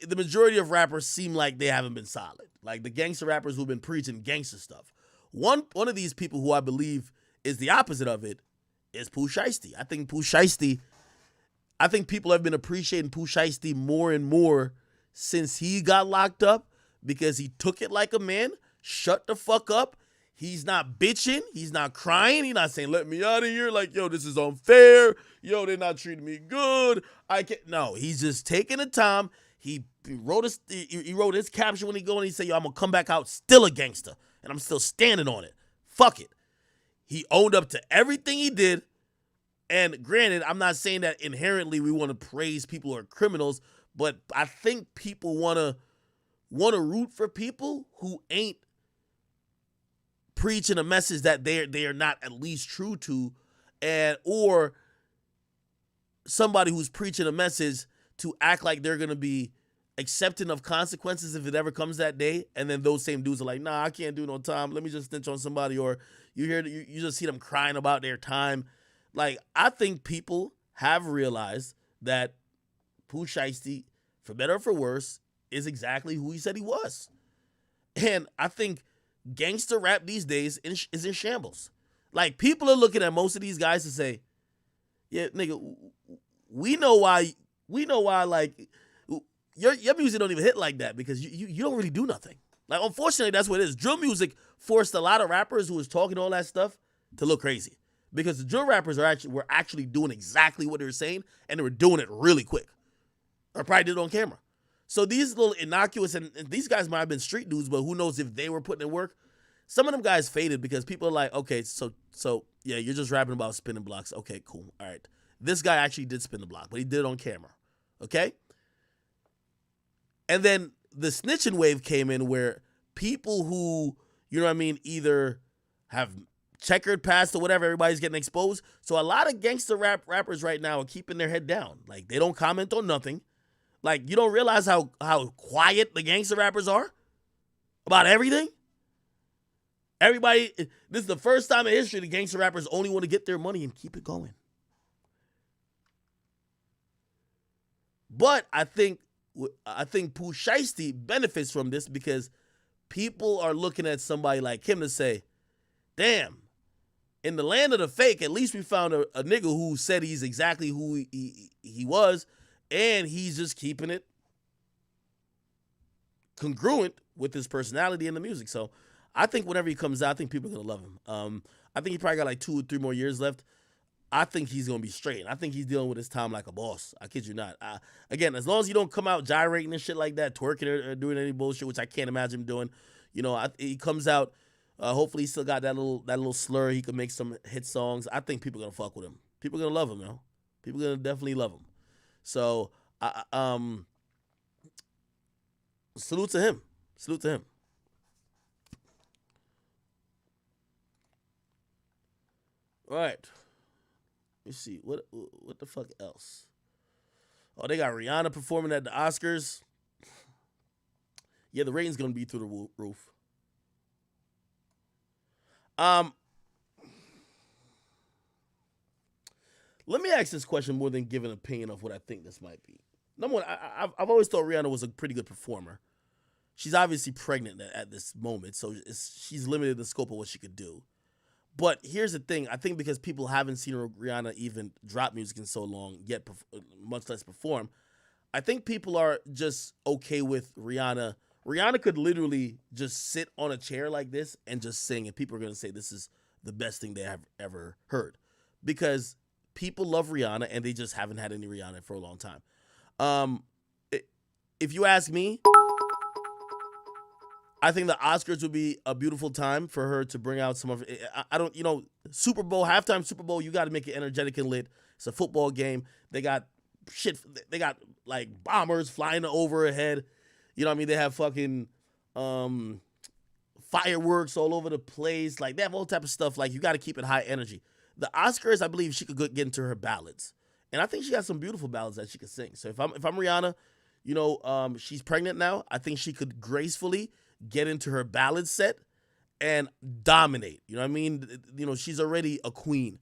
the majority of rappers seem like they haven't been solid. Like the gangster rappers who've been preaching gangster stuff. One of these people who I believe is the opposite of it is Pusha T. I think people have been appreciating Pusha T more and more since he got locked up because he took it like a man, shut the fuck up. He's not bitching. He's not crying. He's not saying, let me out of here. Like, yo, this is unfair. Yo, they're not treating me good. I can't. No, he's just taking the time. He wrote his caption when he go and he said, yo, I'm going to come back out still a gangster. And I'm still standing on it. Fuck it. He owned up to everything he did. And granted, I'm not saying that inherently we want to praise people who are criminals, but I think people want to root for people who ain't preaching a message that they are not at least true to, or somebody who's preaching a message to act like they're going to be accepting of consequences if it ever comes that day, and then those same dudes are like, nah, I can't do no time. Let me just snitch on somebody. Or you just see them crying about their time. Like, I think people have realized that Pusha T, for better or for worse, is exactly who he said he was. And I think gangster rap these days is in shambles. Like, people are looking at most of these guys to say, yeah, nigga, we know why, like, your music don't even hit like that because you don't really do nothing. Like, unfortunately, that's what it is. Drill music forced a lot of rappers who was talking all that stuff to look crazy because the drill rappers were actually doing exactly what they were saying, and they were doing it really quick. Or probably did it on camera. So these little innocuous, and these guys might have been street dudes, but who knows if they were putting in work. Some of them guys faded because people are like, okay, so yeah, you're just rapping about spinning blocks. Okay, cool. All right. This guy actually did spin the block, but he did it on camera. Okay? And then the snitching wave came in where people who, you know what I mean, either have checkered past or whatever, everybody's getting exposed. So a lot of gangster rappers right now are keeping their head down. Like, they don't comment on nothing. Like, you don't realize how quiet the gangster rappers are about everything. Everybody, this is the first time in history the gangster rappers only want to get their money and keep it going. But I think Pusha T benefits from this because people are looking at somebody like him to say, damn, in the land of the fake, at least we found a nigga who said he's exactly who he was, and he's just keeping it congruent with his personality and the music. So I think whenever he comes out, I think people are going to love him. I think he probably got like 2 or 3 more years left. I think he's going to be straight. I think he's dealing with his time like a boss. I kid you not. Again, as long as you don't come out gyrating and shit like that, twerking or doing any bullshit, which I can't imagine him doing, you know, he comes out, hopefully he still got that little slur. He could make some hit songs. I think people are going to fuck with him. People are going to love him, yo. People are going to definitely love him. So, salute to him. Salute to him. All right. Let's see. What the fuck else? Oh, they got Rihanna performing at the Oscars. Yeah, the rating's going to be through the roof. Let me ask this question more than give an opinion of what I think this might be. Number one, I've always thought Rihanna was a pretty good performer. She's obviously pregnant at this moment, so she's limited in the scope of what she could do. But here's the thing. I think because people haven't seen Rihanna even drop music in so long, yet much less perform, I think people are just okay with Rihanna. Rihanna could literally just sit on a chair like this and just sing, and people are going to say this is the best thing they have ever heard. Because people love Rihanna, and they just haven't had any Rihanna for a long time. If you ask me, I think the Oscars would be a beautiful time for her to bring out some of it. I don't, Super Bowl, halftime Super Bowl, you got to make it energetic and lit. It's a football game. They got like bombers flying over her head. You know what I mean? They have fucking fireworks all over the place. Like, they have all type of stuff. Like, you got to keep it high energy. The Oscars, I believe she could get into her ballads. And I think she got some beautiful ballads that she could sing. So if I'm Rihanna, you know, she's pregnant now. I think she could gracefully get into her ballad set and dominate. You know what I mean? You know, she's already a queen.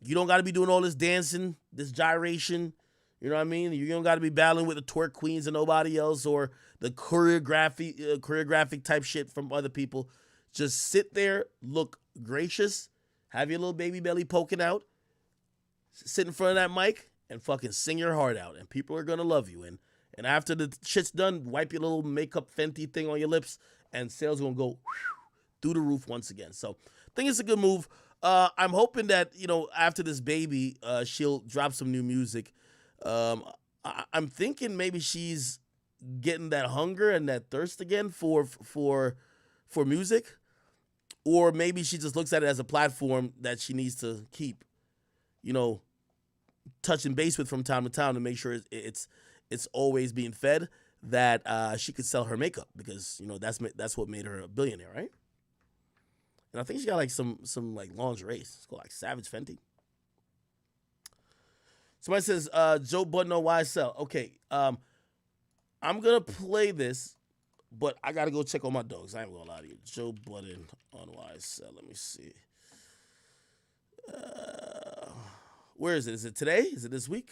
You don't got to be doing all this dancing, this gyration. You know what I mean? You don't got to be battling with the twerk queens and nobody else, or the choreographic type shit from other people. Just sit there, look gracious, have your little baby belly poking out, sit in front of that mic, and fucking sing your heart out. And people are going to love you. And after the shit's done, wipe your little makeup Fenty thing on your lips, and sales going to go through the roof once again. So I think it's a good move. I'm hoping that, you know, after this baby, she'll drop some new music. I'm thinking maybe she's getting that hunger and that thirst again for music, or maybe she just looks at it as a platform that she needs to keep, you know, touching base with from time to time to make sure it's always being fed, that she could sell her makeup, because, you know, that's what made her a billionaire, right? And I think she got like some like lingerie. It's called like Savage Fenty. Somebody says Joe Budden on YSL. Okay, I'm gonna play this, but I gotta go check on my dogs. I ain't gonna lie to you. Joe Budden on YSL. Let me see. Where is it? Is it today? Is it this week?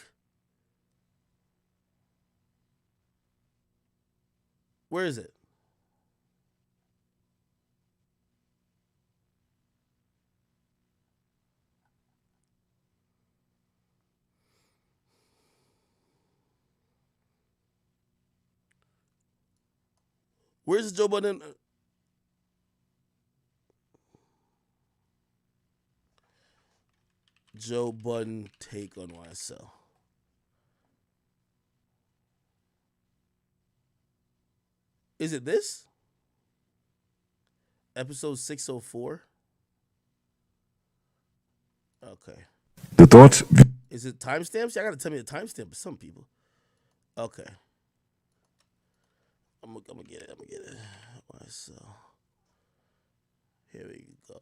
Where is it? Where's Joe Budden? Joe Budden take on YSL. Is it this? Episode 604? Okay. The thoughts. Is it timestamps? I gotta tell me the timestamp for some people. Okay. I'm gonna get it. YSL. Here we go.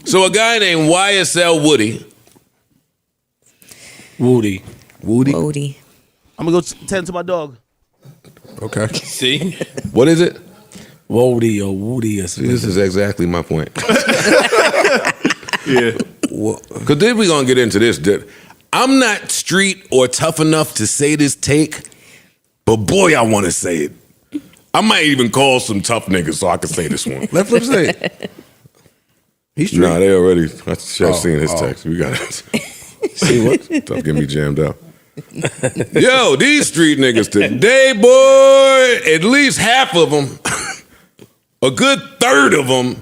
So a guy named YSL Woody. I'm gonna go tend to my dog. Okay. See? What is it? Woody or Woody or something. This is exactly my point. Yeah. Because then we're going to get into this. I'm not street or tough enough to say this take, but boy, I want to say it. I might even call some tough niggas so I can say this one. Let Flip say it. He's street. Nah, they already. I should seen his text. We got it. See what? Tough get me jammed out. Yo, these street niggas today, boy, at least half of them, a good third of them,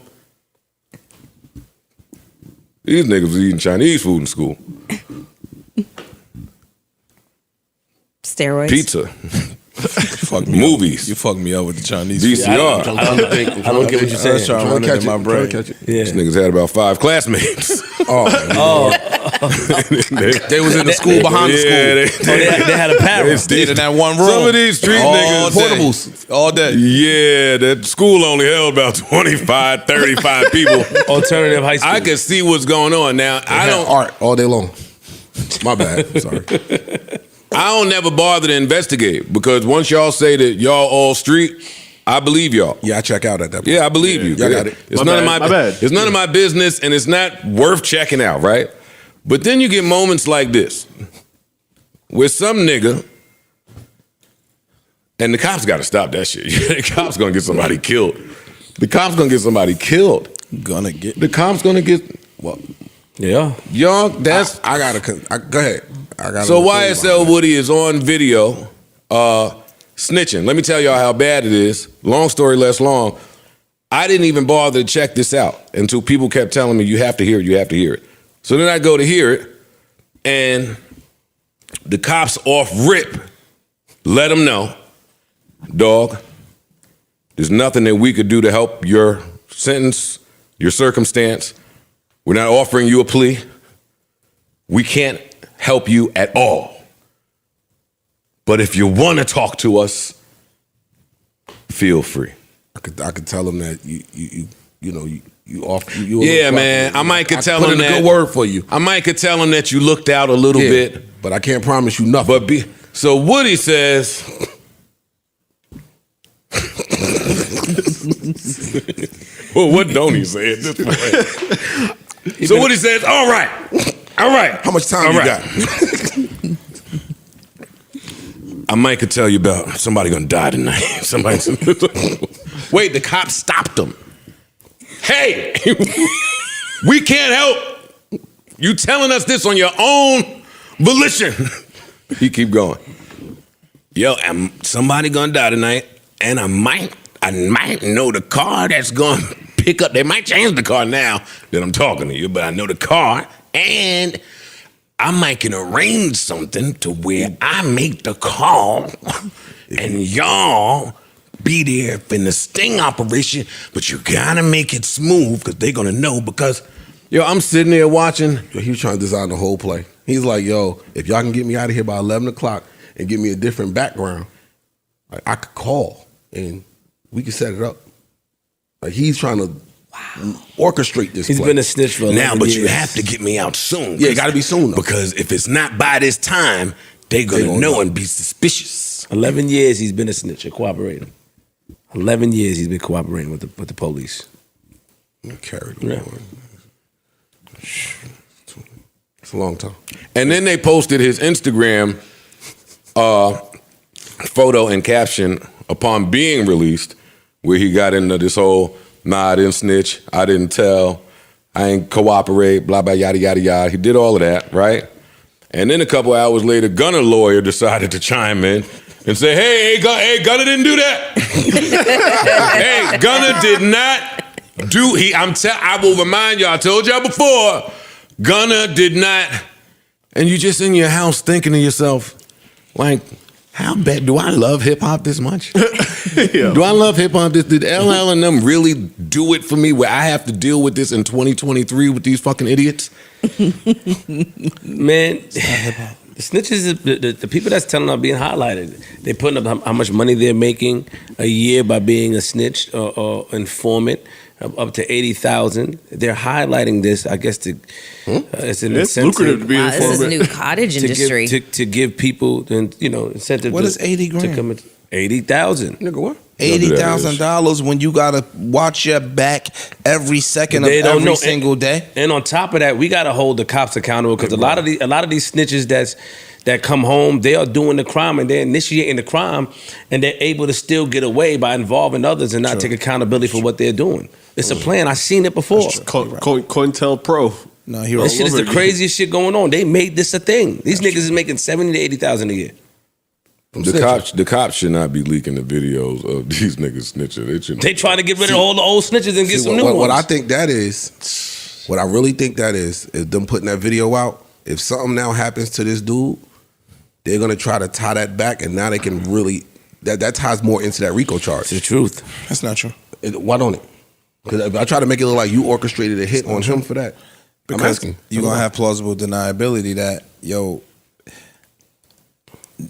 these niggas was eating Chinese food in school. Steroids. Pizza. Movies. You fucked me up with the Chinese. VCR. I don't get what you're saying. Trying to catch my brain. Yeah. These niggas had about 5 classmates. They was in the school behind the school. They had a parent. They stayed in that one room. Some of these street niggas. Portables. All day. Yeah, that school only held about 25, 35 people. Alternative high school. I can see what's going on now. I don't art all day long. My bad. Sorry. I don't never bother to investigate, because once y'all say that y'all all street, I believe y'all. Yeah, I check out at that point. Yeah, I believe you. Y'all got it. It's none of my business, and it's not worth checking out, right? But then you get moments like this, where some nigga, and the cops got to stop that shit. The cops gonna get somebody killed. The cops gonna get somebody killed. The cops gonna get what? Yeah. Y'all, that's I gotta go ahead. So YSL Woody is on video snitching. Let me tell y'all how bad it is. Long story less long. I didn't even bother to check this out until people kept telling me, you have to hear it, you have to hear it. So then I go to hear it, and the cops off rip let them know, dog, there's nothing that we could do to help your sentence, your circumstance. We're not offering you a plea. We can't help you at all. But if you want to talk to us, feel free. I could tell him that you Yeah, man. I might could tell him put in that. a good word for you. I might could tell him that you looked out a little bit, but I can't promise you nothing. But so Woody says. Well, what don't he say at this point? So Woody says, all right. How much time you got? I might could tell you about somebody gonna die tonight. Wait, the cops stopped him. Hey, we can't help. You telling us this on your own volition. He keep going. Yo, somebody gonna die tonight, and I might know the car that's gonna pick up. They might change the car now that I'm talking to you, but I know the car, and I might can arrange something to where I make the call, and y'all be there in the sting operation, but you gotta make it smooth because they're gonna know because, yo, I'm sitting there watching. Yo, he was trying to design the whole play. He's like, yo, if y'all can get me out of here by 11 o'clock and give me a different background, like, I could call and we could set it up. Like, he's trying to orchestrate this. He's play. been a snitch for 11 now, but years. you have to get me out soon. Yeah, it gotta be soon though. Because if it's not by this time, they're gonna know and be suspicious. 11 years he's been a snitch, a cooperator. 11 years he's been cooperating with the police. Carried away. It's a long time. And then they posted his Instagram photo and caption upon being released, where he got into this whole, nah, I didn't snitch, I didn't tell, I ain't cooperate, blah, blah, yada, yada, yada. He did all of that, right? And then a couple hours later, Gunna lawyer decided to chime in and say, hey, Gunna didn't do that. Hey, Gunna did not do, I will remind y'all, I told y'all before, Gunna did not, and you just in your house thinking to yourself, like, how bad, do I love hip hop this much? Yeah. Do I love hip hop this? Did LL and them really do it for me where I have to deal with this in 2023 with these fucking idiots? Man, the snitches, the people that's telling are being highlighted. They're putting up how much money they're making a year by being a snitch or informant, up to 80,000. They're highlighting this, I guess, to it's an incentive. Lucrative to be an informant. This is a new cottage industry. To give people, incentive. What is 80 grand? To come in, 80,000. Nigga, what? $80,000 when you gotta watch your back every second of They don't every know. single day. And on top of that, we gotta hold the cops accountable because a lot of these snitches that come home, they are doing the crime and they're initiating the crime, and they're able to still get away by involving others and not take accountability for what they're doing. It's a plan. I've seen it before. COINTELPRO. No, This shit is the craziest shit going on. They made this a thing. These niggas is making 70 to 80,000 a year. The cops should not be leaking the videos of these niggas snitching. They trying to get rid of all the old snitches and get some new what ones. I think that is, what I really think that is them putting that video out. If something now happens to this dude, they're gonna try to tie that back, and now they can really that ties more into that RICO charge. It's the truth. That's not true. Why don't it? Because if I try to make it look like you orchestrated a hit on him for that, I'm asking. You're gonna have plausible deniability that,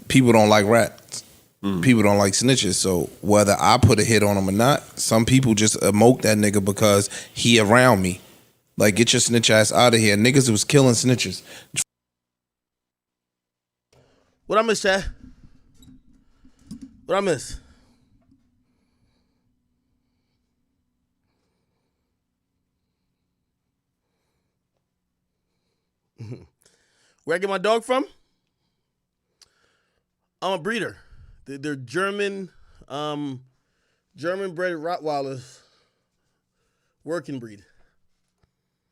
people don't like rats. People don't like snitches. So whether I put a hit on him or not, some people just emote that nigga because he around me. Like, get your snitch ass out of here. Niggas was killing snitches. What I miss, Chad? What I miss? Where I get my dog from? I'm a breeder. They're German, German-bred Rottweilers, working breed.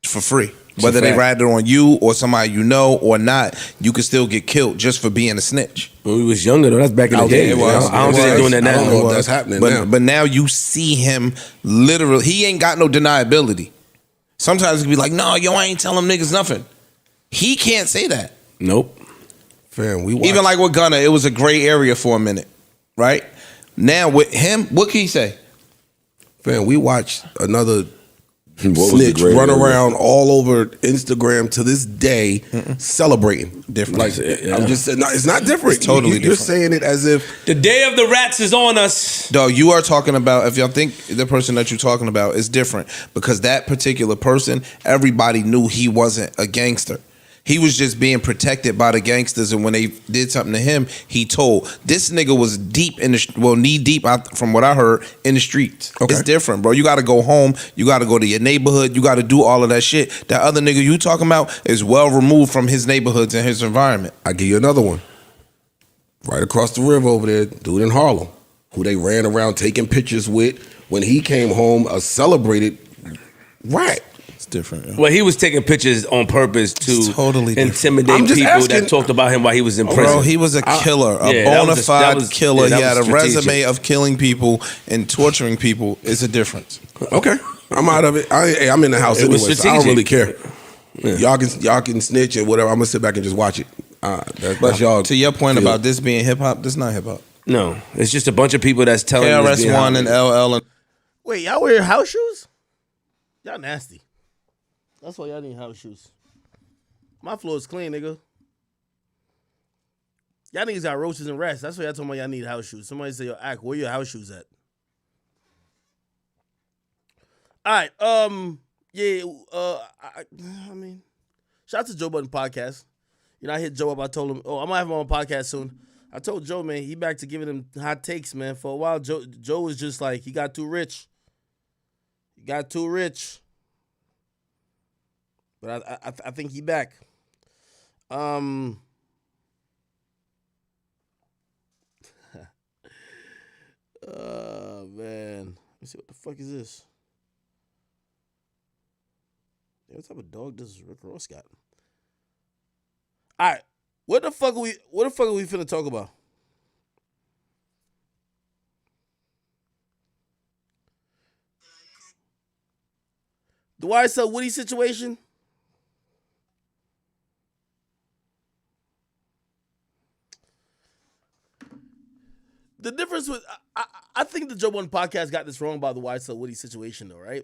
For free. Whether they ride it on you or somebody you know or not, you can still get killed just for being a snitch. When we was younger, though, that's back in the day. I don't think they're doing that now. I don't know if that's happening now. But now you see him literally, he ain't got no deniability. Sometimes it can be like, no, I ain't telling niggas nothing. He can't say that. Nope. Fam, even like with Gunna, it was a gray area for a minute, right? Now with him, what can he say? Fam, we watched another Snitch run around all over Instagram to this day celebrating. Different. Like, I'm just saying, no, it's not different. It's totally You're different. saying it as if the day of the rats is on us. Dog, you are talking about, if y'all think the person that you're talking about is different, because that particular person, everybody knew he wasn't a gangster. He was just being protected by the gangsters, and when they did something to him, he told. This nigga was deep in the, well, knee deep, from what I heard, in the streets. Okay. It's different, bro. You got to go home. You got to go to your neighborhood. You got to do all of that shit. That other nigga you talking about is well removed from his neighborhoods and his environment. I give you another one. Right across the river over there, dude in Harlem, who they ran around taking pictures with. When he came home, a celebrated rat. It's different. Yeah. Well, he was taking pictures on purpose to totally intimidate people that talked about him while he was in prison. Bro, he was a killer, a bona fide killer. He had a resume of killing people and torturing people. It's a difference. Okay, I'm out of it. I'm in the house anyway, so I don't really care. Yeah. Y'all can snitch and whatever. I'm gonna sit back and just watch it. That's y'all. To your point feel. about this being hip hop, this is not hip hop. No, it's just a bunch of people that's telling KRS-One and LL and. Wait, y'all wear house shoes? Y'all nasty. That's why y'all need house shoes. My floor is clean, nigga. Y'all niggas got roaches and rats. That's why y'all talking about y'all need house shoes. Somebody say, yo, Ack, where your house shoes at? All right, I mean, shout out to Joe Budden Podcast. You know, I hit Joe up. I told him, I might have him on a podcast soon. I told Joe, man, he back to giving him hot takes, man. For a while, Joe was just like, he got too rich. He got too rich. But I think he back. Man. Let me see, what the fuck is this? What type of dog does Rick Ross got? All right, what the fuck are we finna talk about? The YSL Woody situation? The difference with I think the Joe Budden Podcast got this wrong about the YSL Woody situation, though, right?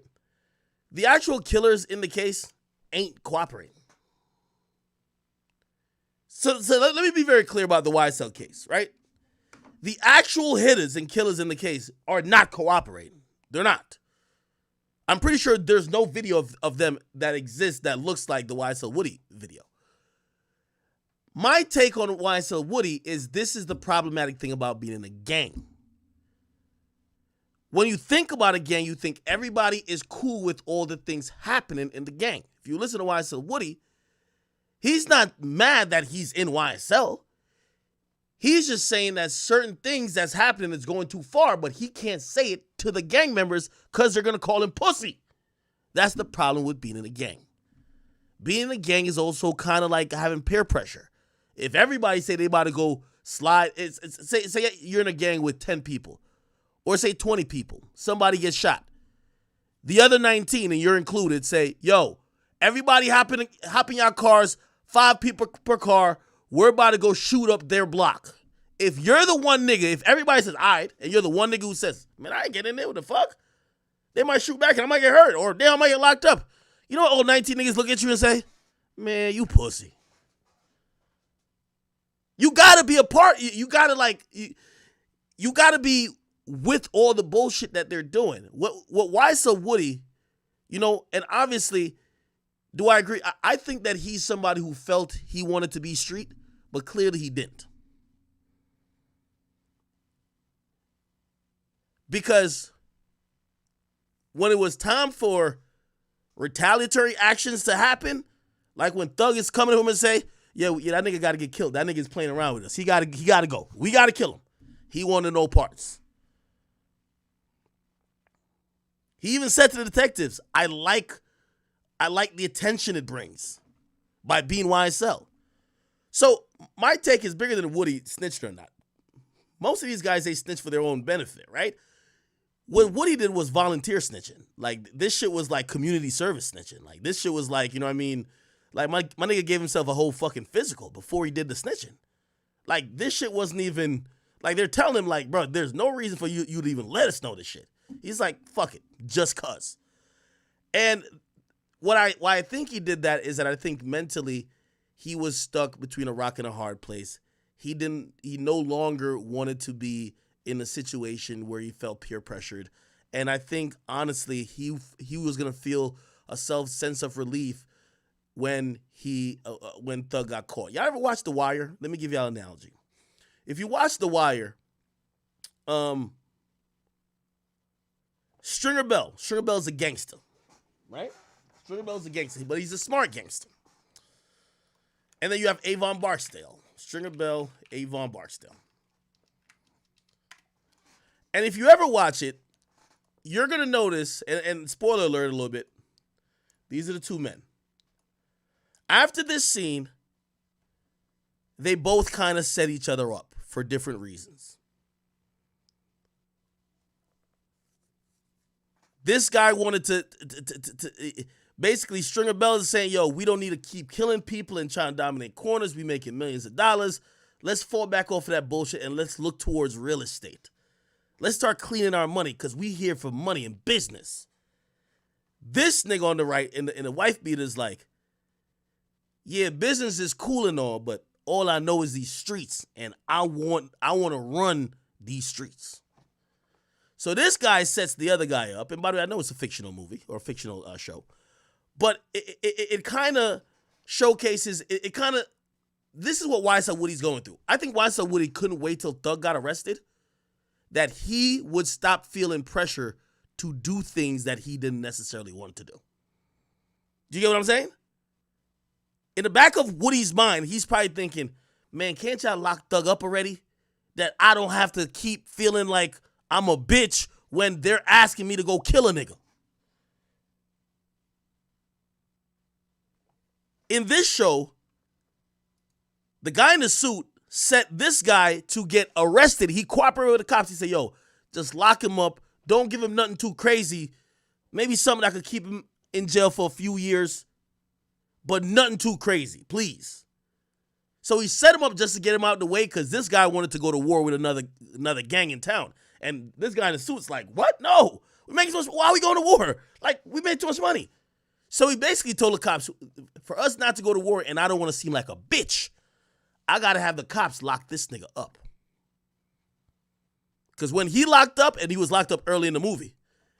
The actual killers in the case ain't cooperating. So let me be very clear about the YSL case, right? The actual hitters and killers in the case are not cooperating. They're not. I'm pretty sure there's no video of them that exists that looks like the YSL Woody video. My take on YSL Woody is this is the problematic thing about being in a gang. When you think about a gang, you think everybody is cool with all the things happening in the gang. If you listen to YSL Woody, he's not mad that he's in YSL. He's just saying that certain things that's happening is going too far, but he can't say it to the gang members because they're going to call him pussy. That's the problem with being in a gang. Being in a gang is also kind of like having peer pressure. If everybody say they about to go slide, say you're in a gang with 10 people, or say 20 people, somebody gets shot. The other 19, and you're included, say, yo, everybody hop in your cars, 5 people per car, we're about to go shoot up their block. If you're the one nigga, if everybody says, all right, and you're the one nigga who says, man, I ain't getting in there, what the fuck? They might shoot back and I might get hurt, or damn, I might get locked up. You know what all 19 niggas look at you and say, man, you pussy. You gotta be a part. You gotta you gotta be with all the bullshit that they're doing. What YSL Woody, you know, and obviously, do I agree? I think that he's somebody who felt he wanted to be street, but clearly he didn't. Because when it was time for retaliatory actions to happen, like when Thug is coming to him and say, yeah, that nigga got to get killed. That nigga's playing around with us. He got to go. We got to kill him. He wanted no parts. He even said to the detectives, I like the attention it brings by being YSL. So my take is bigger than Woody snitched or not. Most of these guys, they snitch for their own benefit, right? What Woody did was volunteer snitching. Like, this shit was like community service snitching. Like, this shit was like, you know what I mean? Like, my nigga gave himself a whole fucking physical before he did the snitching. Like, this shit wasn't even, like, they're telling him, like, bro, there's no reason for you to even let us know this shit. He's like, fuck it, just cuz. And why I think he did that is that I think mentally he was stuck between a rock and a hard place. He no longer wanted to be in a situation where he felt peer pressured. And I think honestly he was gonna feel a sense of relief when Thug got caught. Y'all ever watch The Wire? Let me give y'all an analogy. If you watch The Wire, Stringer Bell's a gangster, right? Stringer Bell's a gangster, but he's a smart gangster. And then you have Avon Barksdale. Stringer Bell, Avon Barksdale. And if you ever watch it, you're going to notice, and spoiler alert a little bit, these are the two men. After this scene, they both kind of set each other up for different reasons. This guy wanted to basically, Stringer Bell is saying, yo, we don't need to keep killing people and trying to dominate corners. We making millions of dollars. Let's fall back off of that bullshit and let's look towards real estate. Let's start cleaning our money because we here for money and business. This nigga on the right in the wife beater is like, yeah, business is cool and all, but all I know is these streets, and I want to run these streets. So this guy sets the other guy up, and by the way, I know it's a fictional movie or a fictional show, but it kind of showcases, this is what YSL Woody's going through. I think YSL Woody couldn't wait till Thug got arrested, that he would stop feeling pressure to do things that he didn't necessarily want to do. Do you get what I'm saying? In the back of Woody's mind, he's probably thinking, man, can't y'all lock Thug up already? That I don't have to keep feeling like I'm a bitch when they're asking me to go kill a nigga. In this show, the guy in the suit set this guy to get arrested. He cooperated with the cops. He said, yo, just lock him up. Don't give him nothing too crazy. Maybe something that could keep him in jail for a few years, but nothing too crazy, please. So he set him up just to get him out of the way because this guy wanted to go to war with another gang in town. And this guy in the suit's like, what? No. We're making so much. Why are we going to war? Like, we made too much money. So he basically told the cops, for us not to go to war and I don't want to seem like a bitch, I got to have the cops lock this nigga up. Because when he locked up, and he was locked up early in the movie,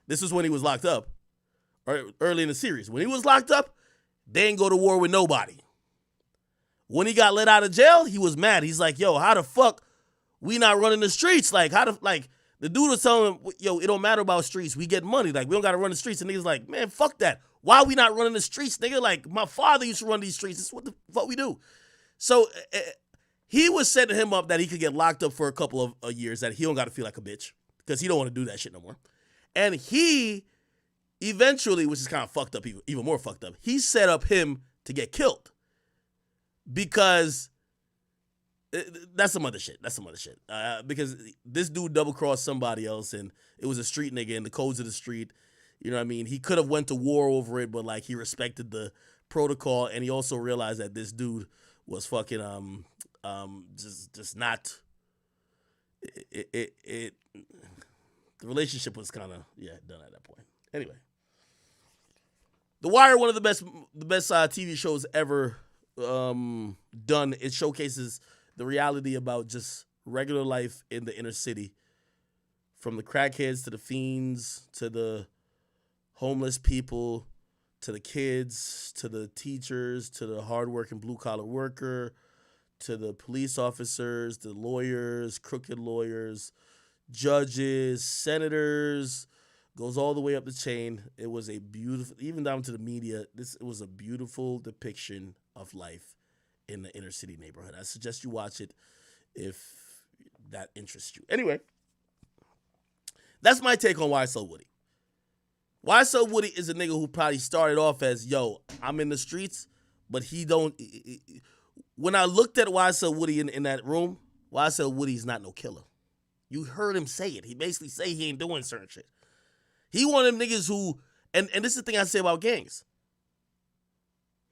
this is when he was locked up, or early in the series. When he was locked up, they ain't go to war with nobody. When he got let out of jail, he was mad. He's like, yo, how the fuck we not running the streets? Like, the dude was telling him, yo, it don't matter about streets. We get money. Like, we don't got to run the streets. And niggas like, man, fuck that. Why we not running the streets, nigga? Like, my father used to run these streets. This is what the fuck we do. So he was setting him up that he could get locked up for a couple of years, that he don't got to feel like a bitch because he don't want to do that shit no more. And he eventually, which is kind of fucked up, even more fucked up, he set up him to get killed because that's some other shit. Because this dude double-crossed somebody else, and it was a street nigga in the codes of the street. You know what I mean? He could have went to war over it, but like he respected the protocol, and he also realized that this dude was fucking just not. The relationship was kind of done at that point. Anyway, The Wire, one of the best TV shows ever done. It showcases the reality about just regular life in the inner city, from the crackheads to the fiends to the homeless people to the kids to the teachers to the hardworking blue-collar worker to the police officers, the lawyers, crooked lawyers, judges, senators, goes all the way up the chain. It was a beautiful, even down to the media, it was a beautiful depiction of life in the inner city neighborhood. I suggest you watch it if that interests you. Anyway, that's my take on YSL Woody. YSL Woody is a nigga who probably started off as, yo, I'm in the streets, but he don't. When I looked at YSL Woody in that room, YSL Woody is not no killer. You heard him say it. He basically say he ain't doing certain shit. He one of them niggas who, and this is the thing I say about gangs.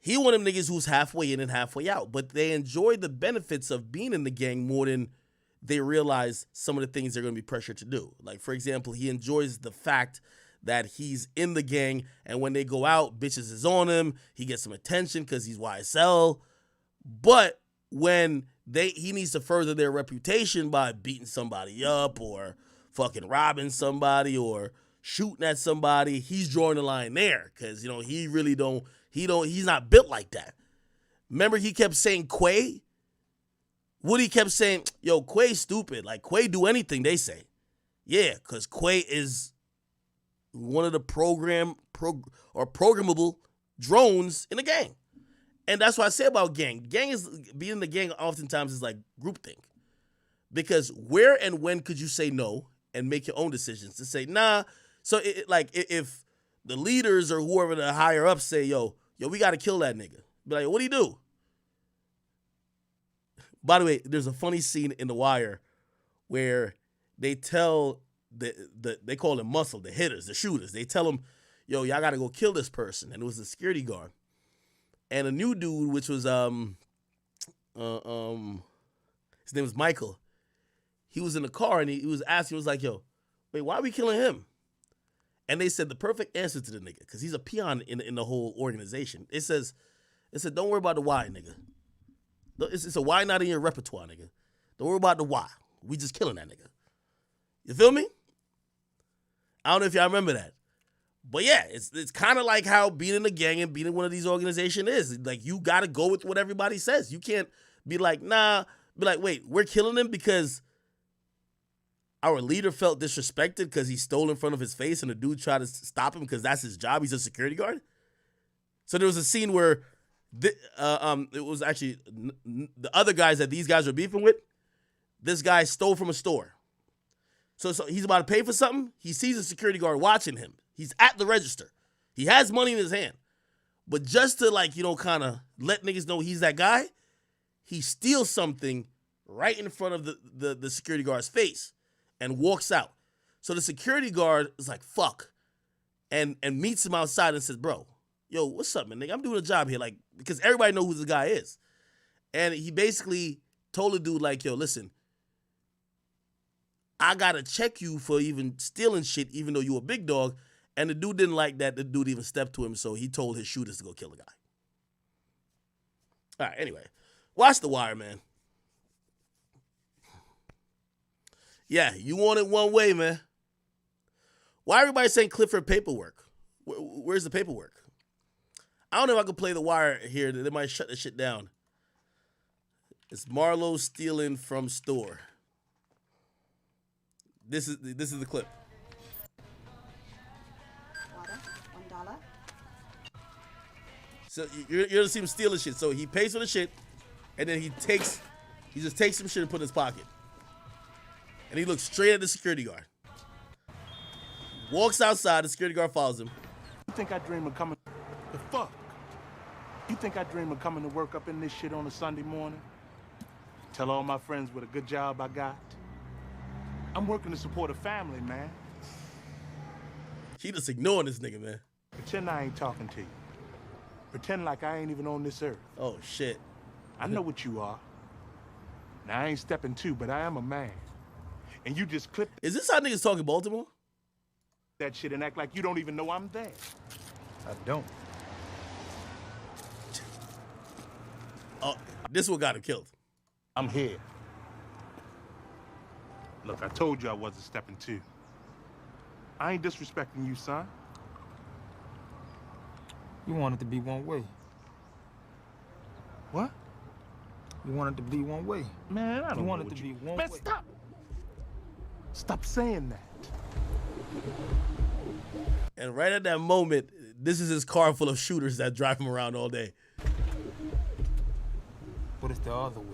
He one of them niggas who's halfway in and halfway out, but they enjoy the benefits of being in the gang more than they realize some of the things they're going to be pressured to do. Like, for example, he enjoys the fact that he's in the gang, and when they go out, bitches is on him. He gets some attention because he's YSL. But when he needs to further their reputation by beating somebody up or fucking robbing somebody or shooting at somebody, he's drawing the line there because, you know, he's not built like that. Remember he kept saying Quay? Woody kept saying, yo, Quay's stupid. Like, Quay do anything they say. Yeah, because Quay is one of the programmable drones in the gang. And that's what I say about gang. Being in the gang oftentimes is like groupthink. Because where and when could you say no and make your own decisions to say, nah. So if the leaders or whoever the higher ups say, yo, we got to kill that nigga. Be like, what do you do? By the way, there's a funny scene in The Wire where they tell they call them muscle, the hitters, the shooters. They tell them, yo, y'all got to go kill this person. And it was a security guard. And a new dude, which was his name was Michael. He was in the car and he was asking, he was like, yo, wait, why are we killing him? And they said the perfect answer to the nigga, because he's a peon in the whole organization. It said, don't worry about the why, nigga. It's a why not in your repertoire, nigga. Don't worry about the why. We just killing that nigga. You feel me? I don't know if y'all remember that. But yeah, it's kind of like how being in a gang and being in one of these organizations is. Like, you got to go with what everybody says. You can't be like, nah. Be like, wait, we're killing him because our leader felt disrespected because he stole in front of his face and the dude tried to stop him because that's his job. He's a security guard. So there was a scene where it was actually the other guys that these guys were beefing with. This guy stole from a store. So he's about to pay for something. He sees a security guard watching him. He's at the register. He has money in his hand. But just to, like, you know, kind of let niggas know he's that guy, he steals something right in front of the security guard's face and walks out. So the security guard is like, fuck, and meets him outside and says, bro, yo, what's up, man, nigga? I'm doing a job here, like, because everybody knows who the guy is. And he basically told the dude, like, yo, listen, I gotta check you for even stealing shit, even though you a big dog. And the dude didn't like that. The dude even stepped to him, so he told his shooters to go kill the guy. All right, anyway, watch The Wire, man. Yeah, you want it one way, man. Why everybody saying Clifford paperwork? Where's the paperwork? I don't know if I can play The Wire here. They might shut the shit down. It's Marlo stealing from store. This is the clip. $1. So you're gonna see him stealing shit. So he pays for the shit, and then he just takes some shit and put in his pocket. And he looks straight at the security guard. Walks outside, the security guard follows him. You think I dream of coming? The fuck? You think I dream of coming to work up in this shit on a Sunday morning? Tell all my friends what a good job I got? I'm working to support a family, man. He just ignoring this nigga, man. Pretend I ain't talking to you. Pretend like I ain't even on this earth. Oh, shit. I know what you are. Now, I ain't stepping two, but I am a man. And you just clip. Is this how niggas talk in Baltimore? That shit and act like you don't even know I'm there. I don't. Oh, this one got him killed. I'm here. Look, I told you I wasn't stepping two. I ain't disrespecting you, son. You want it to be one way. What? You want it to be one way. Man, I don't You want know it to what be one Man, way. stop. Stop saying that. And right at that moment, this is his car full of shooters that drive him around all day. But it's the other way.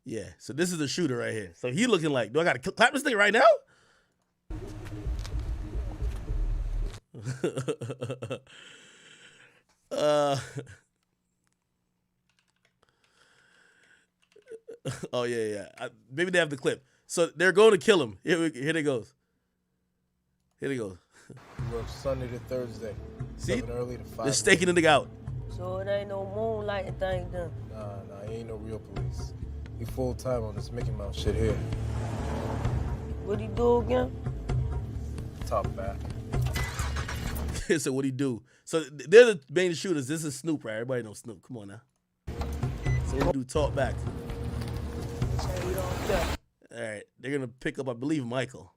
Yeah, so this is the shooter right here. So he looking like, do I got to clap this thing right now? Oh, yeah. Maybe they have the clip. So they're going to kill him. Here they goes. Here they go. We work Sunday to Thursday. See? 7 early to 5. They're staking the nigga out. So it ain't no moonlighting thing done. Nah, he ain't no real police. He full time on this Mickey Mouse shit here. What he do again? Talk back. So what he do? So they're the main shooters. This is Snoop, right? Everybody knows Snoop. Come on now. So what do talk back? All right, they're gonna pick up, I believe, Michael.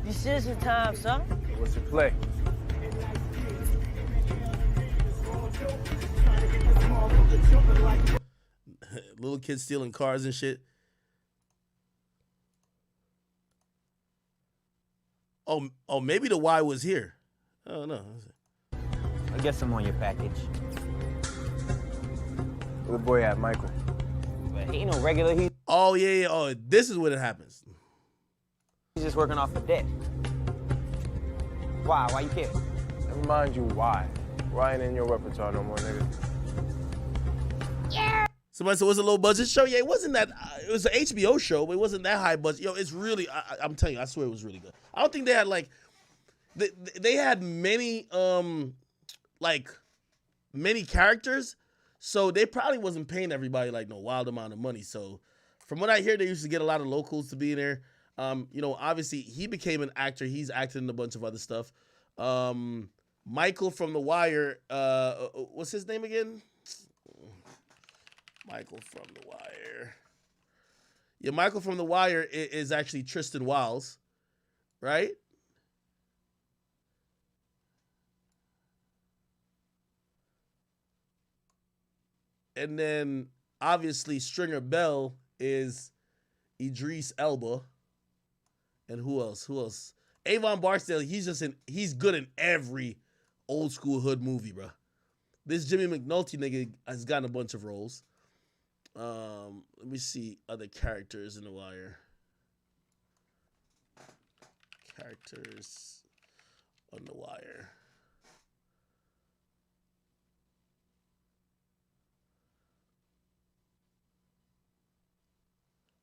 Decision time, son. What's the play? Little kids stealing cars and shit. Oh, maybe the Y was here. I don't know. I guess I'm on your package. Where the boy at, Michael? But he ain't no regular. Oh, yeah. Oh, this is when it happens. He's just working off a debt. Why? Why you care? Never mind you why. Why ain't in your repertoire no more, nigga? Yeah. Somebody said, was it a low budget show? Yeah, it wasn't that. It was an HBO show, but it wasn't that high budget. Yo, it's really, I'm telling you, I swear it was really good. I don't think they had like, they had many, many characters, so they probably wasn't paying everybody like no wild amount of money. So from what I hear, they used to get a lot of locals to be in there. Obviously he became an actor. He's acted in a bunch of other stuff. Michael from The Wire, what's his name again? Michael from The Wire. Yeah, Michael from The Wire is actually Tristan Wiles, right? And then obviously Stringer Bell is Idris Elba. And who else? Avon Barksdale, he's good in every old school hood movie, bro. This Jimmy McNulty nigga has gotten a bunch of roles. Let me see other characters in The Wire. Characters on The Wire.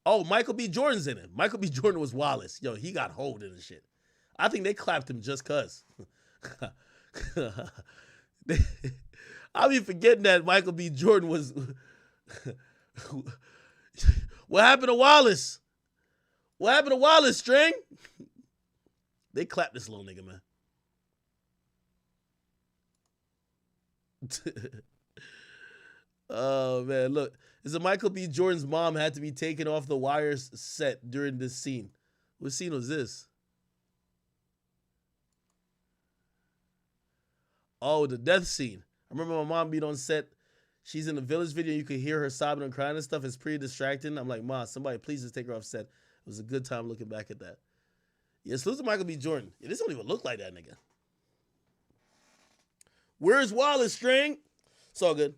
Oh, Michael B. Jordan's in it. Michael B. Jordan was Wallace. Yo, he got hold in the shit. I think they clapped him just cuz. I'll be forgetting that Michael B. Jordan was... What happened to Wallace? What happened to Wallace, String? They clapped this little nigga, man. Oh, man, look. Is it Michael B. Jordan's mom had to be taken off the Wire's set during this scene? What scene was this? Oh, the death scene. I remember my mom being on set. She's in the Village video. You could hear her sobbing and crying and stuff. It's pretty distracting. I'm like, Ma, somebody please just take her off set. It was a good time looking back at that. Yeah, salute to Michael B. Jordan. Yeah, this don't even look like that nigga. Where's Wallace, String? It's all good.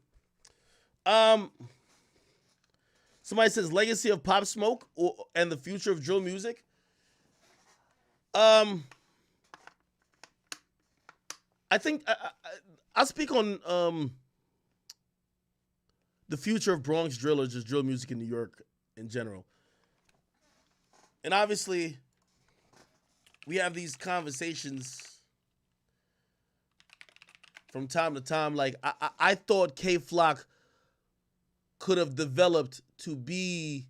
Somebody says legacy of Pop Smoke and the future of drill music. I think I'll speak on the future of Bronx drill or just drill music in New York in general. And obviously, we have these conversations from time to time. Like, I thought K-Flock could have developed to be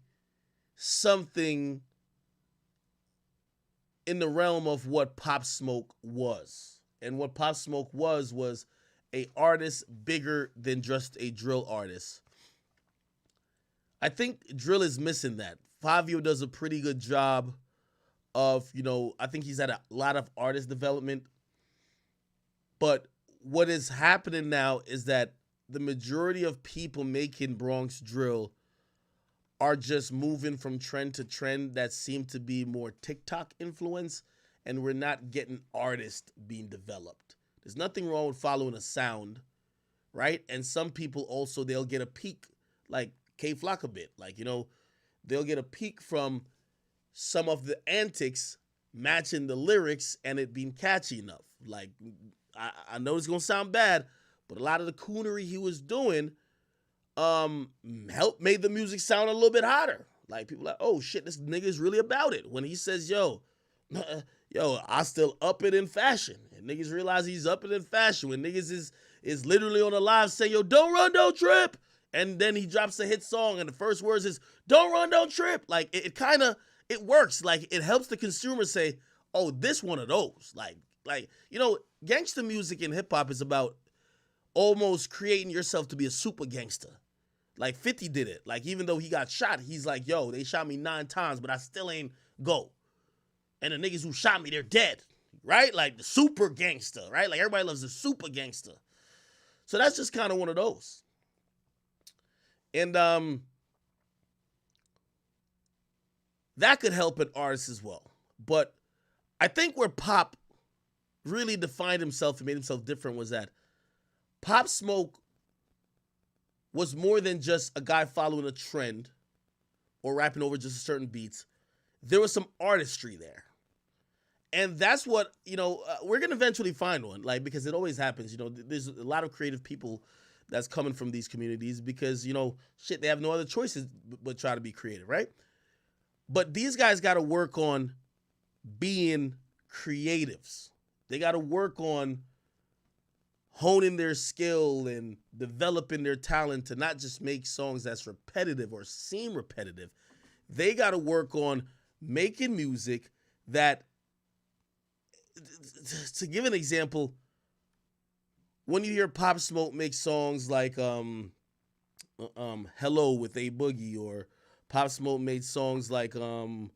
something in the realm of what Pop Smoke was. And what Pop Smoke was a artist bigger than just a drill artist. I think drill is missing that. Fabio does a pretty good job of, I think he's had a lot of artist development. But what is happening now is that the majority of people making Bronx drill are just moving from trend to trend that seem to be more TikTok influence, and we're not getting artists being developed. There's nothing wrong with following a sound, right? And some people also, they'll get a peak, like K-Flock a bit. Like, they'll get a peak from some of the antics matching the lyrics and it being catchy enough. Like, I know it's going to sound bad, but a lot of the coonery he was doing made the music sound a little bit hotter. Like, people like, oh, shit, this nigga is really about it. When he says, yo, I still up it in fashion. And niggas realize he's up it in fashion. When niggas is literally on a live saying, yo, don't run, don't trip. And then he drops a hit song and the first words is, don't run, don't trip. Like, it kind of it works. Like, it helps the consumer say, oh, this one of those. Like, gangster music and hip hop is about almost creating yourself to be a super gangster. Like 50 did it. Like, even though he got shot, he's like, yo, they shot me 9 times, but I still ain't go. And the niggas who shot me, they're dead. Right? Like the super gangster, right? Like everybody loves the super gangster. So that's just kind of one of those. And that could help an artist as well. But I think where Pop really defined himself and made himself different was that Pop Smoke was more than just a guy following a trend or rapping over just certain beats. There was some artistry there. And that's what, we're going to eventually find one, like, because it always happens. There's a lot of creative people that's coming from these communities because, they have no other choices but try to be creative, right? But these guys got to work on being creatives. They got to work on honing their skill and developing their talent to not just make songs that's repetitive or seem repetitive. They got to work on making music that, to give an example, when you hear Pop Smoke make songs like Hello with A Boogie, or Pop Smoke made songs like What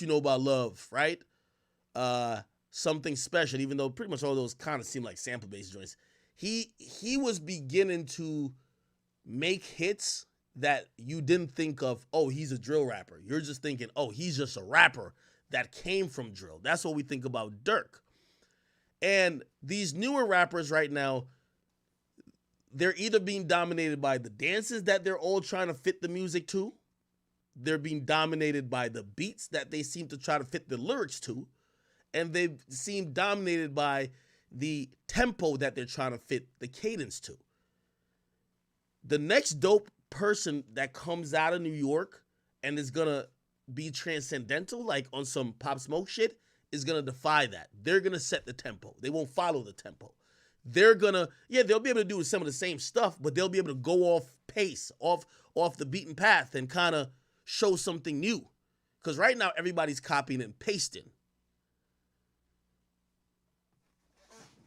You Know About Love, right? Something Special, even though pretty much all those kind of seem like sample-based joints. He was beginning to make hits that you didn't think of, oh, he's a drill rapper. You're just thinking, oh, he's just a rapper that came from drill. That's what we think about Dirk. And these newer rappers right now, they're either being dominated by the dances that they're all trying to fit the music to. They're being dominated by the beats that they seem to try to fit the lyrics to. And they seem dominated by the tempo that they're trying to fit the cadence to. The next dope person that comes out of New York and is gonna be transcendental, like on some Pop Smoke shit, is gonna defy that. They're gonna set the tempo. They won't follow the tempo. They'll be able to do some of the same stuff, but they'll be able to go off pace, off the beaten path, and kind of show something new. Because right now everybody's copying and pasting.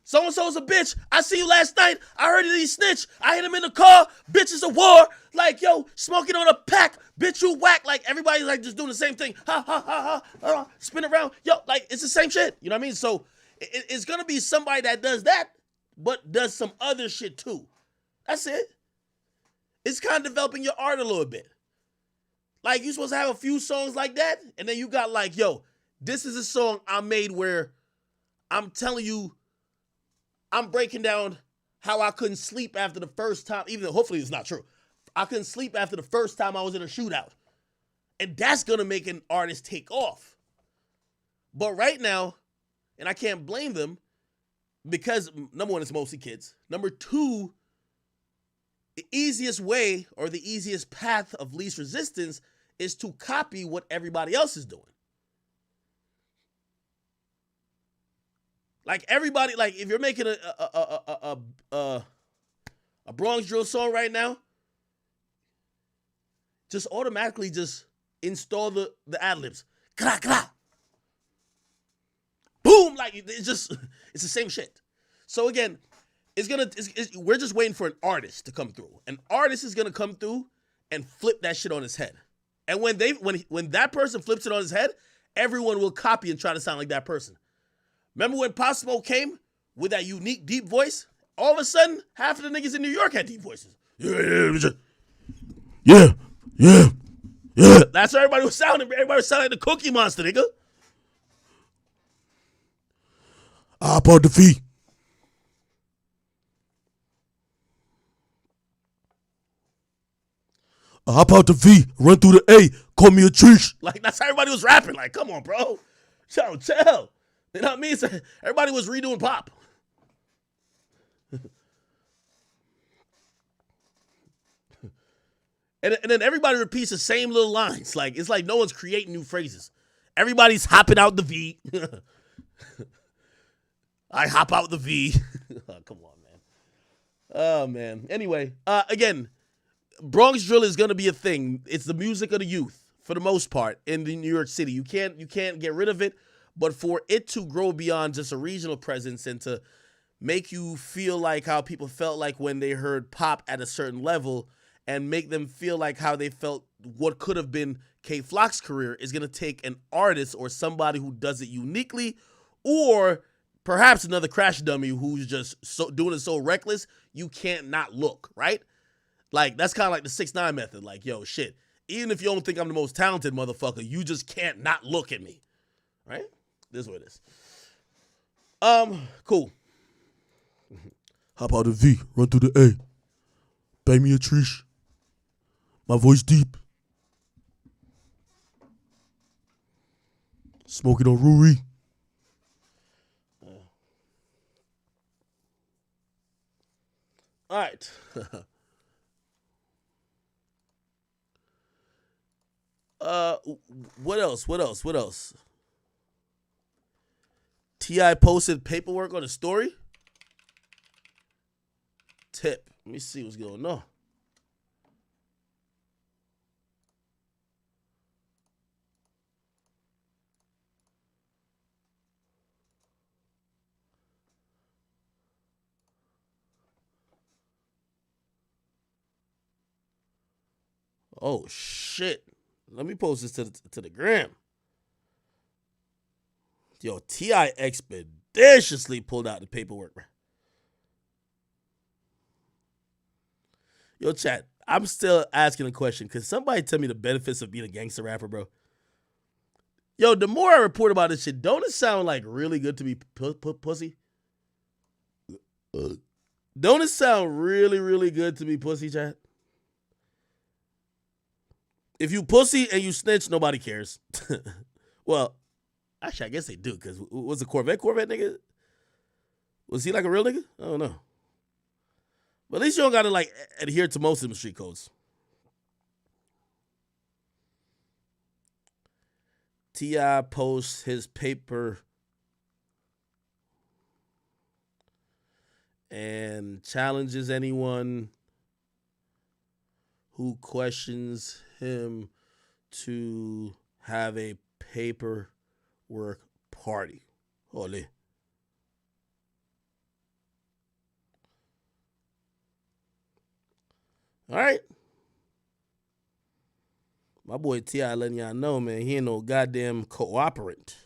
So-and-so's a bitch. I see you last night. I heard he snitch. I hit him in the car. Bitch, it's a war. Like, yo, smoking on a pack. Bitch, you whack. Like, everybody's like just doing the same thing. Ha, ha, ha, ha. Spin around. Yo, like, it's the same shit. You know what I mean? So it's going to be somebody that does that, but does some other shit too. That's it. It's kind of developing your art a little bit. Like, you're supposed to have a few songs like that, and then you got like, yo, this is a song I made where I'm telling you, I'm breaking down how I couldn't sleep after the first time, even though hopefully it's not true. I couldn't sleep after the first time I was in a shootout. And that's going to make an artist take off. But right now, and I can't blame them, because number one, it's mostly kids. Number two, the easiest way or the easiest path of least resistance is to copy what everybody else is doing. Like everybody, like if you're making a Bronx drill song right now, just automatically just install the ad-libs. Kra, kra. Boom! Like it's the same shit. So again, we're just waiting for an artist to come through. An artist is gonna come through and flip that shit on his head. And when that person flips it on his head, everyone will copy and try to sound like that person. Remember when Pop Smoke came with that unique deep voice? All of a sudden, half of the niggas in New York had deep voices. Yeah. That's how everybody was sounding. Everybody was sounding like the Cookie Monster, nigga. Hop out the V. Hop out the V, run through the A, call me a treat. Like, that's how everybody was rapping. Like, come on, bro. Chill. You know what I mean? So everybody was redoing Pop. and then everybody repeats the same little lines. Like, it's like no one's creating new phrases. Everybody's hopping out the V. I hop out the V. Oh, come on, man. Oh, man. Anyway, again, Bronx drill is gonna be a thing. It's the music of the youth for the most part in the New York City. You can't get rid of it, but for it to grow beyond just a regional presence and to make you feel like how people felt like when they heard pop at a certain level, and make them feel like how they felt what could have been K Flock's career, is gonna take an artist or somebody who does it uniquely, or perhaps another crash dummy who's just doing it so reckless you can't not look, right? Like, that's kind of like the 6ix9ine method. Like, yo, shit, even if you don't think I'm the most talented motherfucker, you just can't not look at me, right? This is what it is. Cool. Hop out the V, run through the A. Bang me a trish. My voice deep. Smoking on Ruri. All right. What else? T.I. posted paperwork on the story. Tip. Let me see what's going on. Oh shit. Let me post this to the gram. Yo, T.I. expeditiously pulled out the paperwork, man. Yo, chat, I'm still asking a question. Can somebody tell me the benefits of being a gangster rapper, bro? Yo, the more I report about this shit, don't it sound like really good to be pussy? Don't it sound really, really good to be pussy, chat? If you pussy and you snitch, nobody cares. Well, actually, I guess they do, because was the Corvette nigga? Was he like a real nigga? I don't know. But at least you don't got to, like, adhere to most of them street codes. T.I. posts his paper and challenges anyone who questions him to have a paperwork party. Holy. All right. My boy T.I. letting y'all know, man, he ain't no goddamn cooperant.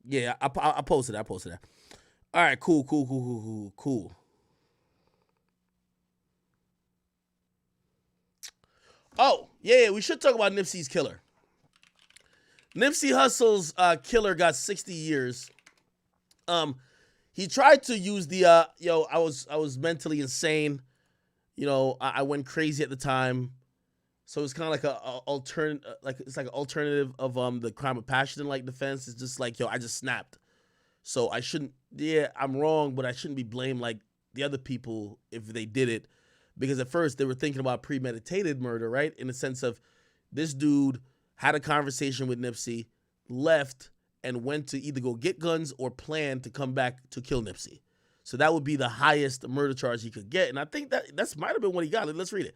Yeah, I posted that. All right, cool. Oh, yeah, we should talk about Nipsey's killer. Nipsey Hussle's killer got 60 years. He tried to use the I was mentally insane. I went crazy at the time. So it's kind of like an alternative of the crime of passion like defense. It's just like, I just snapped. So I shouldn't, I'm wrong, but I shouldn't be blamed like the other people if they did it. Because at first they were thinking about premeditated murder, right? In the sense of this dude had a conversation with Nipsey, left, and went to either go get guns or plan to come back to kill Nipsey. So that would be the highest murder charge he could get. And I think that's might have been what he got. Let's read it.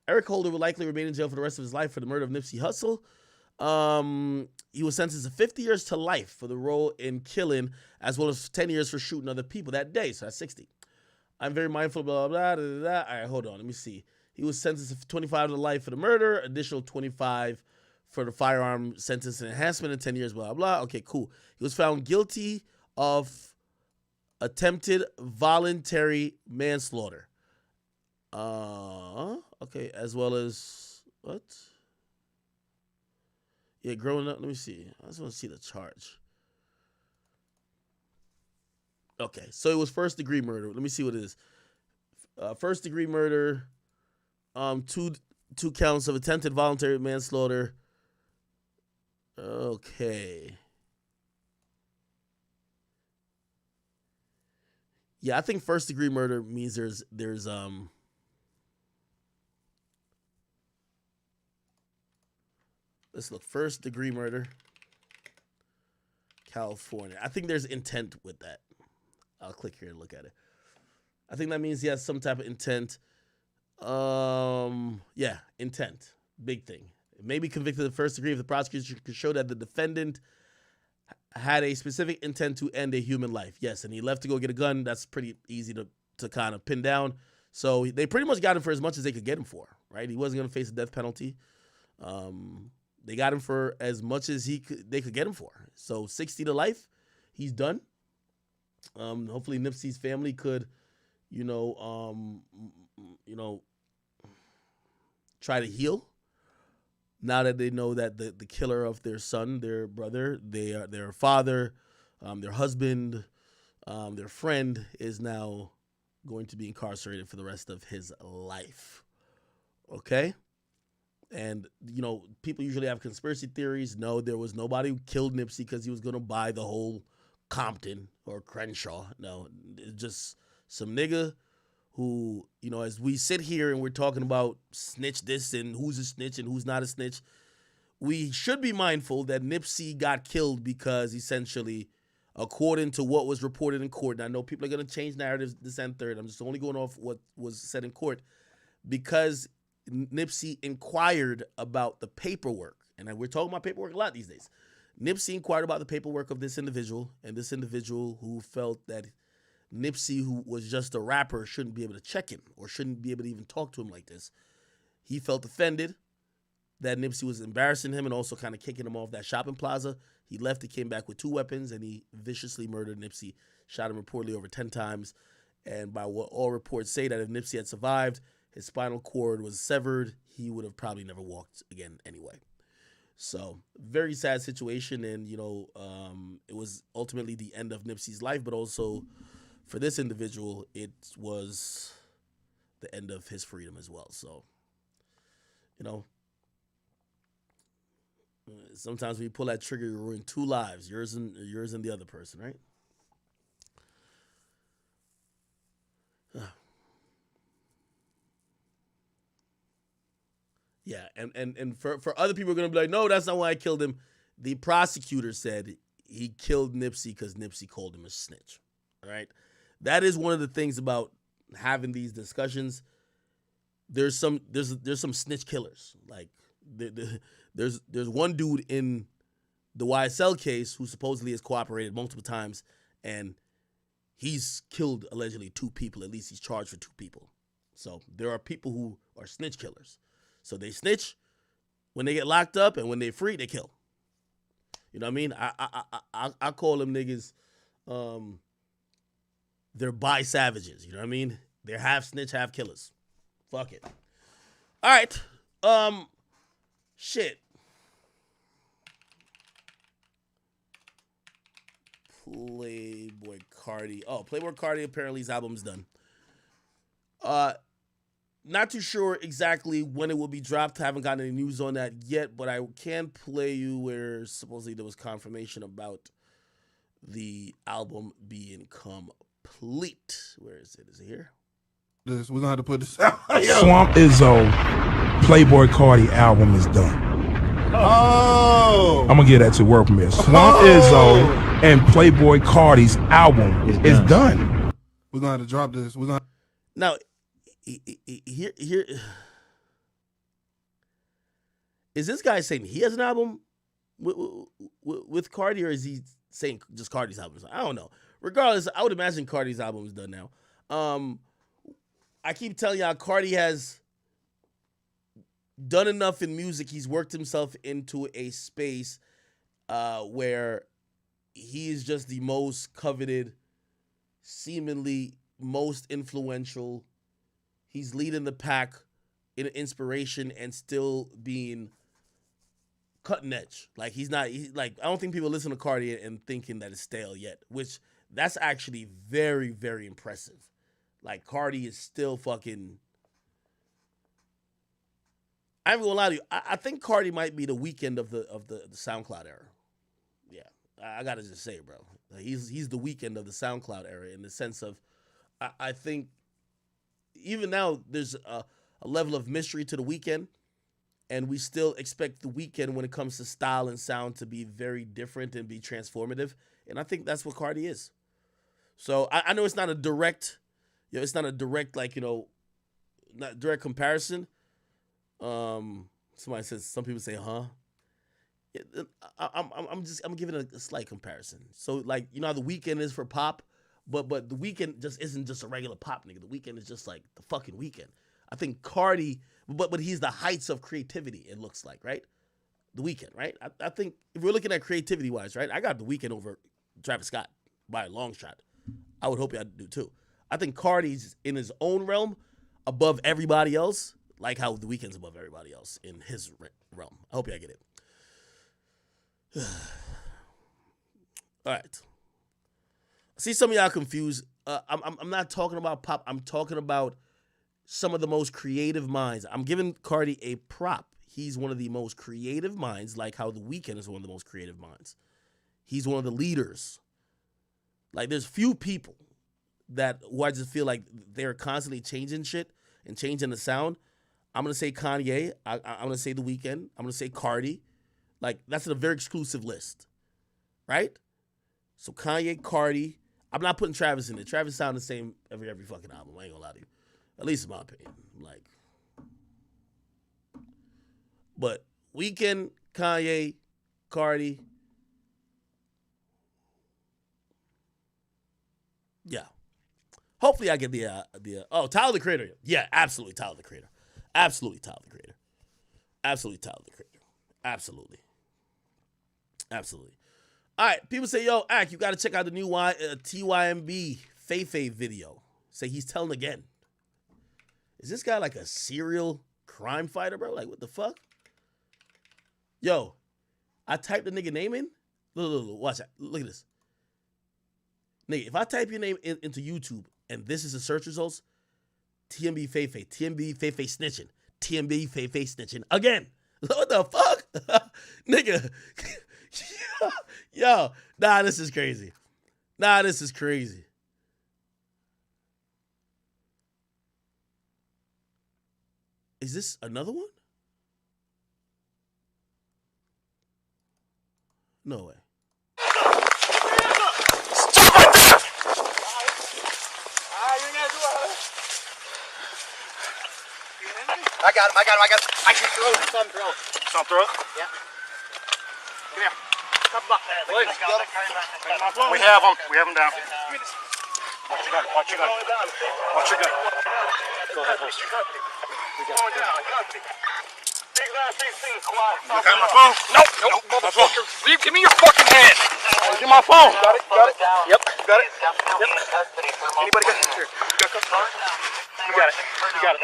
Eric Holder will likely remain in jail for the rest of his life for the murder of Nipsey Hussle. He was sentenced to 50 years to life for the role in killing, as well as 10 years for shooting other people that day. So that's 60. I'm very mindful, blah, blah, blah, blah, blah. All right, hold on. Let me see. He was sentenced to 25 to life for the murder, additional 25 for the firearm sentence and enhancement and 10 years, blah, blah. Okay, cool. He was found guilty of attempted voluntary manslaughter. Okay, as well as, what? Yeah, growing up, let me see. I just want to see the charge. Okay, so it was first degree murder. Let me see what it is. First degree murder, two counts of attempted voluntary manslaughter. Okay. Yeah, I think first degree murder means there's let's look. First degree murder, California. I think there's intent with that. I'll click here and look at it. I think that means he has some type of intent. Yeah, intent. Big thing. It may be convicted of first degree if the prosecution could show that the defendant had a specific intent to end a human life. Yes, and he left to go get a gun. That's pretty easy to kind of pin down. So they pretty much got him for as much as they could get him for, right? He wasn't going to face a death penalty. They got him for as much as they could get him for. So 60 to life, he's done. Hopefully Nipsey's family could, try to heal. Now that they know that the killer of their son, their brother, their father, their husband, their friend is now going to be incarcerated for the rest of his life. Okay? And, people usually have conspiracy theories. No, there was nobody who killed Nipsey because he was going to buy the whole Compton or Crenshaw. No, it's just some nigga who, as we sit here and we're talking about snitch this and who's a snitch and who's not a snitch, we should be mindful that Nipsey got killed because essentially, according to what was reported in court, and I know people are going to change narratives this and third. I'm just only going off what was said in court, because Nipsey inquired about the paperwork. And we're talking about paperwork a lot these days. Nipsey inquired about the paperwork of this individual, and this individual who felt that Nipsey, who was just a rapper, shouldn't be able to check him or shouldn't be able to even talk to him like this. He felt offended that Nipsey was embarrassing him and also kind of kicking him off that shopping plaza. He left, he came back with 2 weapons, and he viciously murdered Nipsey, shot him reportedly over 10 times. And by what all reports say, that if Nipsey had survived, his spinal cord was severed, he would have probably never walked again anyway. So, very sad situation, and, it was ultimately the end of Nipsey's life, but also for this individual, it was the end of his freedom as well. So, sometimes when you pull that trigger, you ruin 2 lives, yours and the other person, right? Yeah, and for other people are going to be like, no, that's not why I killed him. The prosecutor said he killed Nipsey because Nipsey called him a snitch, all right? That is one of the things about having these discussions. There's some snitch killers. Like, there's one dude in the YSL case who supposedly has cooperated multiple times, and he's killed allegedly 2 people. At least he's charged for 2 people. So there are people who are snitch killers. So they snitch when they get locked up, and when they're free, they kill. You know what I mean? I call them niggas, they're bi-savages. You know what I mean? They're half snitch, half killers. Fuck it. All right. Shit. Playboy Cardi. Oh, Playboy Cardi, apparently his album's done. Not too sure exactly when it will be dropped. Haven't gotten any news on that yet, but I can play you where supposedly there was confirmation about the album being complete. Where is it? Is it here? We're going to have to put this out. Swamp Izzo, Playboy Cardi album is done. Oh! I'm going to get that to work from here. Swamp Izzo and Playboy Cardi's album is done. We're going to have to drop this. Now, here is this guy saying he has an album with Cardi, or is he saying just Cardi's album? I don't know. Regardless, I would imagine Cardi's album is done now. I keep telling y'all, Cardi has done enough in music. He's worked himself into a space where he is just the most coveted, seemingly most influential. He's leading the pack in inspiration and still being cutting edge. Like, I don't think people listen to Cardi and thinking that it's stale yet, which that's actually very, very impressive. Like, Cardi is still fucking, I ain't gonna lie to you. I think Cardi might be the Weeknd of the SoundCloud era. Yeah, I gotta just say, bro. Like, he's the Weeknd of the SoundCloud era in the sense of, I think, even now, there's a level of mystery to the Weeknd, and we still expect the Weeknd when it comes to style and sound to be very different and be transformative, and I think that's what Cardi is. So I know it's not a direct, it's not a direct not direct comparison. Somebody says, some people say, huh? I'm giving a slight comparison. So like, how The Weeknd is for pop, but The Weeknd just isn't just a regular pop nigga. The Weeknd is just like the fucking Weeknd. I think Cardi, but he's the heights of creativity, it looks like, right? The Weeknd, right? I think if we're looking at creativity wise, right? I got The Weeknd over Travis Scott by a long shot. I would hope y'all do too. I think Cardi's in his own realm above everybody else, like how The Weeknd's above everybody else in his realm. I hope y'all get it. All right. I see some of y'all confused. I'm not talking about pop. I'm talking about some of the most creative minds. I'm giving Cardi a prop. He's one of the most creative minds, like how The Weeknd is one of the most creative minds. He's one of the leaders. Like, there's few people who I just feel like they're constantly changing shit and changing the sound. I'm going to say Kanye. I'm going to say The Weeknd. I'm going to say Cardi. Like, that's a very exclusive list, right? So Kanye, Cardi. I'm not putting Travis in it. Travis sound the same every fucking album. I ain't gonna lie to you. At least in my opinion. Like, but Weeknd, Kanye, Cardi. Yeah. Hopefully I get the Tyler the Creator. Yeah, absolutely Tyler the Creator. Absolutely Tyler the Creator. Absolutely Tyler the Creator. Absolutely. Absolutely. All right, people say, yo, Ak, you got to check out the new TYMB Feifei video. Say he's telling again. Is this guy like a serial crime fighter, bro? Like, what the fuck? Yo, I typed the nigga name in. Look, watch that. Look at this. Nigga, if I type your name into YouTube and this is the search results, TMB Feifei snitching. TMB Feifei snitching again. What the fuck? Nigga. Yo, nah, this is crazy. This is crazy. Is this another one? No way. I got him. I can throw it. Some throw it? Yeah. Come here. We have them. We have them down. Watch your gun. Watch your gun. Watch your gun. Go ahead, holster. We got it. You got my phone? Nope. Motherfucker. Give me your fucking hand. Give my phone. Got it? Yep. You got it? Yep. Anybody got it? Here. You got it? You got it.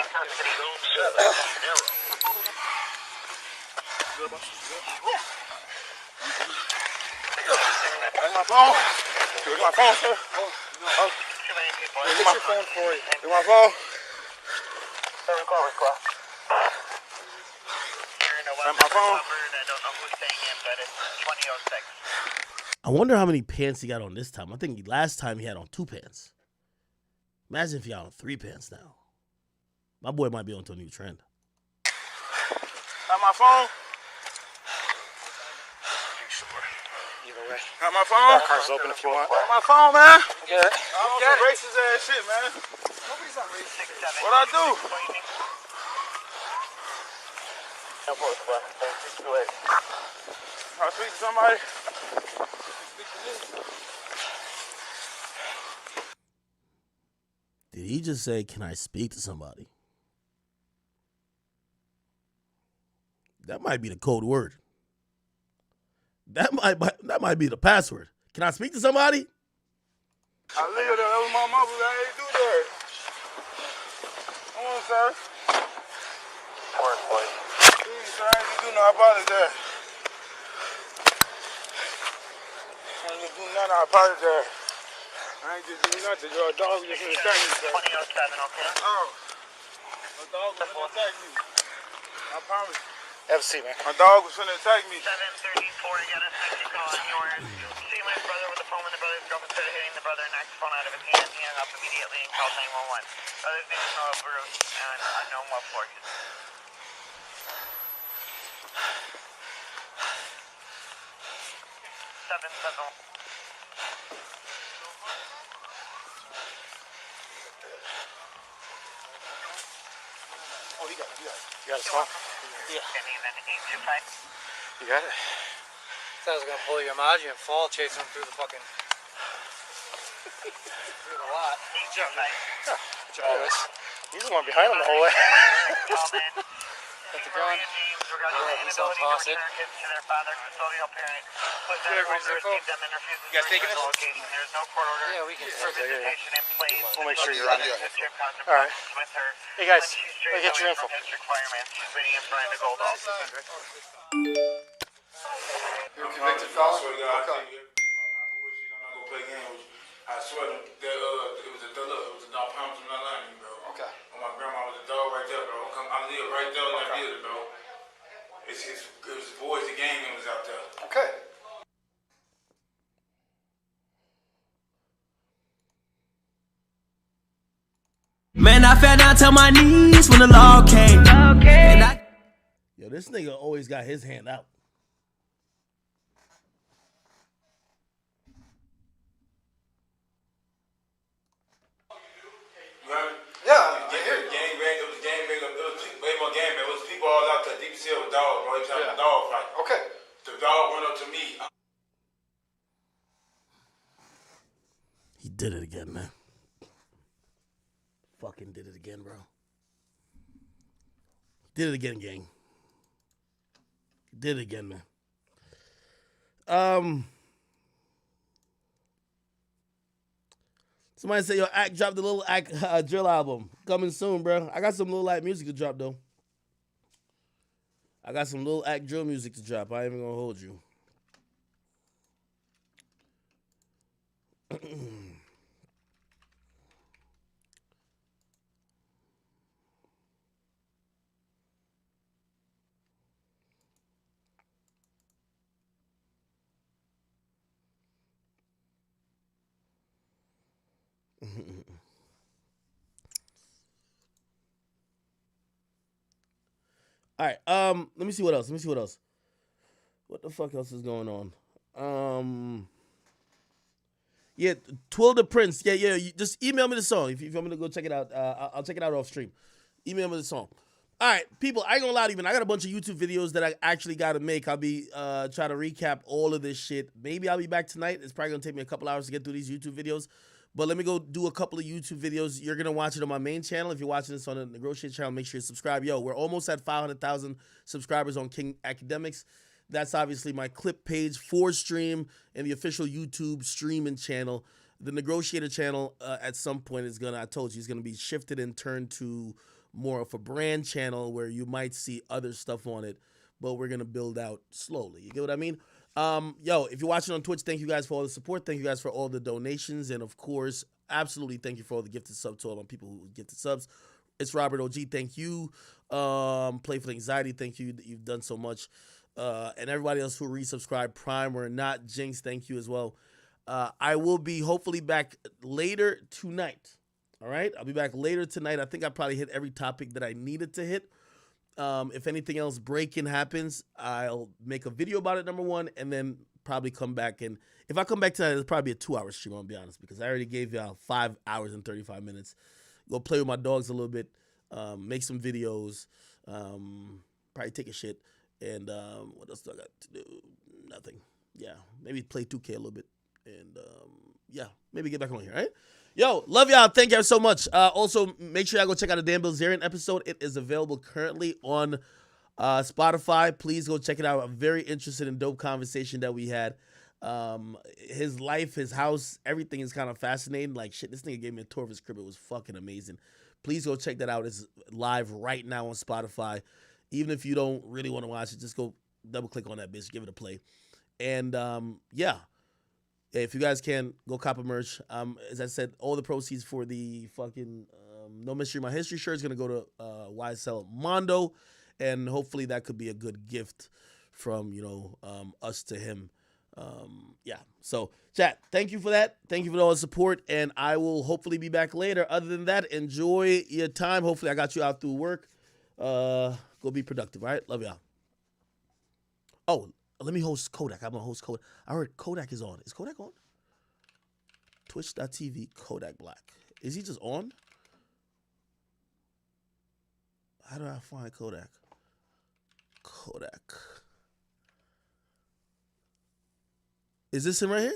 That's my phone. Here's my phone, sir. Here's your phone for you. Here's my phone. That's my phone. I wonder how many pants he got on this time. I think last time he had on 2 pants. Imagine if he had on 3 pants now. My boy might be onto a new trend. Got my phone? Either way. Got my phone? Car's open if you want. Got my phone, man. Get it. I don't get racist ass shit, man. Nobody's not racist. What'd I do? I'll speak to somebody. Did he just say, can I speak to somebody? That might be the code word. That might be the password. Can I speak to somebody? I live there. That was my mother. I ain't do that. Come on, sir. Work, boy. Please, sir. I ain't do nothing about that. I ain't do nothing. I apologize. I ain't just do nothing. Your dog was just gonna attack me, sir. 2007, okay? Oh. My dog was gonna attack me. I promise. Have a seat, man. My dog was gonna attack me. 734, you got a 60 call on yours. See my brother with the phone when the brother's girlfriend started hitting the brother and knocked the phone out of his hand. He hung up immediately and called 911. Brother's name is Noah Bruce and unknown what for. 7-7. You got it, Swan? Yeah. You got it? I was gonna pull your Maji and fall chasing him through the fucking through the lot. He's the one behind him the whole way. Got the gun. Yeah, he's on toss it. Everybody's there, folks. You guys taking this? Yeah, we can. We'll make sure you're on it. All right. Hey guys, let me get your info. You're a convicted felon? I swear that it was a dog pound from that line, bro. Okay. And my grandma was a dog right there, bro. I live right there in that building, bro. It was the boys, the gang members out there. Okay. Man, I fell down to my knees when the law came. Yo, this nigga always got his hand out. Yeah, gang bang. It was gang bang. It was way more gang bang. It was people all out there. DPC was dog, bro. He was having a dog fight. Okay. The dog went up to me. He did it again, man. Fucking did it again, bro. Did it again, gang. Did it again, man. Somebody say, yo, Act dropped the little Act drill album. Coming soon, bro. I got some little Act music to drop, though. I got some little Act drill music to drop. I ain't even gonna hold you. All right. Let me see what else. What the fuck else is going on? Yeah, Twill the Prince. Yeah. You just email me the song if you want me to go check it out. I'll check it out off stream. Email me the song. All right, people. I ain't gonna lie to you, man. I got a bunch of YouTube videos that I actually got to make. I'll be trying to recap all of this shit. Maybe I'll be back tonight. It's probably gonna take me a couple hours to get through these YouTube videos. But let me go do a couple of YouTube videos. You're going to watch it on my main channel. If you're watching this on the Negotiate channel, make sure you subscribe. Yo, we're almost at 500,000 subscribers on King Academics. That's obviously my clip page for stream and the official YouTube streaming channel. The Negotiator channel at some point is I told you, is going to be shifted and turned to more of a brand channel where you might see other stuff on it, but we're going to build out slowly. You get what I mean? Yo, if you're watching on Twitch, thank you guys for all the support. Thank you guys for all the donations. And of course, absolutely thank you for all the gifted subs to all my people who gifted subs. It's Robert OG. Thank you. Play for the Anxiety. Thank you. You've done so much. And everybody else who resubscribed, Prime or not, Jinx, thank you as well. I will be hopefully back later tonight. All right. I'll be back later tonight. I think I probably hit every topic that I needed to hit. If anything else breaking happens, I'll make a video about it, number one, and then probably come back. And if I come back tonight, it'll probably be a 2-hour stream, I'll be honest, because I already gave y'all 5 hours and 35 minutes. Go play with my dogs a little bit, make some videos, probably take a shit. And what else do I got to do? Nothing. Yeah, maybe play 2K a little bit. And yeah, maybe get back on here, all right? Yo, love y'all. Thank y'all so much. Also, make sure y'all go check out the Dan Bilzerian episode. It is available currently on Spotify. Please go check it out. I'm very interested in dope conversation that we had. His life, his house, everything is kind of fascinating. Like, shit, this nigga gave me a tour of his crib. It was fucking amazing. Please go check that out. It's live right now on Spotify. Even if you don't really want to watch it, just go double click on that bitch. Give it a play. And yeah. If you guys can, go cop a merch. As I said, all the proceeds for the fucking No Mystery My History shirt is going to go to YSL Mondo. And hopefully that could be a good gift from, us to him. Yeah. So, chat, thank you for that. Thank you for all the support. And I will hopefully be back later. Other than that, enjoy your time. Hopefully I got you out through work. Go be productive, all right? Love y'all. Oh, let me host Kodak. I'm going to host Kodak. I heard Kodak is on. Is Kodak on? Twitch.tv, Kodak Black. Is he just on? How do I find Kodak? Kodak. Is this him right here?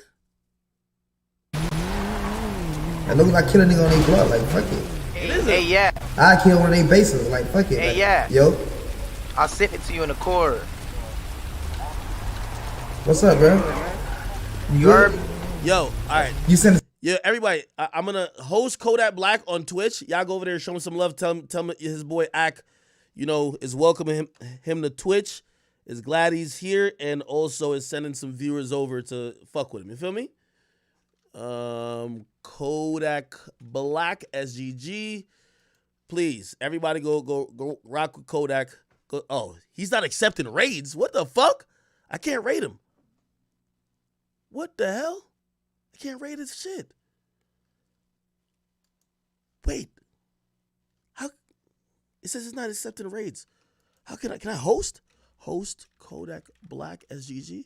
It look like kill a nigga on their blood, like fuck it. Hey, yeah. I kill one of their bases, like fuck it. Hey, like, yeah. Yo, I'll send it to you in the core. what's up, bro? You good? Yo, all right. You send it. Yeah, everybody, I'm gonna host Kodak Black on Twitch. Y'all go over there, show him some love. Tell him his boy Ack, is welcoming him to Twitch. Is glad he's here, and also is sending some viewers over to fuck with him. You feel me? Kodak Black SGG. Please, everybody go rock with Kodak. Oh, he's not accepting raids. What the fuck? I can't raid him. What the hell? I can't raid his shit. Wait. How? It says it's not accepting raids. How can I host? Host Kodak Black SGG?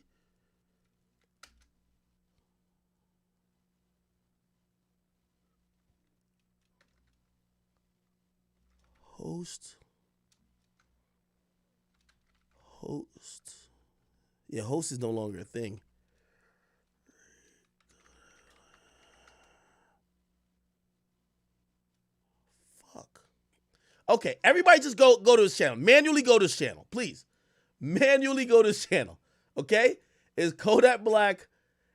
Host. Yeah, host is no longer a thing. Fuck. Okay, everybody just go to his channel. Manually go to his channel, please. Manually go to his channel. Okay? It's Kodak Black.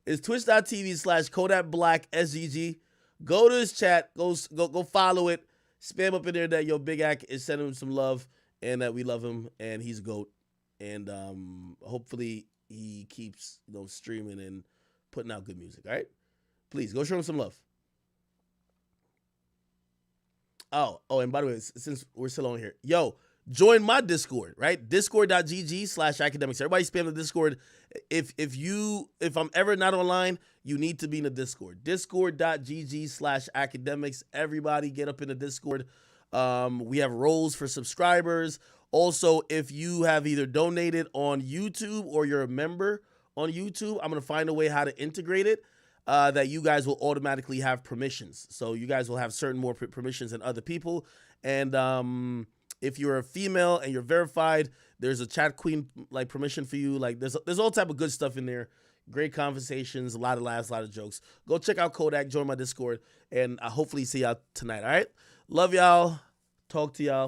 It's twitch.tv/Kodak Black SGG. Go to his chat. Go follow it. Spam up in there that your Big Ack is sending him some love and that we love him and he's a GOAT. And hopefully he keeps streaming and putting out good music. All right? Please go show him some love. Oh, and by the way, since we're still on here, join my Discord, right? Discord.gg/academics. Everybody spam the Discord. If I'm ever not online, you need to be in the Discord. Discord.gg/academics. Everybody get up in the Discord. We have roles for subscribers. Also, if you have either donated on YouTube or you're a member on YouTube, I'm going to find a way how to integrate it that you guys will automatically have permissions. So you guys will have certain more permissions than other people. And if you're a female and you're verified, there's a chat queen permission for you. There's all type of good stuff in there. Great conversations, a lot of laughs, a lot of jokes. Go check out Kodak, join my Discord, and I hopefully see y'all tonight. All right, love y'all. Talk to y'all.